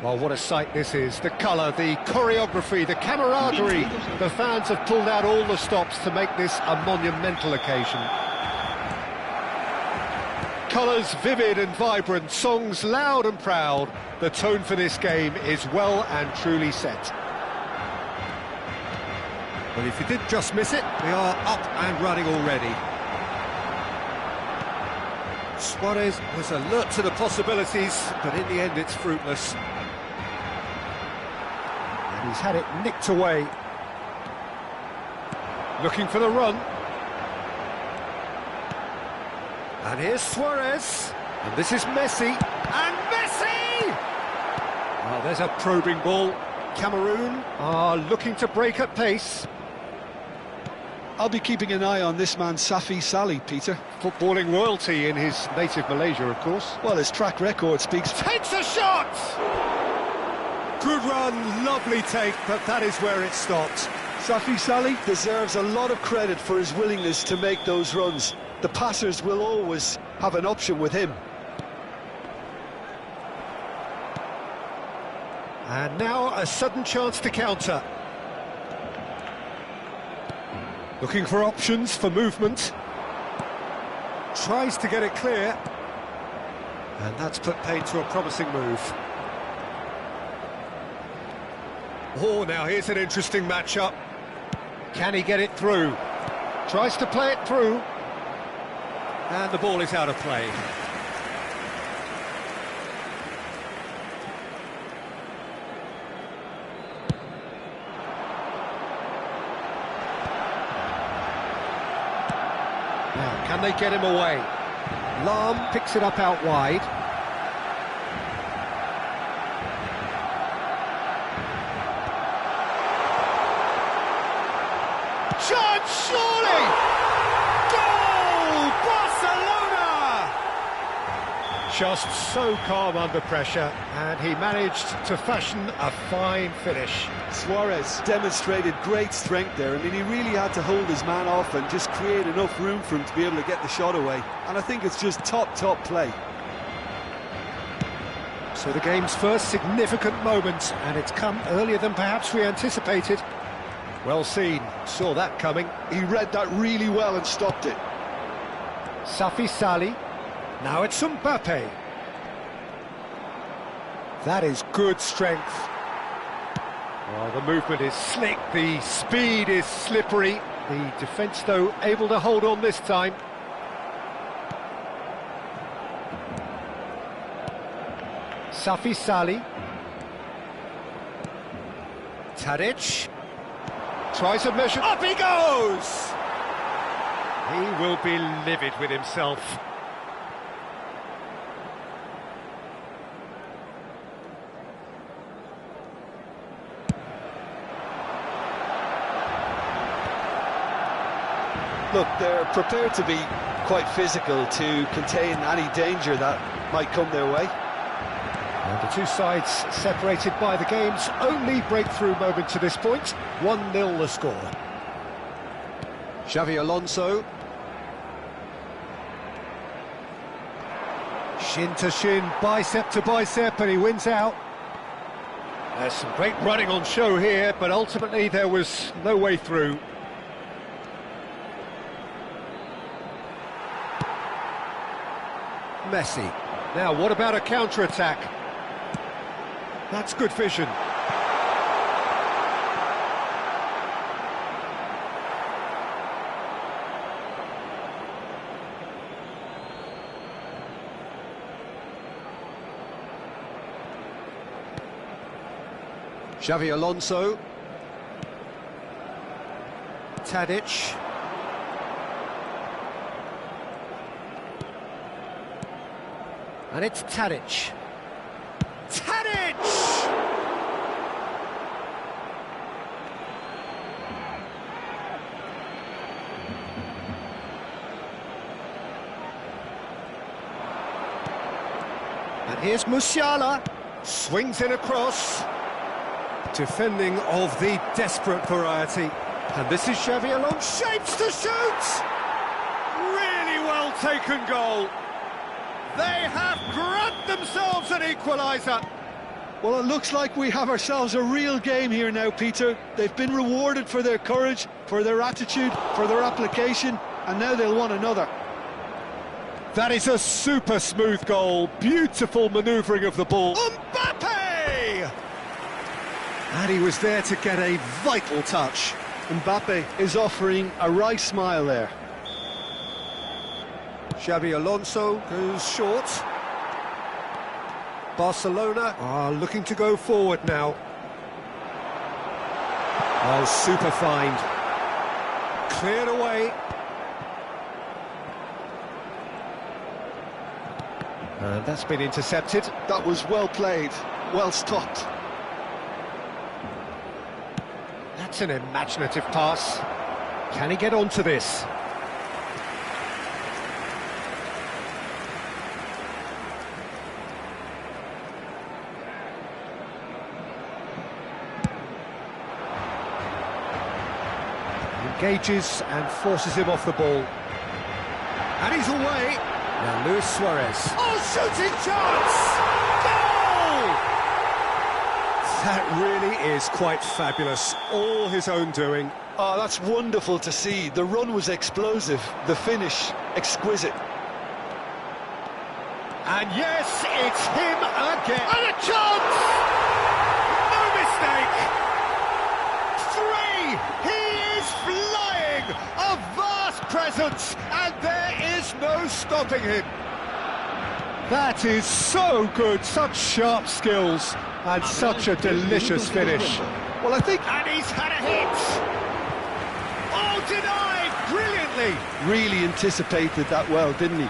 Well, what a sight this is. The colour, the choreography, the camaraderie. The fans have pulled out all the stops to make this a monumental occasion. Colours vivid and vibrant, songs loud and proud. The tone for this game is well and truly set. Well, if you did just miss it, we are up and running already. Suarez was alert to the possibilities, but in the end it's fruitless. And he's had it nicked away. Looking for the run. And here's Suarez. And this is Messi. And Messi! Well, there's a probing ball. Cameroon are looking to break at pace. I'll be keeping an eye on this man, Safi Salih, Peter. Footballing royalty in his native Malaysia, of course. Well, his track record speaks. Takes a shot! Good run, lovely take, but that is where it stopped. Safi Salih deserves a lot of credit for his willingness to make those runs. The passers will always have an option with him. And now a sudden chance to counter. Looking for options for movement. Tries to get it clear. And that's put paid to a promising move. Oh, now here's an interesting matchup. Can he get it through? Tries to play it through. And the ball is out of play. Now, can they get him away? Lahm picks it up out wide. Chance, surely! Goal! Barcelona! Just so calm under pressure, and he managed to fashion a fine finish. Suarez demonstrated great strength there. I mean, he really had to hold his man off and just create enough room for him to be able to get the shot away. And I think it's just top play. So the game's first significant moment, and it's come earlier than perhaps we anticipated. Well seen, saw that coming. He read that really well and stopped it. Safi Salih, now it's Mbappe. That is good strength. Oh, the movement is slick, the speed is slippery. The defence, though, able to hold on this time. Safi Salih. Tadic. Tries a measure. Up he goes! He will be livid with himself. Look, they're prepared to be quite physical to contain any danger that might come their way. And the two sides separated by the game's only breakthrough moment to this point. 1-0 the score. Xavi Alonso. Shin to shin, bicep to bicep, and he wins out. There's some great running on show here, but ultimately there was no way through. Messi. Now, what about a counter-attack? That's good vision. Xavi Alonso. Tadic. And it's Tadic. Tadic! And here's Musiala. Swings in across. Defending of the desperate variety. And this is Xavi Alonso. Shapes to shoot! Really well taken goal. They have grabbed themselves an equaliser. Well, it looks like we have ourselves a real game here now, Peter. They've been rewarded for their courage, for their attitude, for their application, and now they'll want another. That is a super smooth goal. Beautiful manoeuvring of the ball. Mbappe! And he was there to get a vital touch. Mbappe is offering a right smile there. Xavi Alonso goes short. Barcelona are looking to go forward now. Oh, super find. Cleared away. And that's been intercepted. That was well played, well stopped. That's an imaginative pass. Can he get onto this? Engages and forces him off the ball. And he's away. Now Luis Suarez. Oh, shooting chance! Goal! That really is quite fabulous. All his own doing. Oh, that's wonderful to see. The run was explosive, the finish exquisite. And yes, it's him again. And a chance! No mistake! 3! He is flying! A vast presence, and there is no stopping him. That is so good, such sharp skills, and such a delicious finish. Well, I think... And he's had a hit! Oh, denied brilliantly! Really anticipated that well, didn't he?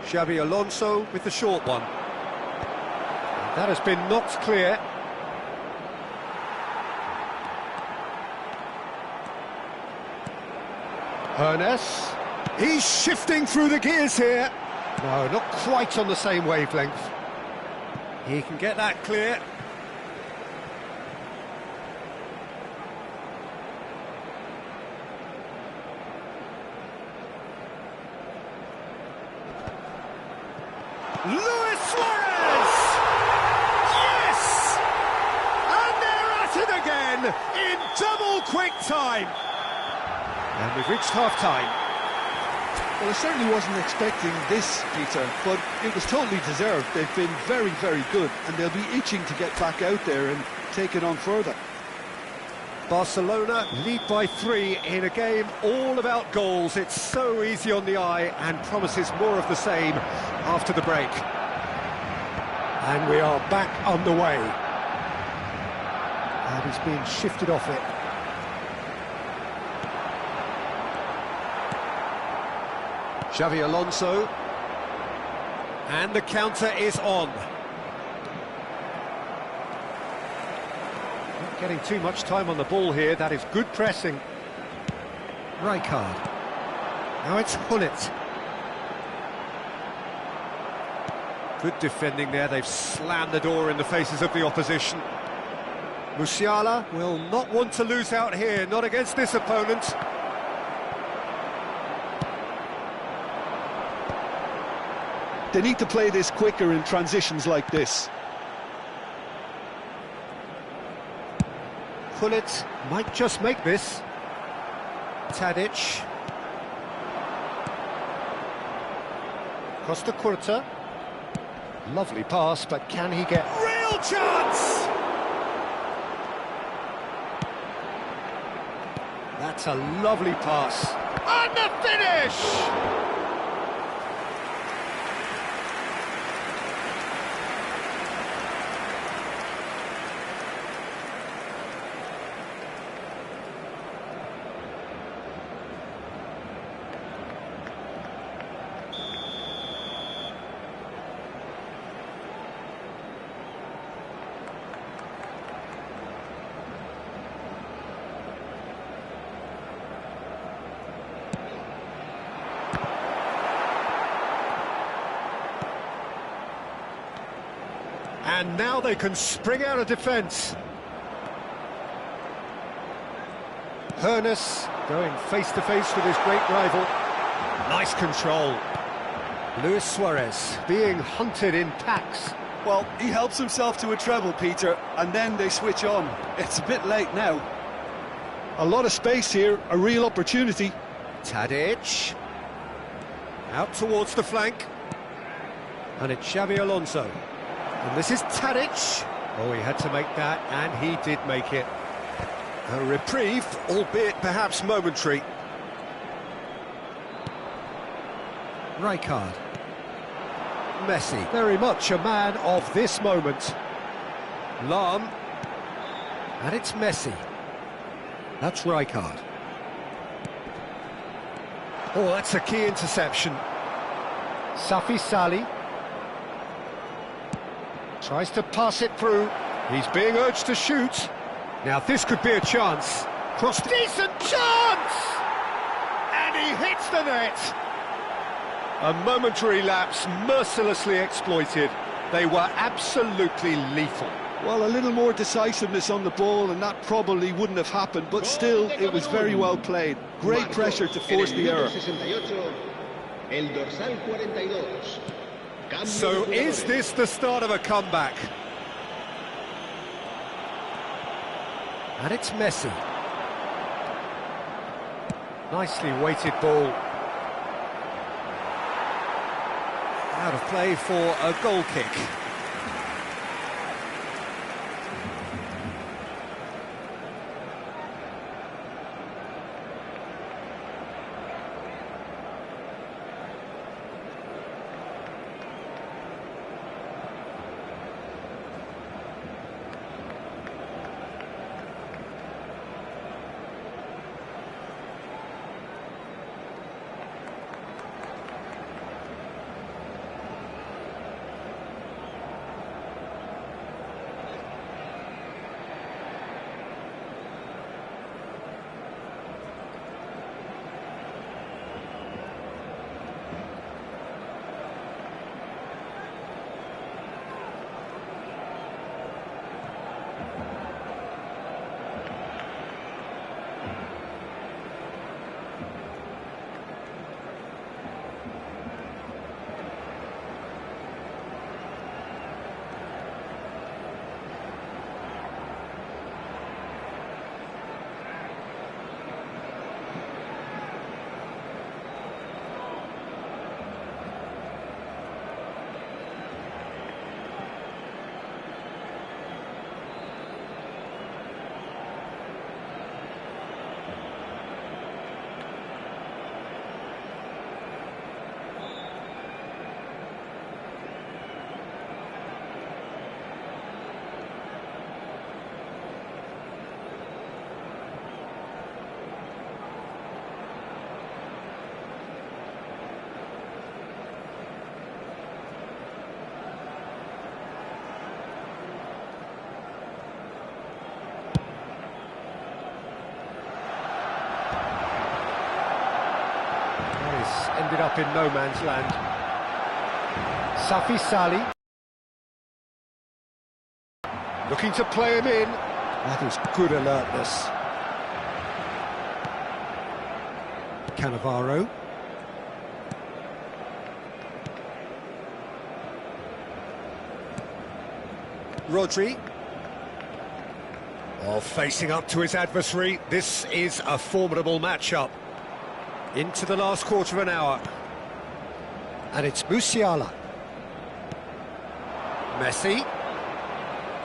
Xabi Alonso with the short one. And that has been knocked clear. Ernest. He's shifting through the gears here. No, not quite on the same wavelength. He can get that clear. Luis Suarez! Yes! And they're at it again in double quick time. And we've reached half-time. Well, I certainly wasn't expecting this, Peter, but it was totally deserved. They've been very, very good, and they'll be itching to get back out there and take it on further. Barcelona lead by 3 in a game all about goals. It's so easy on the eye and promises more of the same after the break. And we are back underway. And he's being shifted off it. Xabi Alonso. And the counter is on. Not getting too much time on the ball here. That is good pressing. Rijkaard. Now it's Haaland. Good defending there. They've slammed the door in the faces of the opposition. Musiala will not want to lose out here, not against this opponent. They need to play this quicker in transitions like this. Gullit might just make this. Tadic. Costa Curta. Lovely pass, but can he get... Real chance! That's a lovely pass. And the finish! And now they can spring out of defence. Ernest going face-to-face with his great rival. Nice control. Luis Suarez being hunted in packs. Well, he helps himself to a treble, Peter, and then they switch on. It's a bit late now. A lot of space here, a real opportunity. Tadic. Out towards the flank. And it's Xabi Alonso. And this is Tadic. Oh, he had to make that, and he did make it. A reprieve, albeit perhaps momentary. Rijkaard. Messi, very much a man of this moment. Lahm. And it's Messi. That's Rijkaard. Oh, that's a key interception. Safi Salih. Tries to pass it through. He's being urged to shoot. Now this could be a chance. Cross. Decent chance! And he hits the net. A momentary lapse, mercilessly exploited. They were absolutely lethal. Well, a little more decisiveness on the ball, and that probably wouldn't have happened, but still, it was very well played. Great pressure to force the error. So is this the start of a comeback? And it's Messi. Nicely weighted ball. Out of play for a goal kick. Ended up in no man's land. Safi Sali. Looking to play him in. That is good alertness. Cannavaro. Rodri. Oh, facing up to his adversary. This is a formidable matchup. Into the last quarter of an hour. And it's Musiala. Messi.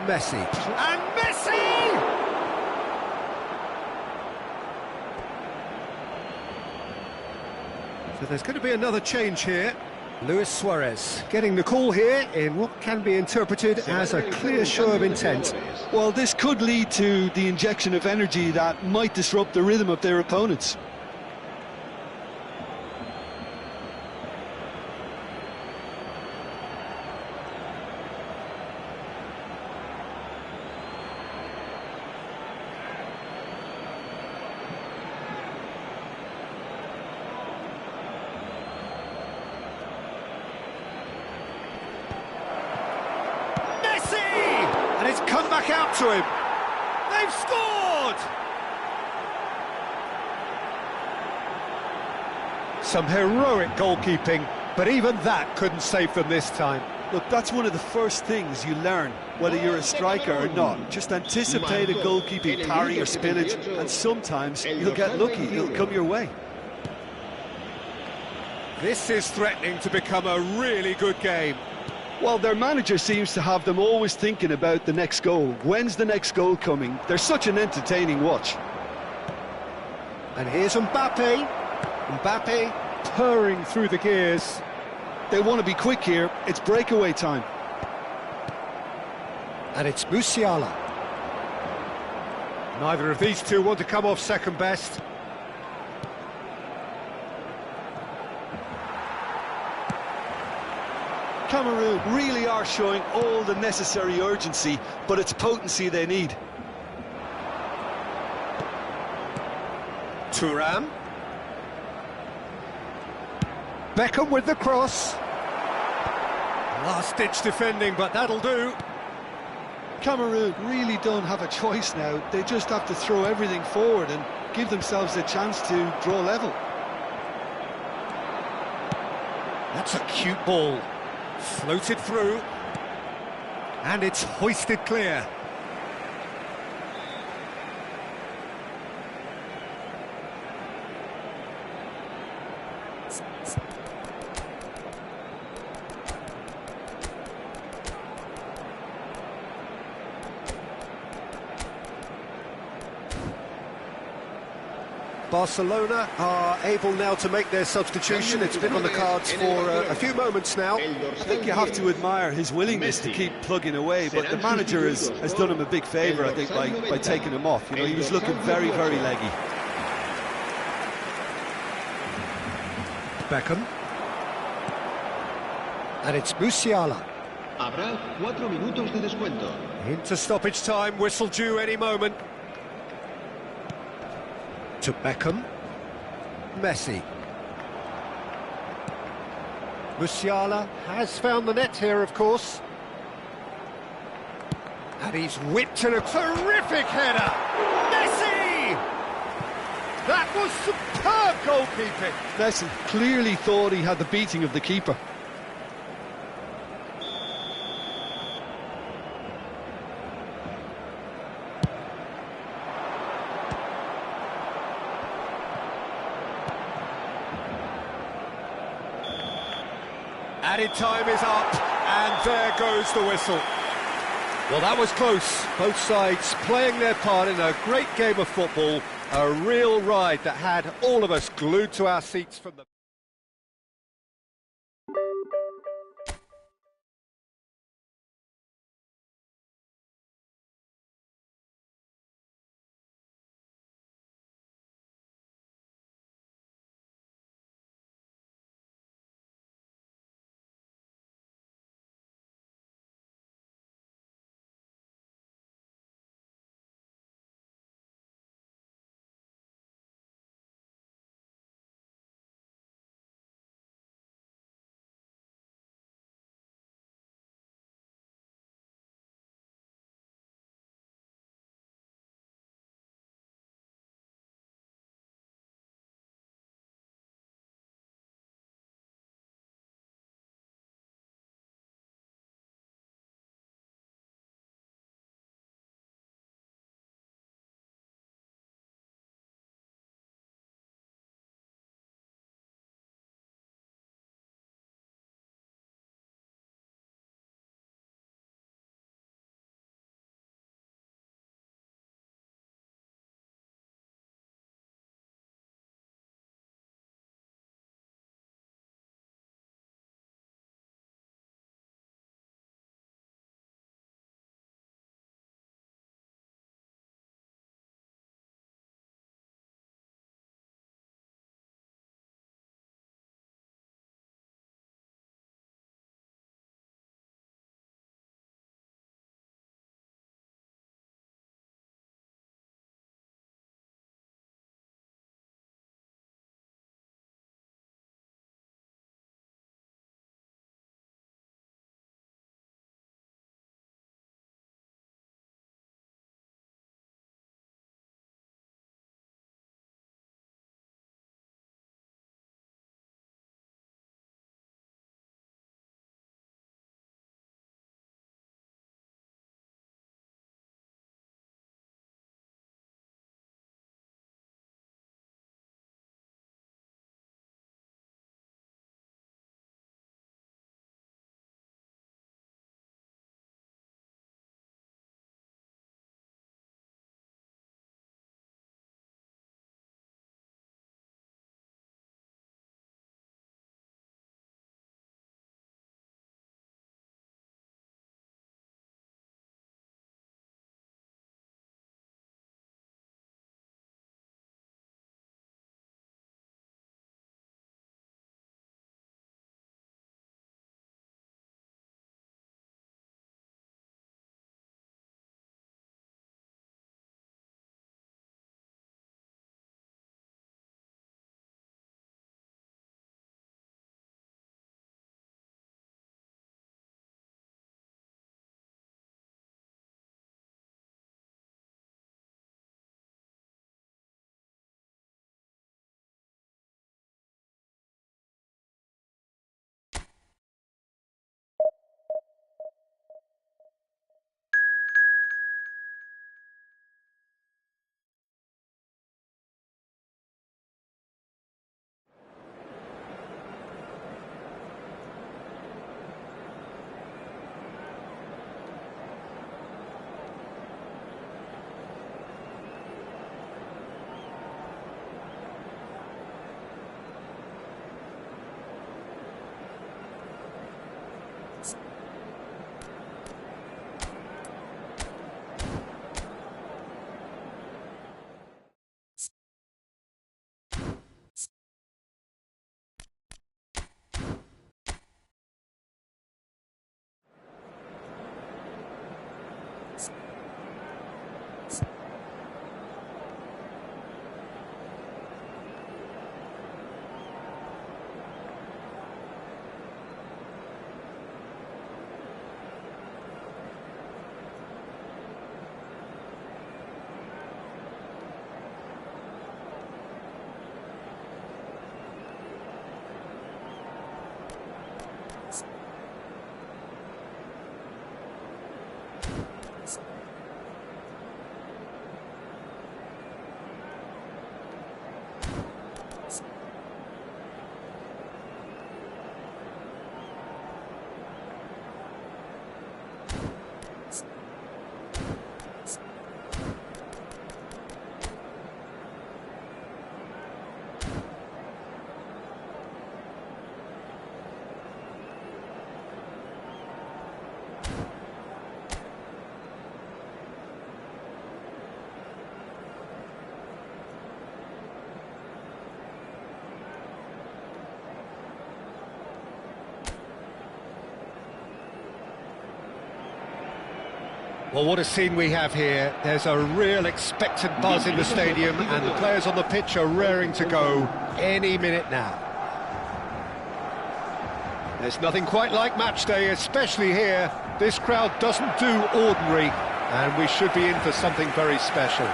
Messi. And Messi! So there's going to be another change here. Luis Suarez getting the call here in what can be interpreted as a clear show of intent. Well, this could lead to the injection of energy that might disrupt the rhythm of their opponents. And it's come back out to him. They've scored! Some heroic goalkeeping, but even that couldn't save them this time. Look, that's one of the first things you learn, whether you're a striker or not. Just anticipate a goalkeeping parry or spillage, and sometimes you'll get lucky, it'll come your way. This is threatening to become a really good game. Well, their manager seems to have them always thinking about the next goal. When's the next goal coming? They're such an entertaining watch. And here's Mbappe. Mbappe purring through the gears. They want to be quick here. It's breakaway time. And it's Musiala. Neither of these two want to come off second best. Cameroon really are showing all the necessary urgency, but it's potency they need. Thuram. Beckham with the cross. Last-ditch defending, but that'll do. Cameroon really don't have a choice now. They just have to throw everything forward and give themselves a chance to draw level. That's a cute ball. Floated through. And it's hoisted clear. Barcelona are able now to make their substitution. It's been on the cards for a few moments now. I think you have to admire his willingness to keep plugging away, but the manager has done him a big favour, I think, by taking him off. You know, he was looking very, very leggy. Beckham. And it's Musiala. Habrá 4 minutos de descuento. Into stoppage time, whistle due any moment. To Beckham. Messi. Musiala has found the net here, of course. And he's whipped in a terrific header. Messi! That was superb goalkeeping. Messi clearly thought he had the beating of the keeper. Added time is up, and there goes the whistle. Well, that was close. Both sides playing their part in a great game of football. A real ride that had all of us glued to our seats from the... Well, what a scene we have here. There's a real expectant buzz in the stadium, and the players on the pitch are raring to go any minute now. There's nothing quite like match day, especially here. This crowd doesn't do ordinary, and we should be in for something very special.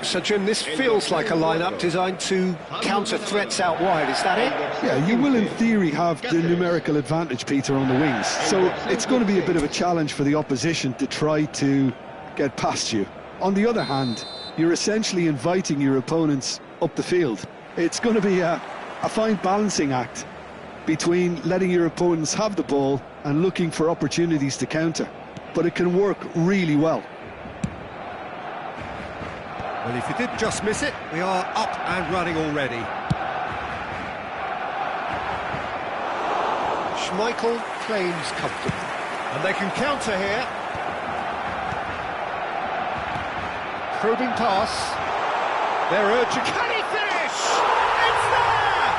So, Jim, this feels like a lineup designed to counter threats out wide, is that it? Yeah, you will in theory have the numerical advantage, Peter, on the wings. So it's going to be a bit of a challenge for the opposition to try to get past you. On the other hand, you're essentially inviting your opponents up the field. It's going to be a fine balancing act between letting your opponents have the ball and looking for opportunities to counter. But it can work really well. Well, if you did just miss it, we are up and running already. Schmeichel claims comfortable. And they can counter here. Probing pass. They're urging. Can he finish? It's there!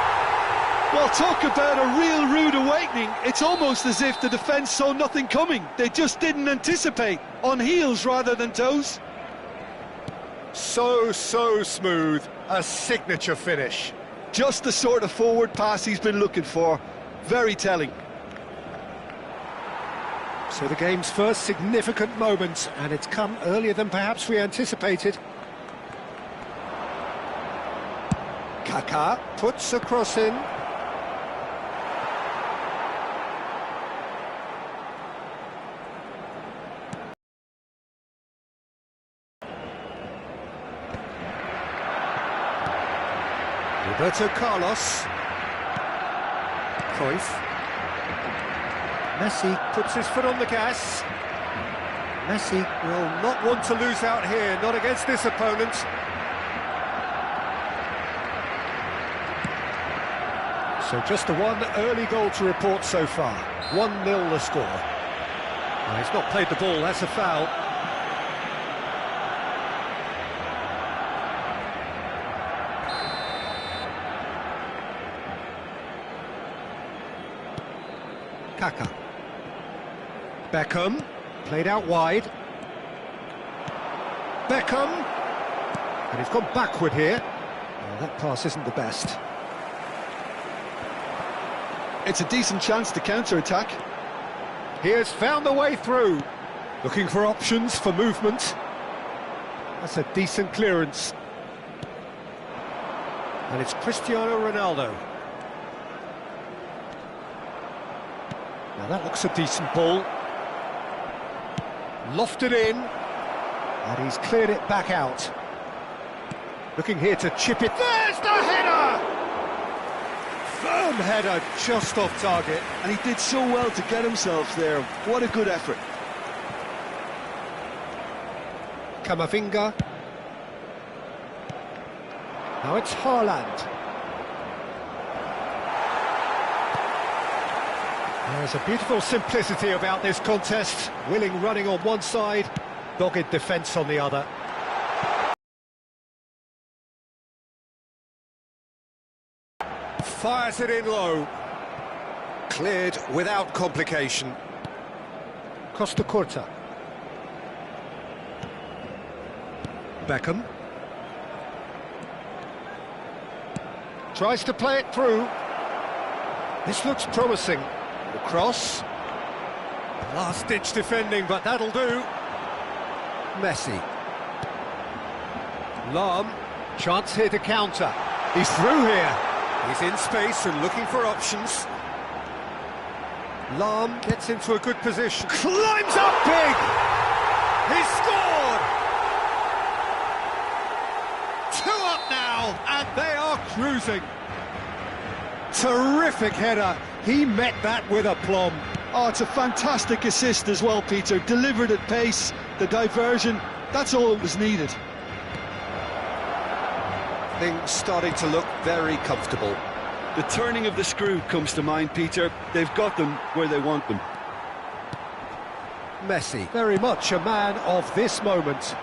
Well, talk about a real rude awakening. It's almost as if the defence saw nothing coming. They just didn't anticipate. On heels rather than toes. So smooth, a signature finish. Just the sort of forward pass he's been looking for. Very telling. So the game's first significant moment, and it's come earlier than perhaps we anticipated. Kaká puts a cross in. Roberto Carlos. Cruyff. Messi puts his foot on the gas. Messi will not want to lose out here, not against this opponent. So just the one early goal to report so far. 1-0 the score. Well, he's not played the ball, that's a foul. Kaká. Beckham, played out wide. Beckham, and he's gone backward here. Well, that pass isn't the best. It's a decent chance to counter-attack. He has found the way through. Looking for options for movement. That's a decent clearance. And it's Cristiano Ronaldo. Now that looks a decent ball. Lofted in. And he's cleared it back out. Looking here to chip it. There's the header! Firm header just off target. And he did so well to get himself there. What a good effort. Camavinga. Now it's Haaland. There's a beautiful simplicity about this contest. Willing running on one side, dogged defence on the other. Fires it in low. Cleared without complication. Costa Curta. Beckham. Tries to play it through. This looks promising. The cross. Last-ditch defending, but that'll do. Messi. Lahm. Chance here to counter. He's through here. He's in space and looking for options. Lahm gets into a good position. Climbs up big! He's scored! 2 up now, and they are cruising. Terrific header. He met that with aplomb. Oh, it's a fantastic assist as well, Peter. Delivered at pace, the diversion, that's all that was needed. Things starting to look very comfortable. The turning of the screw comes to mind, Peter. They've got them where they want them. Messi, very much a man of this moment.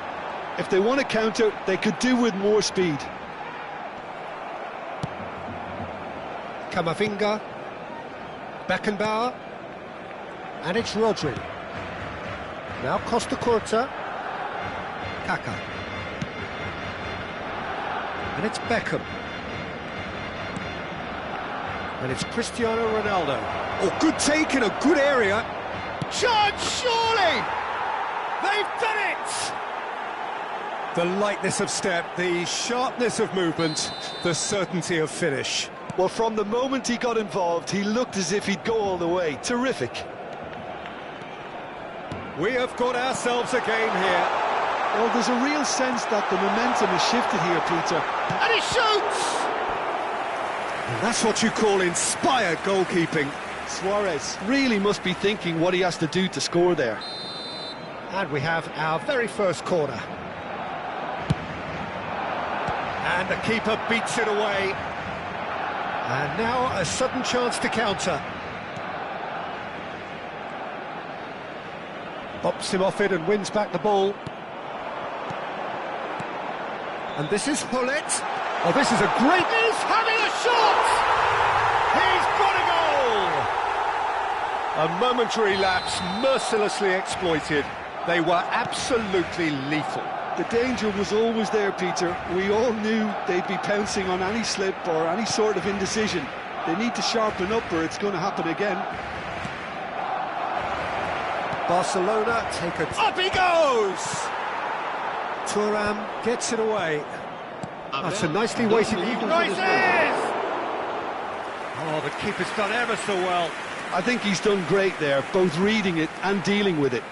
If they want to counter, they could do with more speed. Camavinga, Beckenbauer, and it's Rodri. Now Costa Curta, Kaká, and it's Beckham, and it's Cristiano Ronaldo. Oh, good take in a good area. Chance, surely! They've done it! The lightness of step, the sharpness of movement, the certainty of finish. Well, from the moment he got involved, he looked as if he'd go all the way. Terrific. We have got ourselves a game here. Well, there's a real sense that the momentum has shifted here, Peter. And he shoots! And that's what you call inspired goalkeeping. Suarez really must be thinking what he has to do to score there. And we have our very first corner. And the keeper beats it away. And now a sudden chance to counter. Bops him off it and wins back the ball. And this is Haaland. Oh, this is a great... He's having a shot! He's got a goal! A momentary lapse mercilessly exploited. They were absolutely lethal. The danger was always there, Peter. We all knew they'd be pouncing on any slip or any sort of indecision. They need to sharpen up or it's going to happen again. Barcelona take a... Up he goes! Thuram gets it away. That's a nicely weighted... Rises! Oh, the keeper's done ever so well. I think he's done great there, both reading it and dealing with it.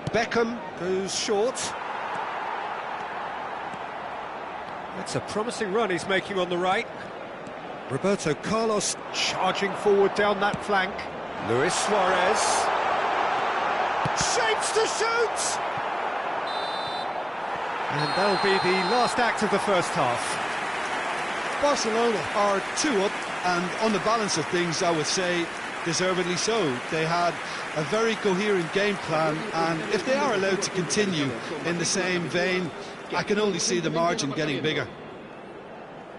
Beckham goes short. That's a promising run he's making on the right. Roberto Carlos charging forward down that flank. Luis Suarez. Shapes to shoot! And that'll be the last act of the first half. Barcelona are 2 up, and on the balance of things, I would say, deservedly so. They had a very coherent game plan, and if they are allowed to continue in the same vein, I can only see the margin getting bigger.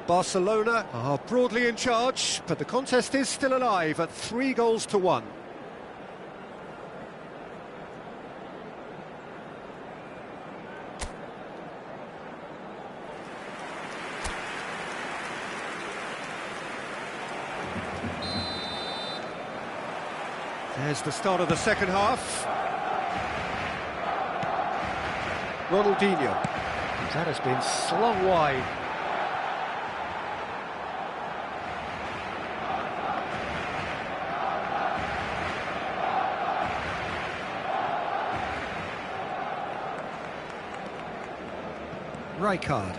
Barcelona are broadly in charge, but the contest is still alive at 3-1. There's the start of the second half. Ronaldinho. That has been slung wide. Rijkaard.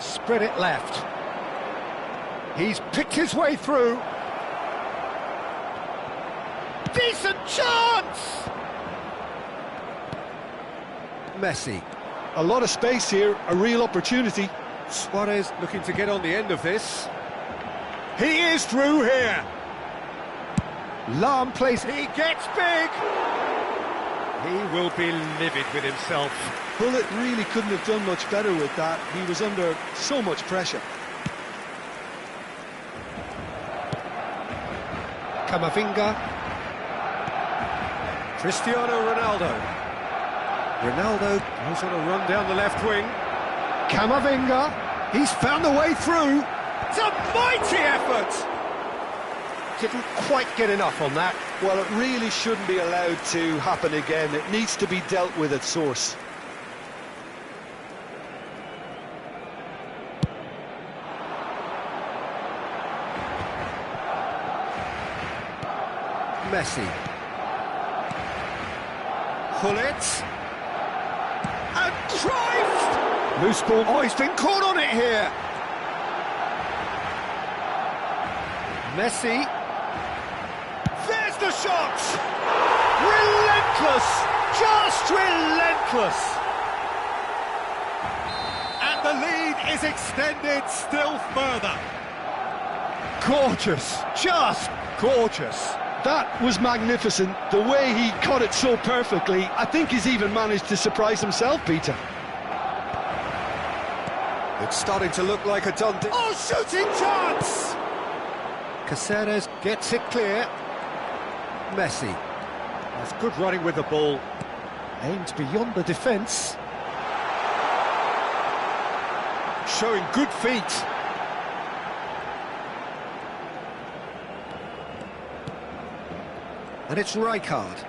Spread it left. He's picked his way through. Decent chance! Messi. A lot of space here, a real opportunity. Suarez looking to get on the end of this. He is through here. Lahm plays. He gets big. He will be livid with himself. Bullet really couldn't have done much better with that. He was under so much pressure. Camavinga. Cristiano Ronaldo. Ronaldo goes on a run down the left wing. Camavinga. He's found the way through. It's a mighty effort! Didn't quite get enough on that. Well, it really shouldn't be allowed to happen again. It needs to be dealt with at source. Messi. Haaland. And Cruyff! Loose ball. Oh, he's been caught on it here. Messi. There's the shot! Relentless! Just relentless! And the lead is extended still further. Gorgeous, just gorgeous. That was magnificent. The way he cut it so perfectly, I think he's even managed to surprise himself, Peter. It's starting to look like a done deal. Oh, shooting chance! Caceres gets it clear. Messi. That's good running with the ball. Aimed beyond the defence. Showing good feet. And it's Rijkaard.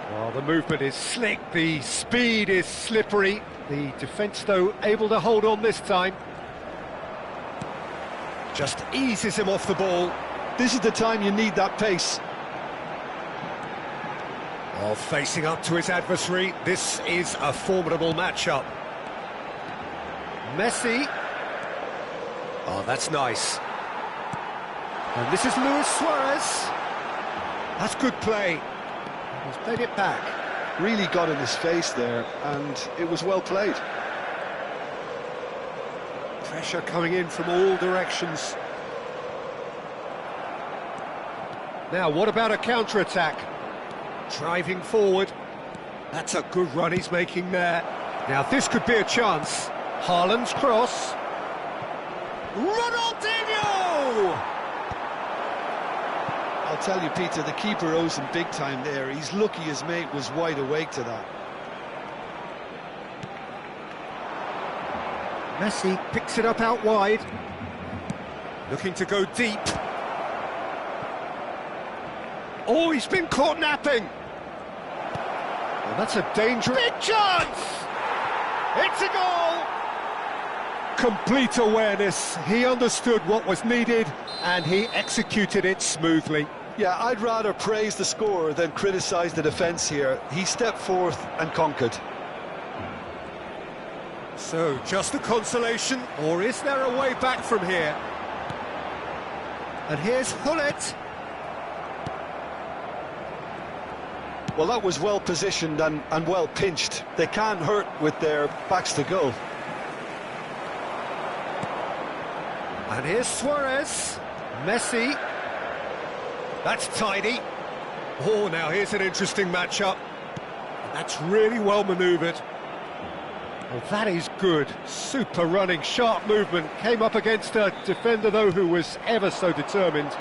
Well, the movement is slick, the speed is slippery. The defence, though, able to hold on this time. Just eases him off the ball. This is the time you need that pace. Oh, facing up to his adversary, this is a formidable matchup. Messi. Oh, that's nice. And this is Luis Suarez. That's good play. He's played it back. Really got in his face there, and it was well played. Pressure coming in from all directions. Now, what about a counter-attack? Driving forward. That's a good run he's making there. Now, this could be a chance. Haaland's cross. Ronaldinho! I'll tell you, Peter, the keeper owes him big time there. He's lucky his mate was wide awake to that. Messi picks it up out wide. Looking to go deep. Oh, he's been caught napping. Well, that's a dangerous... Big chance! It's a goal! Complete awareness. He understood what was needed, and he executed it smoothly. Yeah, I'd rather praise the scorer than criticise the defence here. He stepped forth and conquered. So, just a consolation, or is there a way back from here? And here's Haaland. Well, that was well positioned and well pinched. They can't hurt with their backs to goal. And here's Suarez. Messi. That's tidy. Oh, now here's an interesting matchup. That's really well manoeuvred. Well, that is good. Super running, sharp movement. Came up against a defender, though, who was ever so determined.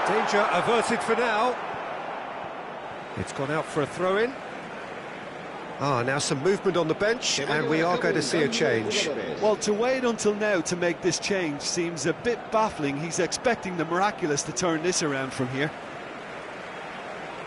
Danger averted for now. It's gone out for a throw-in. Ah, now some movement on the bench, and we are going to see a change. Well, to wait until now to make this change seems a bit baffling. He's expecting the miraculous to turn this around from here.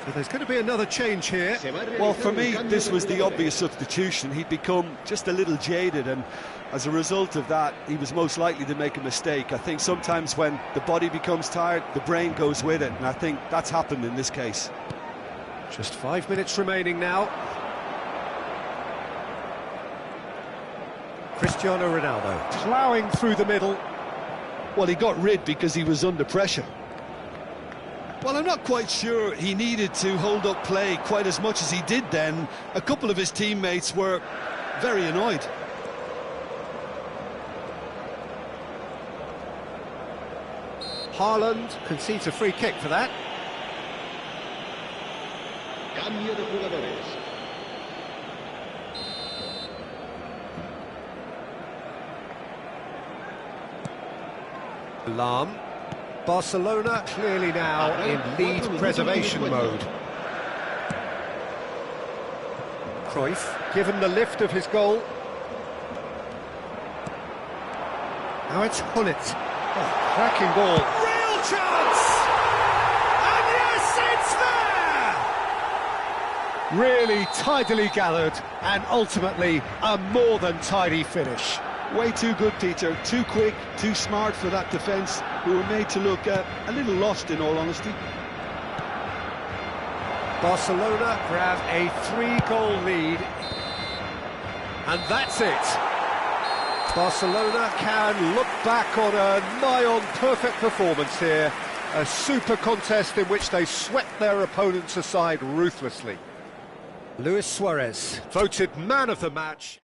So there's going to be another change here. Well, for me, this was the obvious substitution. He'd become just a little jaded, and as a result of that, he was most likely to make a mistake. I think sometimes when the body becomes tired, the brain goes with it, and I think that's happened in this case. Just 5 minutes remaining now. Cristiano Ronaldo ploughing through the middle. Well, he got rid because he was under pressure. Well, I'm not quite sure he needed to hold up play quite as much as he did then. A couple of his teammates were very annoyed. Haaland concedes a free kick for that. Cambio de jugadores. Lam. Barcelona clearly now in lead preservation mode. Cruyff given the lift of his goal. Now it's Haaland. Oh, cracking ball. Real chance! And yes, it's there! Really tidily gathered, and ultimately a more than tidy finish. Way too good, Peter. Too quick, too smart for that defence, who were made to look a little lost, in all honesty. Barcelona grab a 3-goal lead, and that's it. Barcelona can look back on a nigh-on perfect performance here. A super contest in which they swept their opponents aside ruthlessly. Luis Suarez, Voted man of the match.